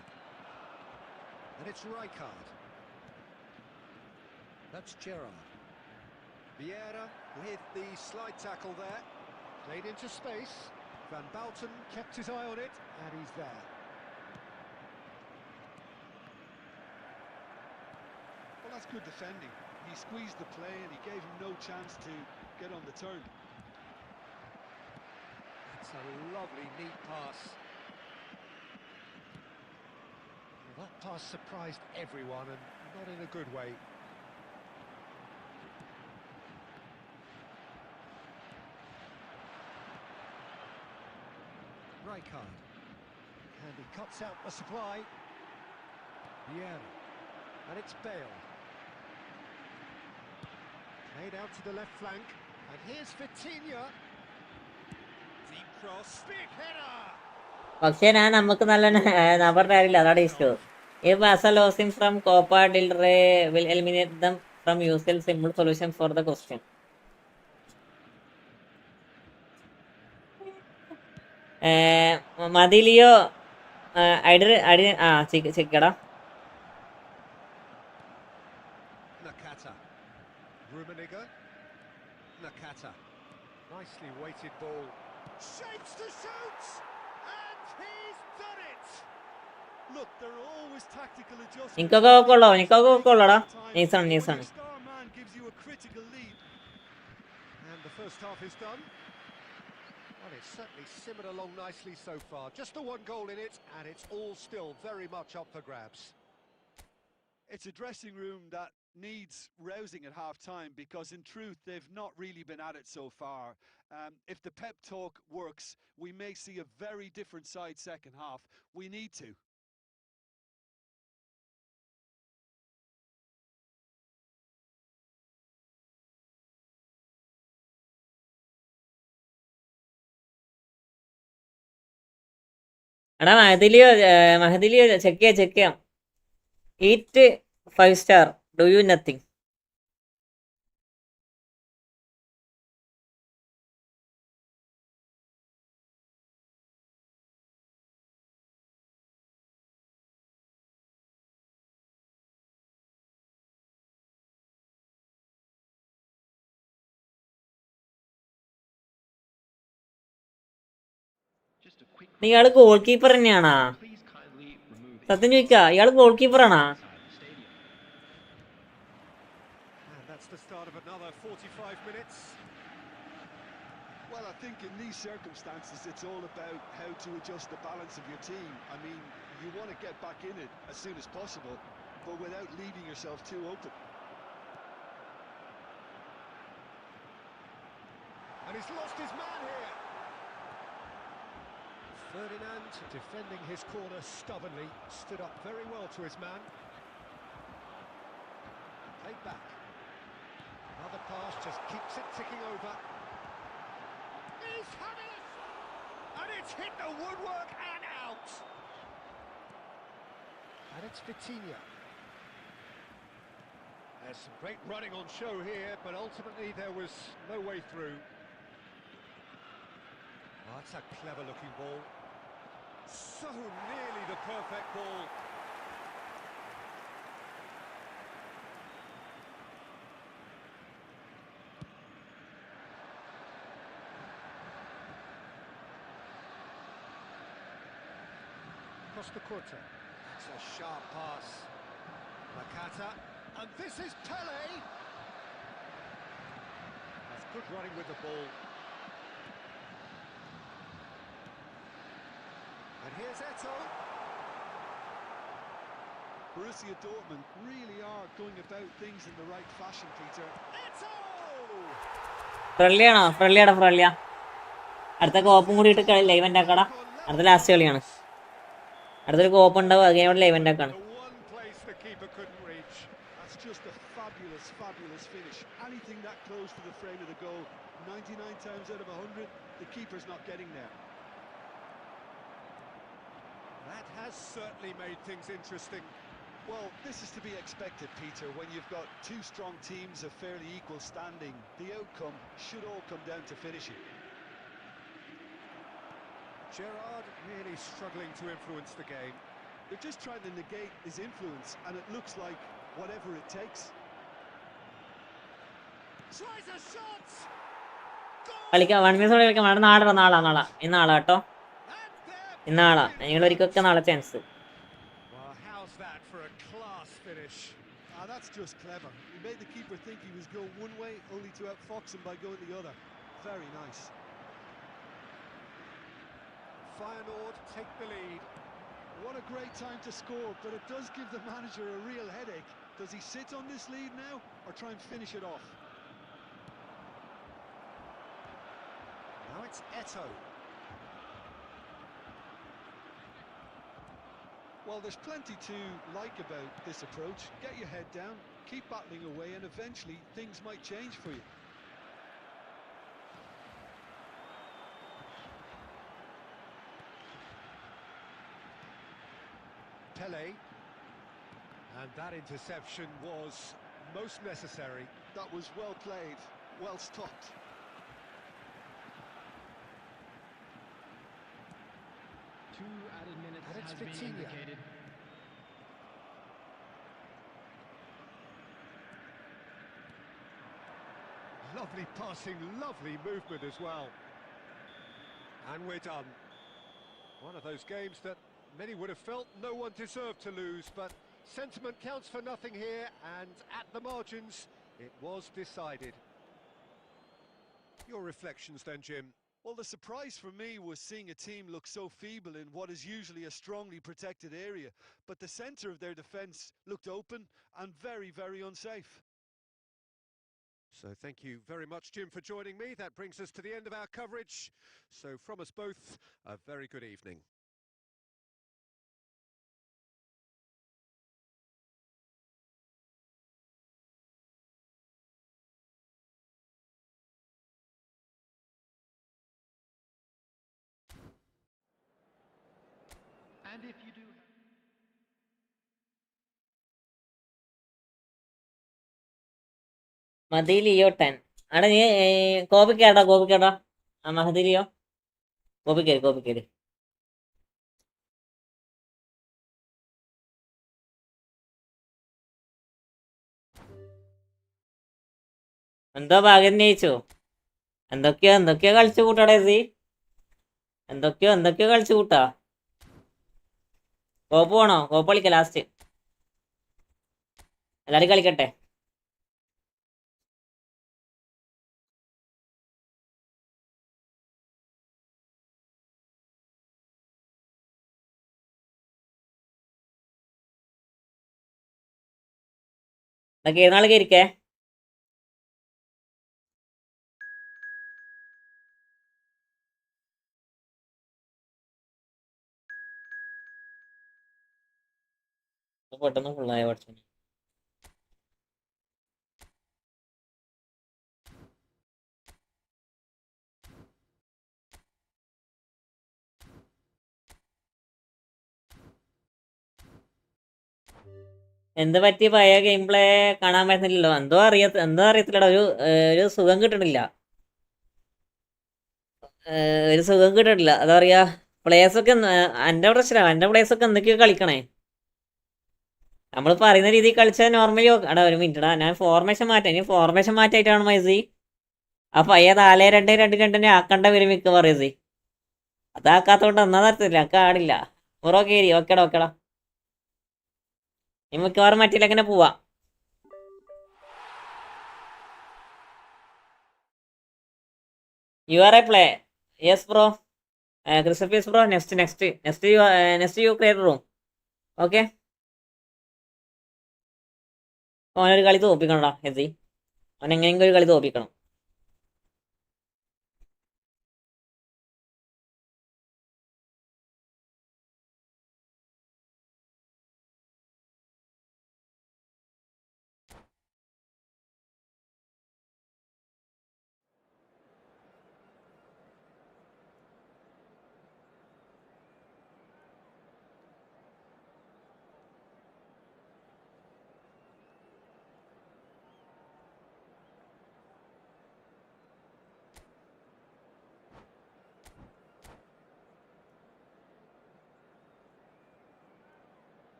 And it's Rijkaard. That's Gerrard. Vieira with the slide tackle there. Played into space. Van Bouten kept his eye on it, and he's there. Well, that's good defending. He squeezed the play and he gave him no chance to get on the turn. It's a lovely, neat pass. Well, that pass surprised everyone, and not in a good way. Rijkaard. And he cuts out the supply. Vieira. And it's Bale. Played out to the left flank. And here's Vitinha. Deep cross. Big header! പക്ഷേ നമുക്ക് നല്ല നമ്പറിന്റെ കാര്യമില്ല, അതാണ് issue. ഈ പാസ losing from Copa del Rey will eliminate them from usual simple solution for the question. മതിലിയോ ചിക്കടാ. Nakata. Rummenigge. Nakata. Nicely weighted ball. Shapes to shoot! And he's done it! Look, there are always tactical adjustments. എനിക്കൊക്കെ ഉള്ളടാ. നീസാണ്. When your star man gives you a critical lead. And the first half is done. Well, it's certainly simmered along nicely so far. Just the one goal in it, and it's all still very much up for grabs. It's a dressing room that needs rousing at half-time because, in truth, they've not really been at it so far. If the pep talk works, we may see a very different side second half. We need to. എടാ മഹദിലിയോ check ചെയ്യാം. Eat 5 star, do you nothing. Just a quick ഇയാള് goal keeper തന്നെയാണാ? please kindly remove സത്യം ചോദിക്കാ, ഇയാള് goal കീപ്പറാണാ? inside the stadium. And that's the start of another 45 minutes. Well, I think in these circumstances, it's all about how to adjust the balance of your team. I mean, you want to get back in it as soon as possible, but without leaving yourself too open. And he's lost his man here. Ferdinand, defending his corner stubbornly, stood up very well to his man. Played back. Another pass just keeps it ticking over. He's had it! And it's hit the woodwork and out! And it's Vitinha. There's some great running on show here, but ultimately there was no way through. Oh, that's a clever-looking ball. So nearly the perfect ball. Costa Curta. That's a sharp pass. Nakata. And this is Pele. That's good running with the ball. And here's Eto. Borussia Dortmund really are going about things in the right fashion, Peter. Eto! ഫ്രണ്ട്ലിയാ. അടുത്ത കോപ്പും കൂടി ഇട്ട് live ഉണ്ടാക്കടാ. അടുത്ത last കളിയാണ്. അടുത്തൊരു കോപ്പ് ഉണ്ടാവും, അത് കഴിഞ്ഞ live ഉണ്ടാക്കാണ്. The one place the keeper couldn't reach. That's just a fabulous, fabulous finish. Anything that close to the frame of the goal, 99 times out of 100, the keeper's not getting there. That has certainly made things interesting. Well, this is to be expected, Peter. When you've got two strong teams of fairly equal standing, the outcome should all come down to finishing. Gerrard really struggling to influence the game. They're just trying to negate his influence, and it looks like whatever it takes. Tries a shot. കളിക്കാം 1 minute കളിക്കാം. നാളെ ഇന്നാളാ കേട്ടോ, ഇന്നാളാ. നിങ്ങളൊരിക്കൊക്കെ നാളെ chance. Well, how's that for a class finish? That's just clever. He made the keeper think he was going one way, only to outfox him by going the other. Very nice. Feyenoord take the lead. What a great time to score, but it does give the manager a real headache. Does he sit on this lead now, or try and finish it off? Now it's Eto'o. Well, there's plenty to like about this approach. Get your head down, keep battling away, and eventually things might change for you. Pele. And that interception was most necessary. That was well played, well stopped. Two added minutes And it's has been Vitinha. indicated. Lovely passing, lovely movement as well. And we're done. One of those games that many would have felt no one deserved to lose, but sentiment counts for nothing here, and at the margins, it was decided. Your reflections then, Jim? Well, the surprise for me was seeing a team look so feeble in what is usually a strongly protected area, but the centre of their defence looked open and very, very unsafe. So thank you very much, Jim, for joining me. That brings us to the end of our coverage. So from us both, a very good evening. And if you do... മതി Leo 10. അവിടെ നീ കോപ്പിക്കേടാ ആ Mahdi Leo കോപ്പിക്കേര്. എന്തോ ഭാഗ്യം ജയിച്ചോ? എന്തൊക്കെയോ കളിച്ചു കൂട്ടാടേ C. എന്തൊക്കെയോ കളിച്ചു കൂട്ടാ. കോപ്പ് വേണോ? കോപ്പ് കളിക്കാം ലാസ്റ്റ്. എല്ലാരും കളിക്കട്ടെ. എന്നൊക്കെ ഏതാളൊക്കെ ഇരിക്കേ. പെട്ടെന്ന് ഫുള്ളായ പഠിച്ചു. എന്ത് പറ്റി പഴയ ഗെയിം പ്ലേ കാണാൻ പറ്റുന്നില്ലല്ലോ? എന്തോ അറിയത്തില്ലടാ. ഒരു സുഖം കിട്ടണില്ല. എന്താ പറയാ, പ്ലേയേഴ്സൊക്കെ എൻ്റെ പ്രശ്നമാണ്. എൻ്റെ പ്ലേയേഴ്സൊക്കെ എന്തൊക്കെയോ കളിക്കണേ. നമ്മൾ പറയുന്ന രീതിയിൽ കളിച്ചാൽ നോർമലി എടാ ഒരു മിനിറ്റടാ, ഞാൻ ഫോർമേഷൻ മാറ്റാം. ഇനി ഫോർമേഷൻ മാറ്റായിട്ടാണ് മൈസി ആ പയ്യ 4-2-2-2 ആക്കണ്ട വരും മിക്ക പറയുസി. അതാക്കാത്തോണ്ട് എന്നാ തരത്തില്ല, എനിക്ക് ആടില്ല. ഓക്കേരി ഓക്കേടാ. ഇനി മിക്കവാറും മറ്റില്ല എങ്ങനെ പോവാ. You are a play. Yes bro. ക്രിസ്റ്റഫീസ് bro. Next you create room. Okay, അവനൊരു കളി തോപ്പിക്കണടാ എസി. അവൻ എങ്ങനെയെങ്കിലും ഒരു കളി തോപ്പിക്കണം.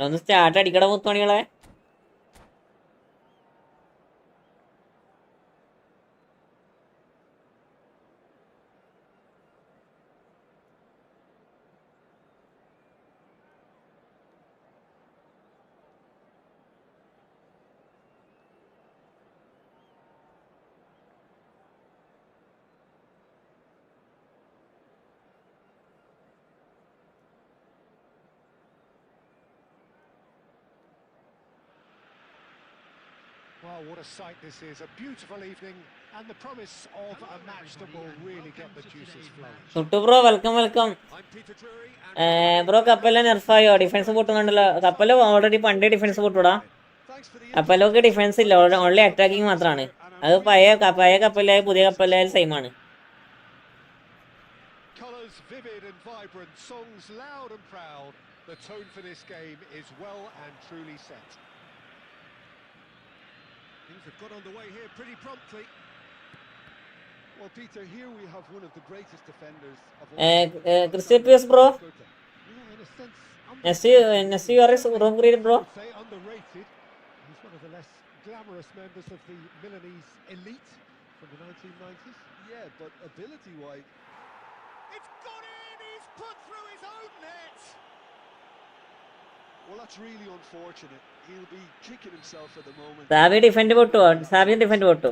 ഒന്ന് start അടിക്കട മുത്തുമണികളെ. Well, what a sight this is. A beautiful evening and the promise of a match that will really get the juices flowing. സുട്ടു bro welcome welcome. I'm Peter Drury and bro കപ്പലിനെ നെർഫായോ? Defence പൊട്ടുന്നുണ്ടല്ലോ. കപ്പല് already പണ്ടേ defence പൊട്ടൂടാ. Thanks for the കപ്പലൊക്കെ defence ഇല്ല, only attacking മാത്രമാണ്. അത് പഴയ കപ്പലായ പുതിയ കപ്പലായാലും സെയിം ആണ്. colours vivid and vibrant, songs loud and proud. The tone for this game is well and truly set. Things have got underway here pretty promptly. Well, Peter, here we have one of the greatest defenders of all. Christian Pius bro, Yeah, in a sense, next you are room create bro. I would say underrated. He's one of the less glamorous members of the Milanese elite from the 1990s. Yeah, but ability-wise, It's gone in! He's put through his own net! well, that's really unfortunate. He'll be kicking himself at the moment. Xabi defend പൊട്ടുവോ? Xabi defend പൊട്ടു.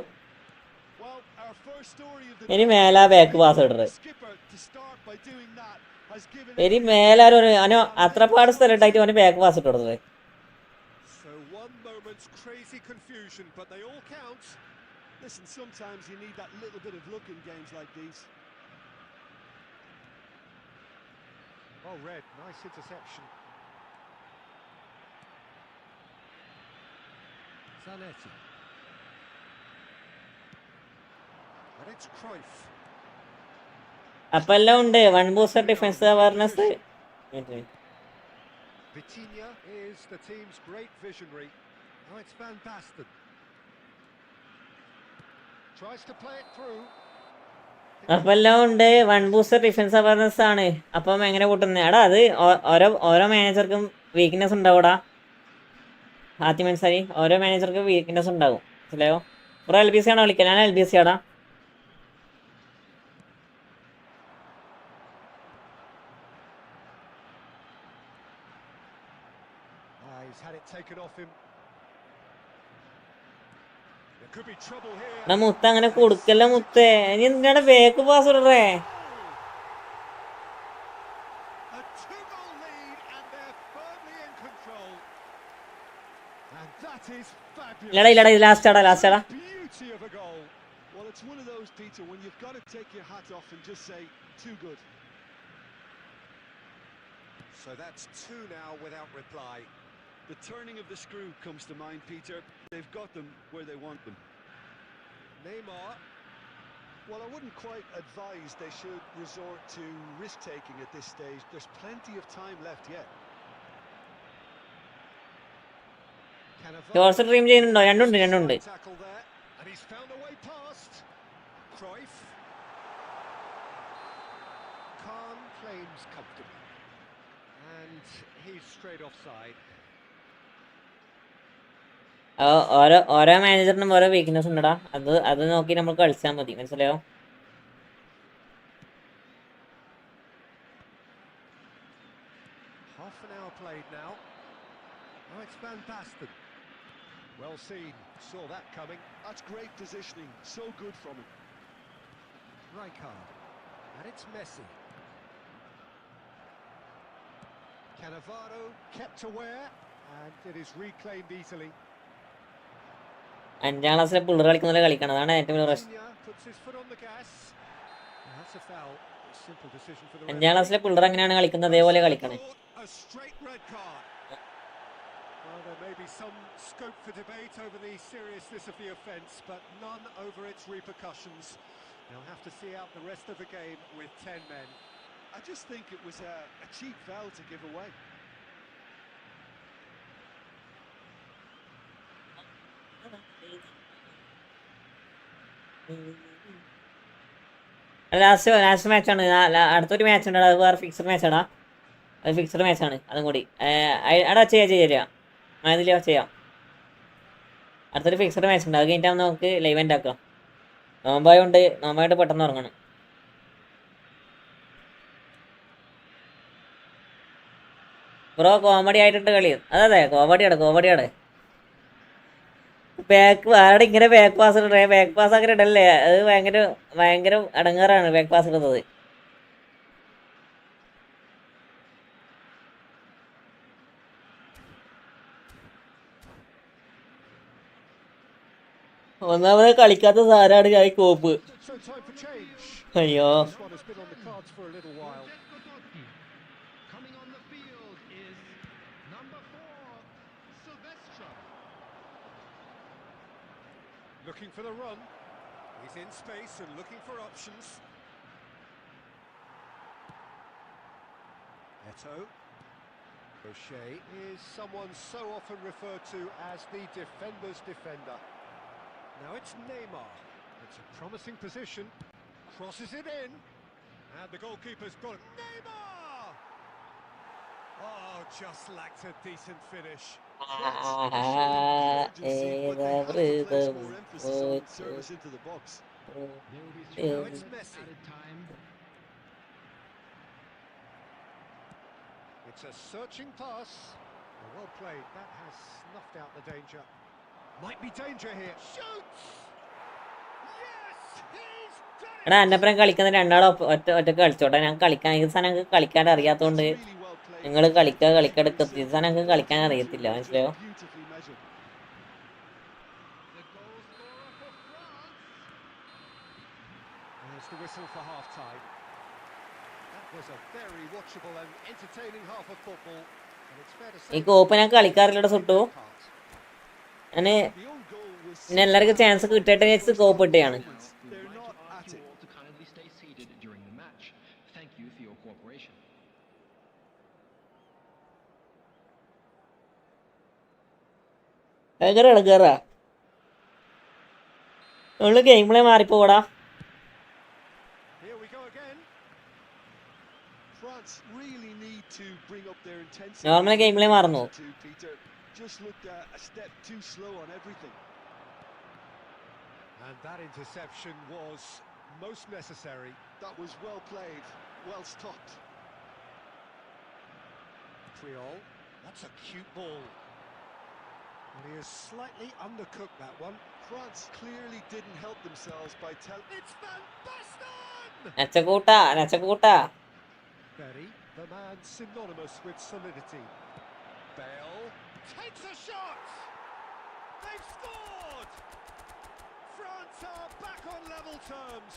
Well, our first story of the ഇനി മേലാ back pass ഇടറ്. skipper to start by doing that has given ഇനി മേലാരും അവനോ അത്രപാട് സ്ഥലത്തായിട്ട് അവന് back pass ഇട്ട് കൊടുത്തത്. So one moment's crazy confusion, but they all count. Listen, sometimes you need that little bit of luck in games like these. Well read, nice interception. Zanetti. And it's Cruyff. അപ്പൊ എല്ലാം ഉണ്ട്. One booster defence awareness. Vitinha is the team's great visionary. Now it's Van Basten. Tries to play it through. അപ്പൊ എല്ലാം ഉണ്ട്. One booster defence awareness ആണ്. അപ്പം എങ്ങനെ പൊട്ടുന്നത്? എടാ അത് ഓരോ മാനേജർക്കും വീക്ക്നെസ് ഉണ്ടാവൂടാ. ആദ്യം മനസ്സിലായി, ഓരോ മാനേജർക്കും വീക്ക്നെസ് ഉണ്ടാവും. മനസ്സിലായോ? ബ്രോ എൽ ബി സി ആണോ വിളിക്കുക? ഞാൻ എൽ ബി സി ആടാ. He's had it taken off him. There could be trouble here. എടാ മുത്ത അങ്ങനെ കൊടുക്കല്ല മുത്തേ. ഇനി എന്തിനാണ് ബാക്ക് പാസ് ഇടറേ? A 2-goal lead and they're firmly in control. And that is fabulous. ഇല്ലടാ ഇത് ലാസ്റ്റ് ആടാ. Beauty of a goal. Well, it's one of those, Peter, when you've got to take your hat off and just say, too good. So that's 2 now without reply. The turning of the screw comes to mind, Peter. They've got them where they want them. Neymar. Well, I wouldn't quite advise they should resort to risk-taking at this stage. There's plenty of time left yet. Shorts dream ചെയ്യുന്നുണ്ടോ? രണ്ടുണ്ട്. Tackle there, and he's found a way past. Cruyff. Khan claims comfortably, and he's straight offside. ഓരോ മാനേജറിനും ഓരോ weakness ഉണ്ടടാ. അത് നോക്കി നമ്മൾ കളിച്ചാൽ മതി. മനസ്സിലായോ? Half an hour played now. Oh, it's Van Basten. Well seen, saw that coming. That's great positioning. So good from him. Rijkaard, and it's Messi. Cannavaro kept aware, and it is reclaimed easily. 5ാം ക്ലാസ്സിലെ പിള്ളേർ കളിക്കുന്ന കളിക്കണം. അതാണ് ഏറ്റവും വലിയ പ്രശ്നം. Vitinha puts his foot on the gas. That's a foul. A simple decision for the 5ാം ക്ലാസ്സിലെ പിള്ളേർ അങ്ങനെയാണ് കളിക്കുന്നത്, അതേപോലെ കളിക്കണേ. A straight red card. Well, there may be some scope for debate over the seriousness of the offence, but none over its repercussions. They'll have to see out the rest of the game with 10 men. I just think it was a cheap foul to give away. Last മാച്ചാണ്. അടുത്തൊരു match ഉണ്ട്. അത് വേറെ fixed മാച്ചാടാ. അത് fixed മാച്ചാണ് അതും കൂടി. അവിടെ ചെയ്യാം അതിൽ ചെയ്യാം. അടുത്തൊരു ഫിക്സഡ് മാച്ച് ഉണ്ട്, അത് കഴിഞ്ഞിട്ടാകുമ്പോൾ നമുക്ക് ലൈവ് എൻഡ് ആക്കാം. നോമ്പായോണ്ട് പെട്ടെന്ന് ഉറങ്ങണം. ബ്രോ കോമഡി ആയിട്ടുണ്ട് കളി. അതെ കോമഡിയാണ്. ആരുടെ ഇങ്ങനെ ബാക്ക് പാസ് ഇടേ? ബാക്ക് പാസ് അങ്ങനെ ഇടല്ലേ, അത് ഭയങ്കര അടങ്ങാറാണ് ബാക്ക് പാസ് ഇടുന്നത്. ഒന്നാമത് കളിക്കാത്ത സാരാണ് ഞാൻ കോപ്പ്. So time for change. അയ്യോ, This one has been on the cards for a little while. Coming on the field is number 4, Silvestre. Looking for the run. He's in space and looking for options. Eto. O'Shea is someone so often referred to as the defender's defender. Now it's Neymar. It's a promising position. Crosses it in. And the goalkeeper's got it. Neymar! Oh, just lacked a decent finish. Service into the box. There will be Now 3 it's Messi. added time. It's a searching pass. Well played. That has snuffed out the danger. Might be danger here. Shoots! Yes! He's done it! എടാ എന്നപ്പുറം കളിക്കുന്ന രണ്ടാളും ഒറ്റക്ക് കളിച്ചോട്ടെ. ഞാൻ കളിക്കാൻ ഈ സാധനം ഞങ്ങൾക്ക് കളിക്കാൻ അറിയാത്തതുകൊണ്ട് Really well played. നിങ്ങൾ കളിക്കെടുക്ക. ഈ സാധനം ഞങ്ങൾക്ക് കളിക്കാൻ അറിയത്തില്ല, മനസ്സിലായോ? Beautifully measured. The goal scorer for France. There's the whistle for half-time. That was a very watchable and entertaining half of football. And it's fair to say... ഈ കോപ്പ് ഞാൻ കളിക്കാറില്ലട സുട്ടു. ഞാൻ The own goal was... പിന്നെ എല്ലാവർക്കും chance കിട്ടിയിട്ട് വെച്ച് കോപ്പ് ഇട്ടാണ്. They're I'd like not to ask at you it. all to kindly stay seated during the match. Thank you for your cooperation. ഭയങ്കര ഇളകാറാ. നമ്മള് ഗെയിം പ്ലേ മാറിപ്പോടാ. Here we go again. France really need to bring up their intensity. Normal game play മാറുന്നു. Peter just looked a step too slow on everything. And that interception was most necessary. That was well played, well stopped. Creole. That's a cute ball. And he has slightly undercooked that one. France clearly didn't help themselves by It's Van Basten! നച്ചക്കൂട്ടാ. Berry, the man synonymous with solidity. Bale takes a shot! They've scored! France are back on level terms.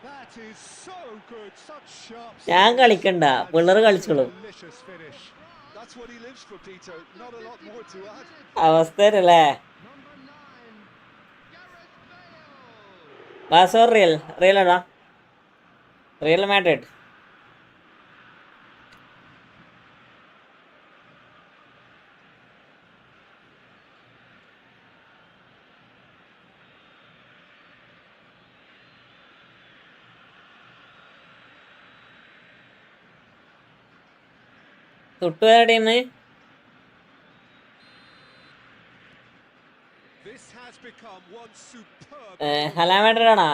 That is so good, such sharp... ഞാൻ കളിക്കണ്ട, പിള്ളേർ കളിച്ചോളും. Delicious finish. That's what he lives for, Peter. Not a lot more to add. അവസ്ഥയല്ലേ? Number 9, Gareth Bale. ബാസോർ റിയലടാ. Real Madrid. തൊട്ടു team This has become one superb... Hala Madrid ആണോ?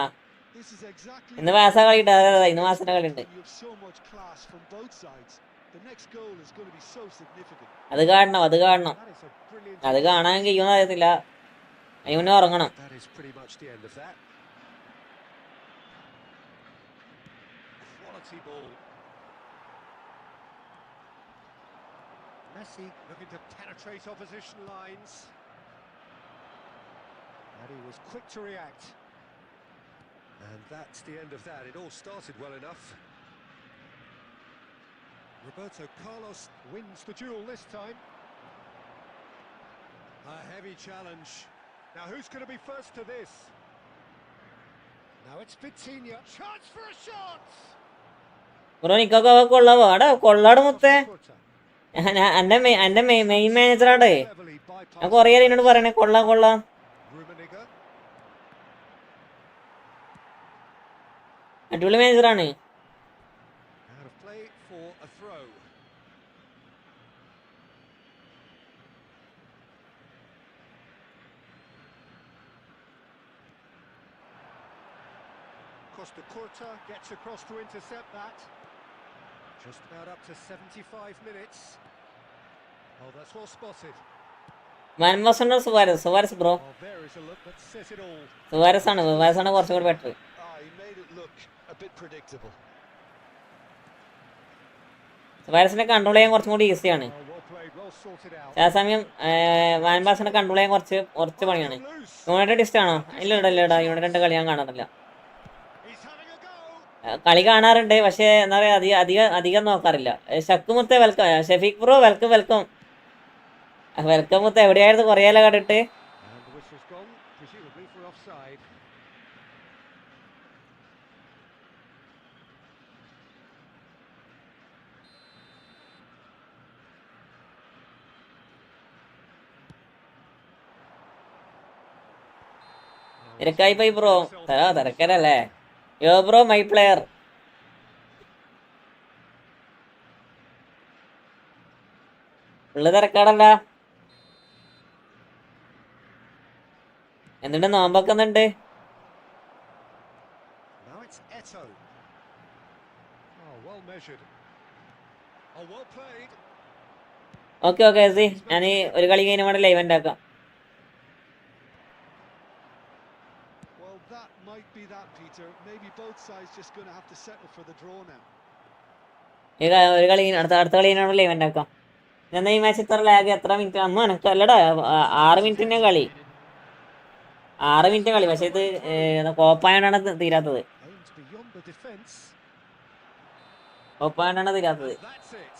This is exactly... ഇന്ന് മാസ കളിയുണ്ട്. അതെ ഇന്ന് മാസത്തിന്റെ കളിയുണ്ട്. You have so much class from both sides. The next goal is going to be so significant. അത് കാണണം. That is a brilliant... അത് കാണാൻ കഴിയുമെന്ന് അറിയത്തില്ല. അതിന് മുന്നേ ഉറങ്ങണം. That is pretty much the end of that. Quality ball. Messi looking to penetrate opposition lines. And he was quick to react. And that's the end of that. It all started well enough. Roberto Carlos wins the duel this time. A heavy challenge. Now who's going to be first to this? Now it's Vitinha. Chance for a shot! Bro നിക്കൊക്കെ കൊള്ളാവോ? അടാ കൊള്ളാട് മുത്തേ. Porta. എന്റെ main മാനേജറാണ്. Cleverly ഞാൻ bypassed. കൊറേ എന്നോട് പറയണേ കൊള്ളാം. Rummenigge. അടിപൊളി മാനേജറാണ്. Costa Curta gets across to intercept that. Just about up to 75 minutes. Oh, that's well spotted. മാൻമോസണോ Suarez bro? Oh, there is a look that says it all. Suarez ആണ് കുറച്ചും കൂടി better. He made it look a bit predictable. സുവാരസിനെ control ചെയ്യാൻ കുറച്ചും കൂടി ഈസിയാണ്. Oh, well played, well sorted out. അതേസമയം വാൻബാസിനെ കൺട്രോൾ ചെയ്യാൻ കുറച്ച് പണിയാണ്. യുണൈറ്റഡ് ഇഷ്ടമാണോ? ഇല്ലടാ യുണൈറ്റഡ് കളി ഞാൻ കാണാറില്ല. He's having a go. കളി കാണാറുണ്ട്, പക്ഷേ എന്താ പറയുക അധികം നോക്കാറില്ല. ഷക്കുമുത്ത് വെൽക്കം, ഷെഫീഖ് ബ്രോ വെൽക്കം മുത്ത്. എവിടെയായിരുന്നു കുറേയല്ല കണ്ടിട്ട്? And the whistle's gone, presumably for offside. തിരക്കായി പോയി ബ്രോ. തിരക്കരല്ലേ? യോ ബ്രോ മൈ പ്ലെയർ. ഉള്ള തിരക്കാടല്ല. എന്നിട്ട് നോമ്പൊക്കുന്നുണ്ട്. Now it's Eto. Oh, well measured. Oh, well played. Okay എസി, ഞാൻ ഒരു കളി കഴിഞ്ഞ വേണ്ട ലൈവ് ഉണ്ടാക്കാം. Well, that might be that, Peter. Maybe both sides just going to have to settle for the draw now. ഒരു കളി അടുത്ത കളി കഴിഞ്ഞ ലൈവ് ഉണ്ടാക്കാം. എന്നാ ഈ മാച്ച് ഇത്ര ലാഗ് എത്ര മിനിറ്റ് അമ്മ എനക്ക് അല്ലടാ? 6 മിനിറ്റിന്റെ കളി, 6 മിനിറ്റ് കളി. പക്ഷെ ഇത് കോപ്പായോണ്ടാണ് തീരാത്തത്. Aimed beyond the defence. കോപ്പായോണ്ടാണ് തീരാത്തത്. And that's it.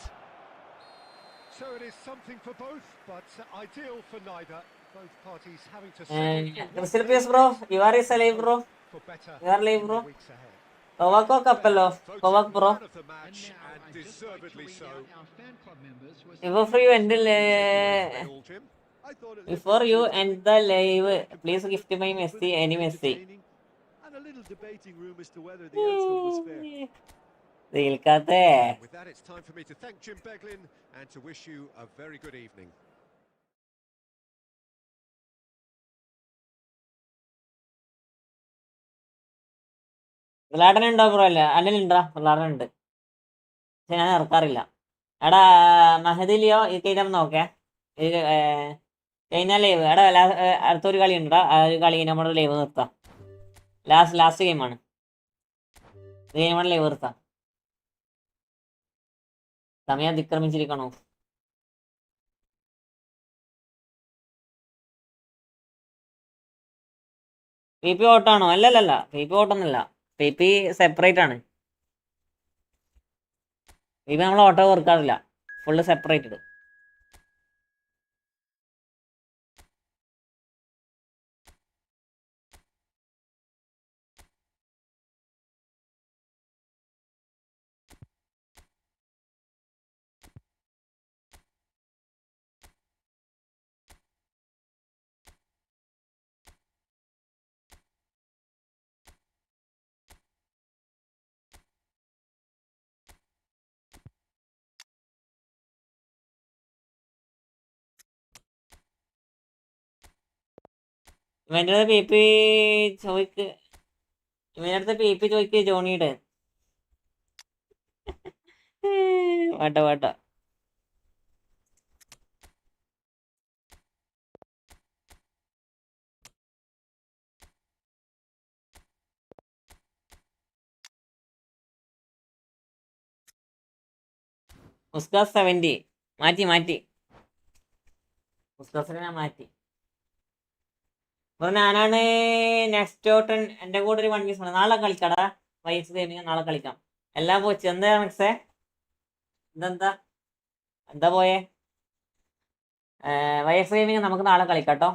So it is something for both, but ideal for neither. Both parties having to settle crystal piece bro, you are is live bro, for better you are live bro. weeks ahead. കൊവാക്കോ കപ്പല്ലോ, Kovac bro. Man of the match, and deservedly so. Our fan club members were Before you end All, Jim. I thought it before you end the live, please gift my Messi, any Messi. and a little debating room as to whether the outcome was fair. Dilkate. With that, it's time for me to thank Jim Beglin and to wish you a very good evening. പിള്ളാടന ഉണ്ടോ bro? അല്ല അല്ലണ്ടാ, പിള്ളാടന ഉണ്ട്, പക്ഷെ ഞാൻ ഇറക്കാറില്ല. എടാ മഹദിലിയോ ഈ കഴിഞ്ഞ നോക്കേ, കഴിഞ്ഞ ലൈവ് എടാ അടുത്തൊരു കളി ഉണ്ടാ, ആ ഒരു കളി നമ്മുടെ ലൈവ് നിർത്താം. ലാസ്റ്റ് ഗെയിമാണ് ഇത്, നമ്മുടെ ലൈവ് നിർത്താം. സമയം അതിക്രമിച്ചിരിക്കണോ? പി പി ഓട്ടാണോ? അല്ലല്ല, പി പി ഓട്ടൊന്നുമില്ല. പി പി സെപ്പറേറ്റ് ആണ്. പി പി നമ്മൾ ഓട്ടോ കൊടുക്കാറില്ല, ഫുള്ള് സെപ്പറേറ്റഡ്. ഇവൻ്റെ അടുത്ത് പി പി ചോയ്ക്ക്, ഇവൻ്റെ അടുത്ത് പി പി ചോയ്ക്ക് ജോണിയുടെ. വേട്ട മുസ്കാസ് 70 മാറ്റി മുസ്കാസിനെ ഞാൻ മാറ്റി. അപ്പോൾ ഞാനാണ് നെക്സ്റ്റ് ഓട്ടൻ. എൻ്റെ കൂടെ ഒരു 1 പീസ് ആണ്. നാളെ കളിക്കാടാ വൈസ് ഗെയിമിങ്, നാളെ കളിക്കാം. എല്ലാം പോച്ച്. എന്താ മിക്സേ? എന്താ പോയേ? വൈസ് ഗെയിമിങ് നമുക്ക് നാളെ കളിക്കാട്ടോ.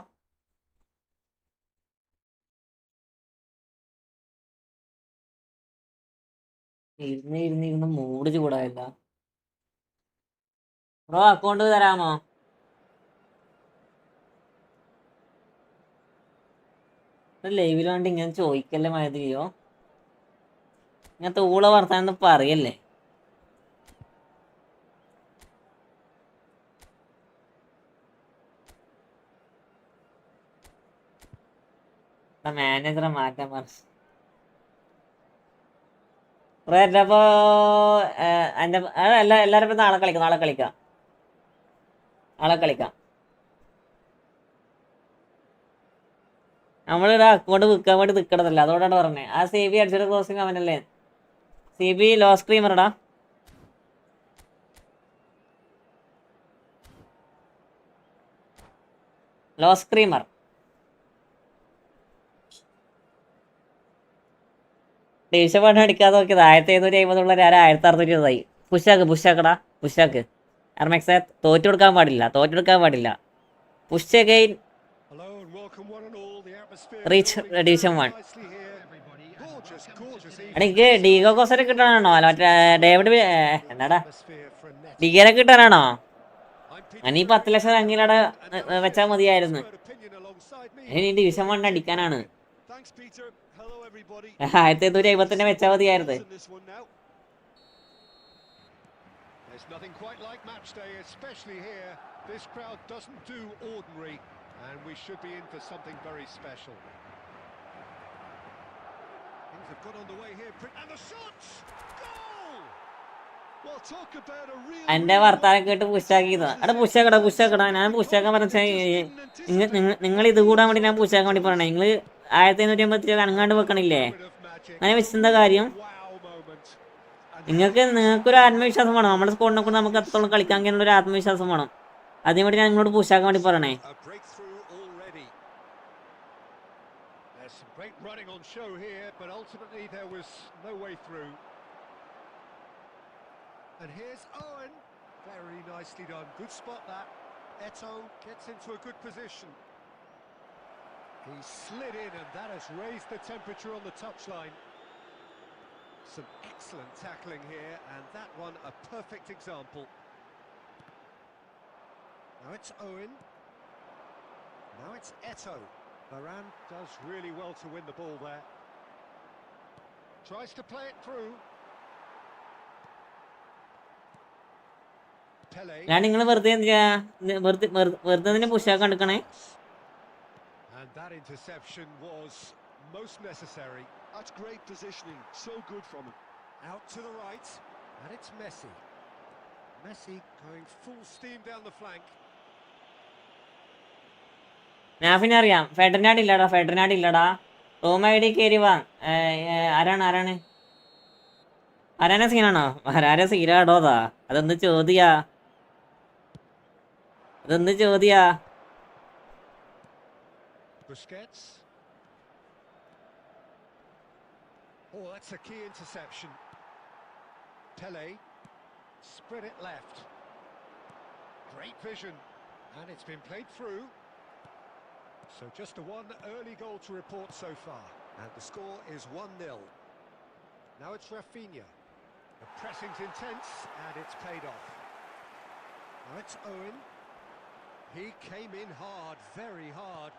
ഇരുന്ന് മൂഡ് ചൂടായില്ല ബ്രോ. അക്കൗണ്ട് തരാമോ? ലൈവിൽ വേണ്ടി ഇങ്ങനെ ചോദിക്കല്ലേ മാതിരിയോ? ഇങ്ങനത്തെ ഊള വർത്താനം പറയല്ലേ. മാനേജറെ മാറ്റാൻ പറഞ്ഞു. ബ്രോ എൻ്റെ അപ്പോൾ എൻ്റെ എല്ലാവരും ഇപ്പം നാളെ കളിക്കാം നാളെ കളിക്കാം നമ്മളിവിടെ അക്കൗണ്ട് വിൽക്കാൻ വേണ്ടി നിൽക്കണതല്ല അതുകൊണ്ടാണ് പറഞ്ഞത്. ആ സി ബി അടിച്ചിട്ട് ക്ലോസിങ് അവനല്ലേ സി ബി ലോ സ്ക്രീമറടാ. ലോ സ്ക്രീമർ ഡിവിഷൻ വേണ്ട അടിക്കാതെ നോക്കിയത് 1750 1620 പുഷാക്കടാ പുഷാക്ക് അർമെക്സെ തോറ്റു കൊടുക്കാൻ പാടില്ല. Push again reach division 1. എനിക്ക് ഡീഗോ കോസറെ കിട്ടാനാണോ അല്ല മറ്റേ ഡേവിഡ് എന്നാടാ ഡിഗനെ കിട്ടാനാണോ? അനി 10 ലക്ഷം അങ്ങിലടെ വെച്ചാൽ മതിയായിരുന്നു. ഇനി ഡിവിഷൻ 1 അടിക്കാനാണ്. 1750 വെച്ചാൽ മതിയായിരുന്നു. There's nothing quite like match day, especially here. This crowd doesn't do ordinary, and we should be in for something very special. Things have got on the way here, and the shots! Goal! Well, talk about a real. എന്റെ വർത്താനം കേട്ട് പുഷാക്കിയതാ. അവിടെ പുഷാക്കടാ ഞാൻ പുഷാക്കാൻ പറഞ്ഞ നിങ്ങൾ ഇത് കൂടാൻ വേണ്ടി ഞാൻ പുഷാക്കാൻ വേണ്ടി പറഞ്ഞേ. നിങ്ങൾ 1750 അനങ്ങാണ്ട് വെക്കണില്ലേ? അങ്ങനെ വെച്ചെന്താ കാര്യം? നിങ്ങൾക്കൊരു ആത്മവിശ്വാസം വേണം. നമ്മുടെ സ്കോഡിനെ കൊണ്ട് നമുക്ക് അത്രത്തോളം കളിക്കാൻ കഴിയുന്ന ഒരു ആത്മവിശ്വാസം വേണം. അതിനു വേണ്ടി ഞാൻ നിങ്ങളോട് പുഷാക്കാൻ വേണ്ടി പറയണേ. And here's Owen. Very nicely done. Good spot that. Eto gets into a good position. He slid in and that has raised the temperature on the touchline. Some excellent tackling here, and that one a perfect example. Now it's Owen. Now it's Eto. Varane does really well to win the ball there. Tries to play it through. Pele. ഞാൻ നിങ്ങൾ വെറുതെ പുഷാക്കാൻ എടുക്കണേ. And that interception was most necessary. That's great positioning, so good from him. Out to the right, and it's Messi. Messi going full steam down the flank. ഞാൻ പിന്നെ അറിയാം ഫെഡറിനാട് ഇല്ലടാ. Room I D കയറി വാ. ആരാണ് സീനാണോ? ആരാരെ സീനാടോതാ? അതൊന്ന് ചോദ്യാ. Busquets. Oh, that's a key interception. Pele spread it left. Great vision, and it's been played through. So just a one early goal to report so far, and the score is 1-0. Now it's Rafinha. The pressing's intense, and it's paid off. Now it's Owen. He came in hard, very hard.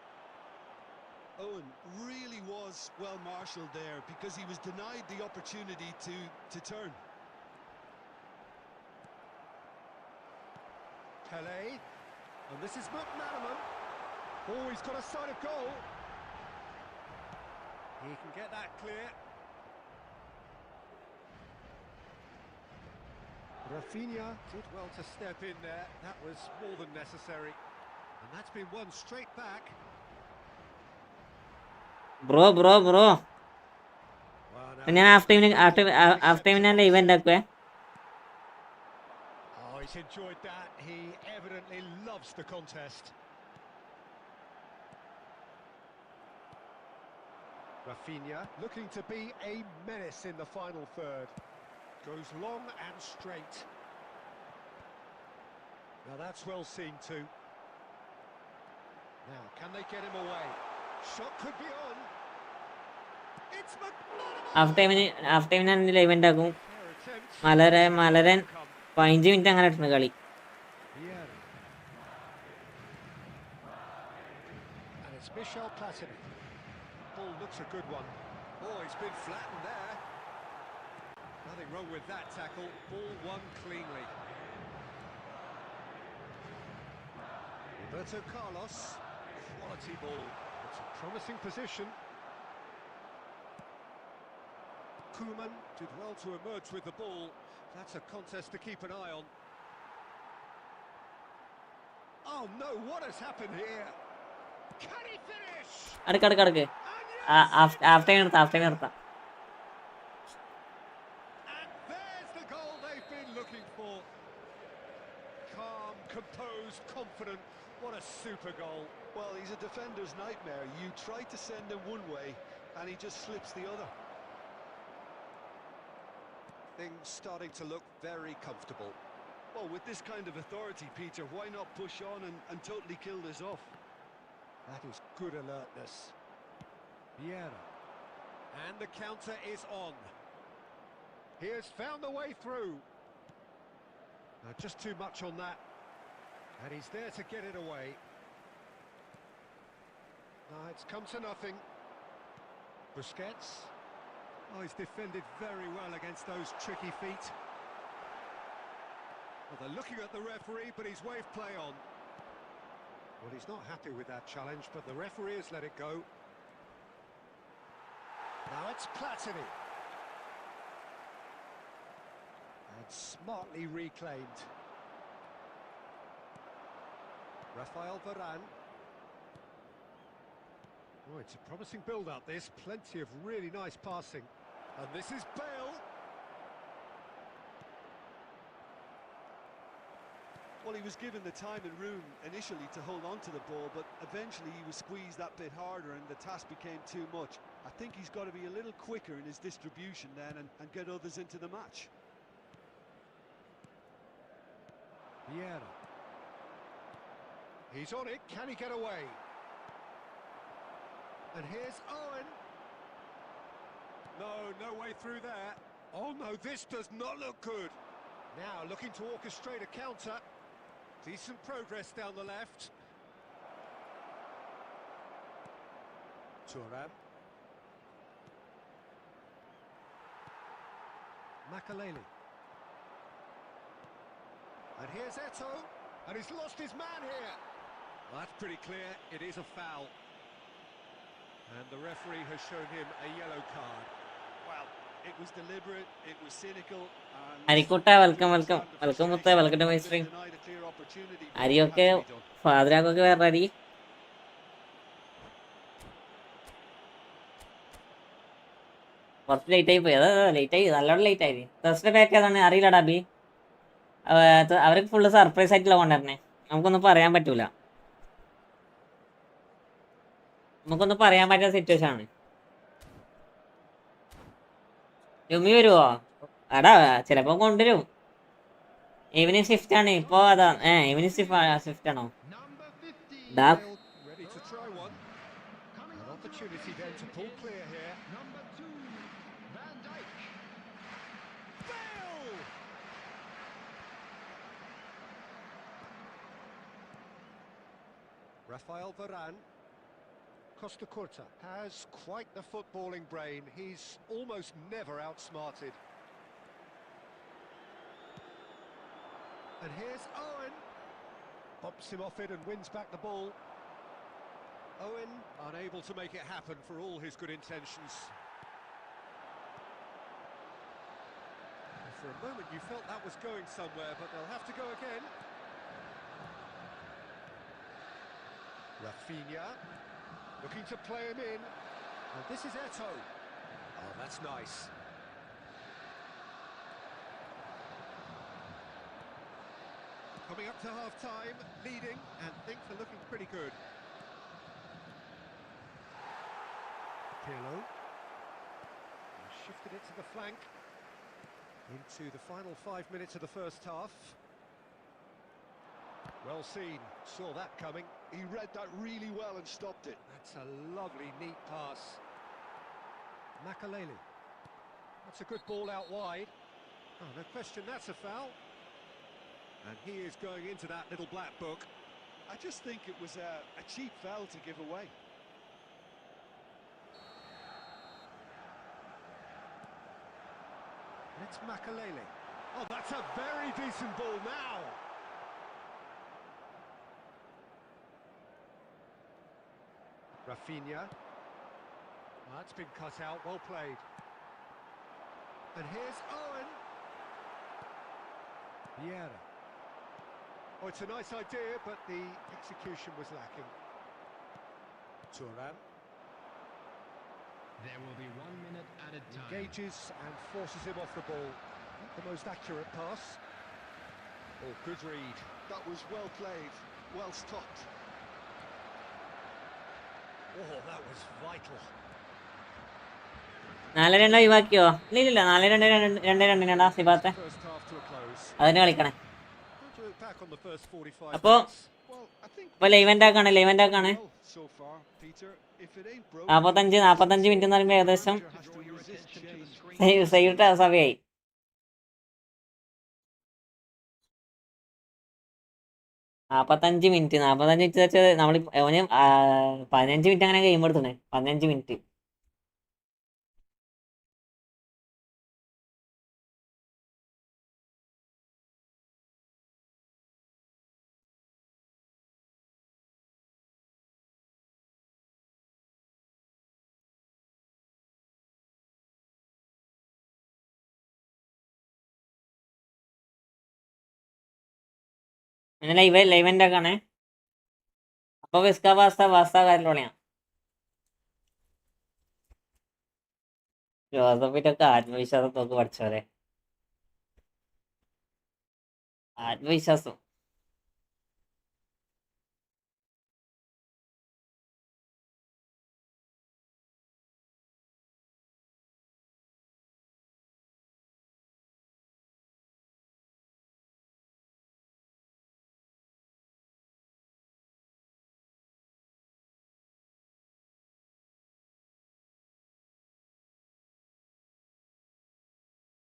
Owen really was well marshalled there because he was denied the opportunity to turn. Pele, and this is McManaman. Oh, he's got a sight of goal. He can get that clear. Rafinha did well to step in there. That was more than necessary. And that's been won straight back. Bro ഞാൻ half ടൈമിന് live ഉണ്ടാക്കുവേ. Oh, he's enjoyed that. He evidently loves the contest. Rafinha looking to be a menace in the final third. Goes long and straight. Now that's well seen too. Now, can they get him away? Shot could be on. It's McManaman. Half ടൈമിന് live ഉണ്ടാക്കും. മലരൻ 15 minute അങ്ങനെ ഇട്ടുണ്ട് കളി. And it's Michel Platini. Ball looks a good one. Oh, he's been flattened there. Nothing wrong with that tackle. Ball won cleanly. Roberto Carlos. Quality ball. It's a promising position. Koeman did well to emerge with the ball. That's a contest to keep an eye on. Oh no, what has happened here? Can he finish? അടുക്ക് അടുക്ക് അടുക്ക് And yes, half time നിർത്താം half time നിർത്താം. and there's the goal they've been looking for. Calm, composed, confident. What a super goal. Well, he's a defender's nightmare. You try to send him one way, and he just slips the other. Things starting to look very comfortable. Well, with this kind of authority, Peter, why not push on and totally kill this off? That is good alertness. Vieira. And the counter is on. He has found the way through. Just too much on that. And he's there to get it away. It's come to nothing. Busquets. Oh, he's defended very well against those tricky feet. Well, they're looking at the referee, but he's waved play on. Well, he's not happy with that challenge, but the referee has let it go. Now it's Platini. And smartly reclaimed. Rafael Varane. Oh, it's a promising build-up, this. Plenty of really nice passing. And this is Bale. Well, he was given the time and room initially to hold on to the ball, but eventually he was squeezed that bit harder and the task became too much. I think he's got to be a little quicker in his distribution then and get others into the match. Vieira. He's on it. Can he get away? And here's Owen. No way through there. Oh no, this does not look good. Now looking to orchestrate a counter. Decent progress down the left. Thuram. Makaleli. And here's Eto. And he's lost his man here. Well, that's pretty clear. It is a foul. And the referee has shown him a yellow card. Well, it was deliberate, it was cynical. അരിക്കുട്ട welcome welcome welcome മുത്ത welcome to my stream. അരിയൊക്കെ ഫാദറാക്കൊക്കെ വേറെ അരി. കുറച്ച് late ആയി പോയി. അത് ലേറ്റ് ആയി, നല്ലോണം ലേറ്റ് ആയി. തേഴ്സ്ഡേ ബാക്ക് ഏതാണ് അറിയില്ലടാ ബി. അവർക്ക് ഫുള്ള് സർപ്രൈസ് ആയിട്ടുള്ള കൊണ്ടുവരണേ. നമുക്കൊന്നും പറയാൻ പറ്റൂല. നമുക്കൊന്നും പറയാൻ പറ്റാത്ത സിറ്റുവേഷൻ ആണ്. യുമി വരുവോ? എടാ ചിലപ്പോ കൊണ്ടുവരും. ഈവനിങ് ഷിഫ്റ്റ് ആണ് ഇപ്പൊ. അതാ ഈവനിങ് ഷിഫ്റ്റ് ആണോ? Number 15. ഡാ Ready to try one. Coming An on opportunity then to pull clear here. Number 2. Van Dijk. Bale! Rafael Varane. Costa Curta has quite the footballing brain. He's almost never outsmarted. And here's Owen. Bumps him off it and wins back the ball. Owen unable to make it happen for all his good intentions. For a moment you felt that was going somewhere, but they'll have to go again. Rafinha looking to play him in. And this is Eto. Oh, that's nice. Coming up to half-time, leading, and things are looking pretty good. Pirlo. Shifted it to the flank. Into the final 5 minutes of the first half. Well seen, saw that coming. He read that really well and stopped it. That's a lovely, neat pass. Makaleli. That's a good ball out wide. Oh, no question, that's a foul. And he is going into that little black book. I just think it was a cheap foul to give away. It's Makaleli. Oh, that's a very decent ball now. Rafinha. That's been cut out, well played. And here's Owen. Vieira. Oh, it's a nice idea, but the execution was lacking. Turan There will be 1 minute added time. engages and forces him off the ball. Not the most accurate pass. Oh, good read. That was well played, well stopped. Oh, that was vital. 4-2 ഒഴിവാക്കിയോ? ഇല്ല 4-2 സിബാത്തെ First half to a close. അതിന് കളിക്കണേ. Going to look back on the first 45 അപ്പോ minutes. Well, I think ഇപ്പൊ ലൈവൻ്റ് ആക്കാണ് well so far, Peter. If it ain't broken, 45 minute എന്ന് പറയുമ്പോൾ ഏകദേശം has to resist change. Side സമയമായി. നാപ്പത്തഞ്ച് minute വെച്ചാൽ നമ്മൾ ഓന് 15 മിനിറ്റ് അങ്ങനെ കഴിയുമ്പോൾ എടുത്തണേ. 15 മിനിറ്റ്. അങ്ങനെ ലൈവൻ്റ് ആക്കാണേ. അപ്പൊ വിസ്ക വാസ്ത കാര്യമുള്ളയാ. ജോസഫിറ്റൊക്കെ ആത്മവിശ്വാസം നോക്ക് പഠിച്ചോരെ. ആത്മവിശ്വാസം.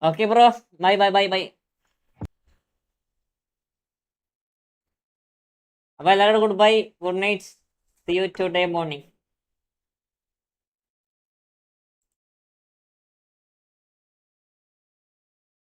Okay bro, bye. അപ്പൊ എല്ലാവരോടും good bye, good night, see you today morning.